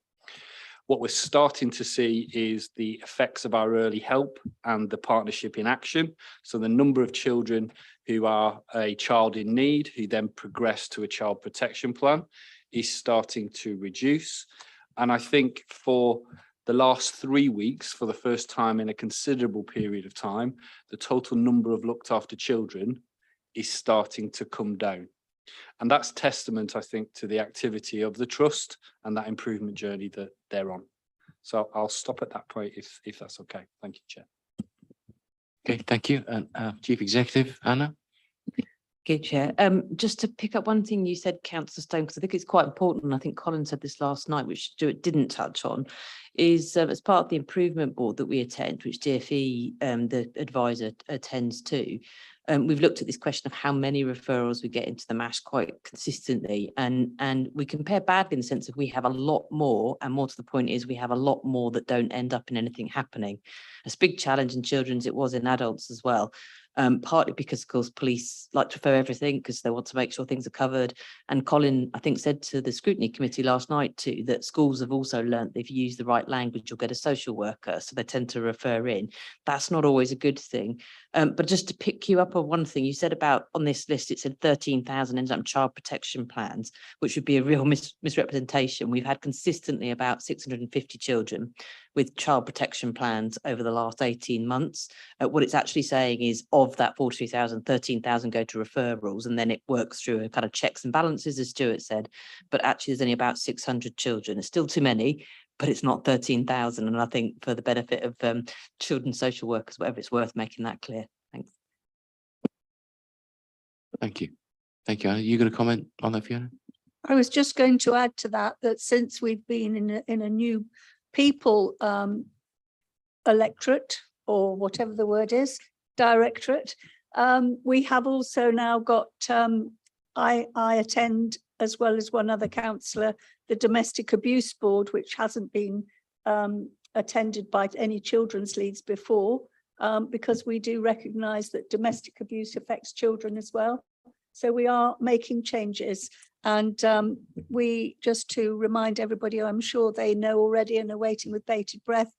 What we're starting to see is the effects of our early help and the partnership in action. So the number of children who are a child in need, who then progress to a child protection plan, is starting to reduce. And I think for the last 3 weeks, for the first time in a considerable period of time, the total number of looked after children is starting to come down. And that's testament, I think, to the activity of the trust and that improvement journey that they're on. So I'll stop at that point if that's okay. Thank you, Chair. Okay, thank you. And Chief Executive, Anna? Good, Chair. Just to pick up one thing you said, Councillor Stone, because I think it's quite important, and I think Colin said this last night, which Stuart didn't touch on, is as part of the improvement board that we attend, which DFE, the advisor, attends to, we've looked at this question of how many referrals we get into the MASH quite consistently, and we compare badly in the sense of we have a lot more, and more to the point is we have a lot more that don't end up in anything happening. It's a big challenge in children's, it was in adults as well. Partly because, of course, police like to refer everything because they want to make sure things are covered. And Colin, I think, said to the scrutiny committee last night too, that schools have also learnt that if you use the right language, you'll get a social worker. So they tend to refer in. That's not always a good thing. But just to pick you up on one thing you said about on this list, it said 13,000 ends up child protection plans, which would be a real misrepresentation. We've had consistently about 650 children with child protection plans over the last 18 months. What it's actually saying is of that 43,000, 13,000 go to referrals, and then it works through a kind of checks and balances, as Stuart said. But actually there's only about 600 children. It's still too many, but it's not 13,000. And I think for the benefit of children's social workers, whatever, it's worth making that clear. Thanks. Thank you. Thank you. Anna. You going to comment on that, Fiona? I was just going to add to that, that since we've been in a new people electorate, or whatever the word is, directorate, we have also now got, I attend, as well as one other councillor, the Domestic Abuse Board, which hasn't been attended by any children's leads before, because we do recognise that domestic abuse affects children as well. So we are making changes. And we, just to remind everybody, I'm sure they know already and are waiting with bated breath,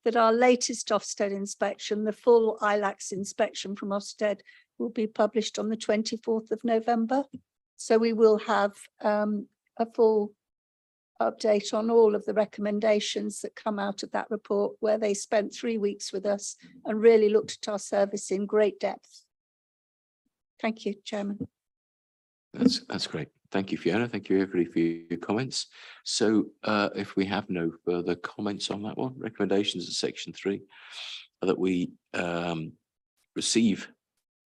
that our latest Ofsted inspection, the full ILACS inspection from Ofsted, will be published on the 24th of November. So we will have a full update on all of the recommendations that come out of that report, where they spent 3 weeks with us and really looked at our service in great depth. Thank you, Chairman. That's great. Thank you, Fiona. Thank you, everybody, for your comments. So if we have no further comments on that one, recommendations of section 3 are that we receive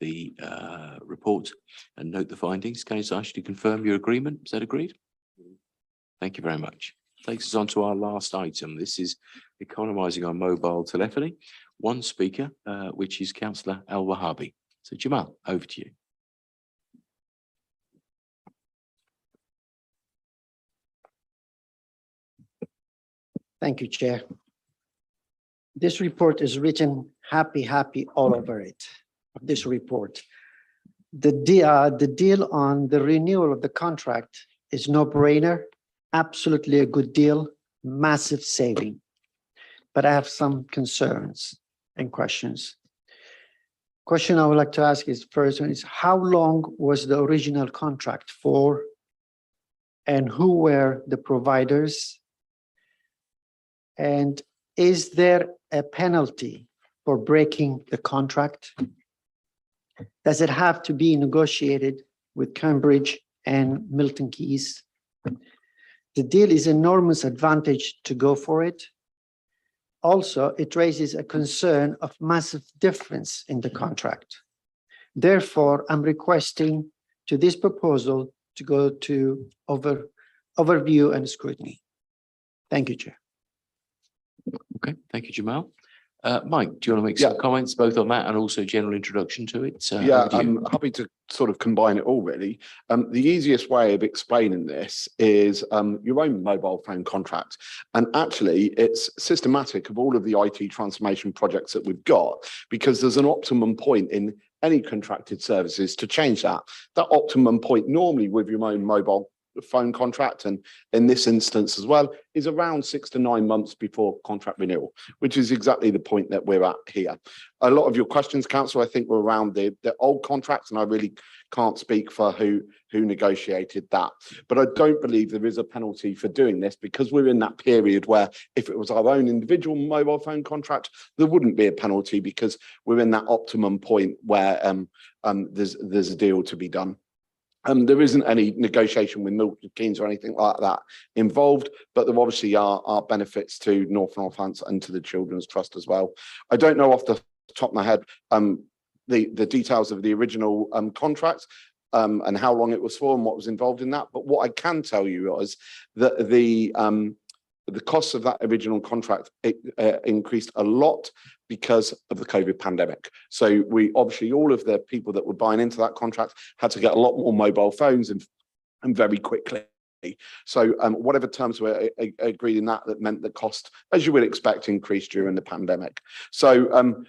the report and note the findings. Can I just ask you to confirm your agreement? Is that agreed? Thank you very much. Takes us on to our last item. This is economising on mobile telephony. One speaker, which is Councillor Al Wahabi. So Jamal, over to you. Thank you, Chair. This report is written happy all over it, this report. The deal on the renewal of the contract is no-brainer, absolutely a good deal, massive saving. But I have some concerns and questions. Question I would like to ask is, first one is, how long was the original contract for, and who were the providers? And is there a penalty for breaking the contract? Does it have to be negotiated with Cambridge and Milton Keynes? The deal is enormous advantage to go for it. Also, it raises a concern of massive difference in the contract. Therefore, I'm requesting to this proposal to go to overview and scrutiny. Thank you, Chair. Okay, thank you, Jamal. Mike, do you want to make some comments both on that and also general introduction to it? Yeah, I'm happy to sort of combine it all, really. The easiest way of explaining this is your own mobile phone contract. And actually, it's systematic of all of the IT transformation projects that we've got, because there's an optimum point in any contracted services to change that. That optimum point normally with your own mobile phone contract, and in this instance as well, is around 6 to 9 months before contract renewal, which is exactly the point that we're at here. A lot of your questions, Councillor, I think were around the old contracts, and I really can't speak for who negotiated that. But I don't believe there is a penalty for doing this, because we're in that period where if it was our own individual mobile phone contract, there wouldn't be a penalty, because we're in that optimum point where there's a deal to be done. There isn't any negotiation with Milton Keynes or anything like that involved, but there obviously are benefits to Northants and to the Children's Trust as well. I don't know off the top of my head the details of the original contract and how long it was for and what was involved in that. But what I can tell you was that the costs of that original contract increased a lot because of the COVID pandemic. So we obviously, all of the people that were buying into that contract had to get a lot more mobile phones and very quickly. So whatever terms were agreed in that meant the cost, as you would expect, increased during the pandemic. So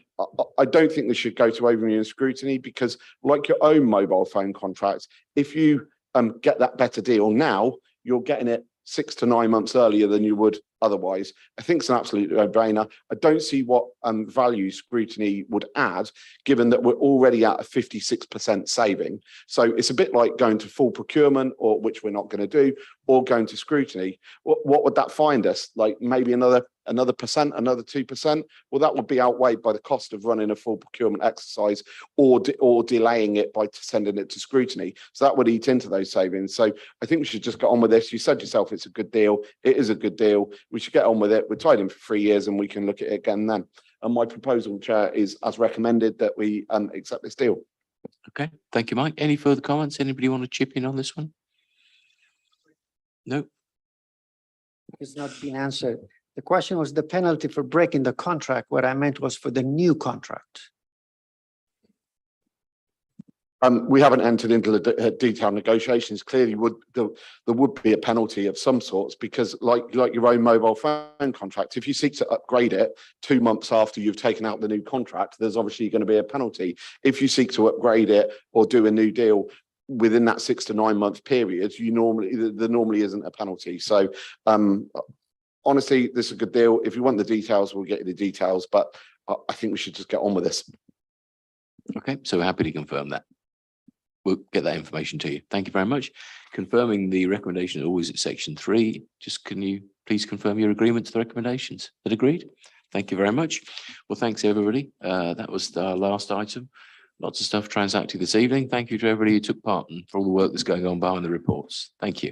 I don't think this should go to overview and scrutiny, because like your own mobile phone contracts, if you get that better deal now, you're getting it 6 to 9 months earlier than you would otherwise. I think it's an absolute no-brainer. I don't see what value scrutiny would add, given that we're already at a 56% saving. So it's a bit like going to full procurement, or which we're not going to do, or going to scrutiny. What would that find us? Like maybe another percent, another 2%? Well, that would be outweighed by the cost of running a full procurement exercise or delaying it by sending it to scrutiny. So that would eat into those savings. So I think we should just get on with this. You said yourself it's a good deal. It is a good deal. We should get on with it. We're tied in for 3 years and we can look at it again then. And my proposal, Chair, is as recommended that we accept this deal. Okay, thank you, Mike. Any further comments? Anybody want to chip in on this one? No. It's not been answered. The question was the penalty for breaking the contract. What I meant was for the new contract. We haven't entered into the detailed negotiations. Clearly, there would be a penalty of some sorts, because like your own mobile phone contract, if you seek to upgrade it 2 months after you've taken out the new contract, there's obviously going to be a penalty. If you seek to upgrade it or do a new deal within that 6 to 9 month period, there normally isn't a penalty. So honestly, this is a good deal. If you want the details, we'll get you the details, but I think we should just get on with this. Okay, so we're happy to confirm that. We'll get that information to you. Thank you very much. Confirming the recommendation is always at section 3. Just can you please confirm your agreement to the recommendations? That agreed? Thank you very much. Well, thanks everybody. That was our last item. Lots of stuff transacted this evening. Thank you to everybody who took part and for all the work that's going on behind the reports. Thank you.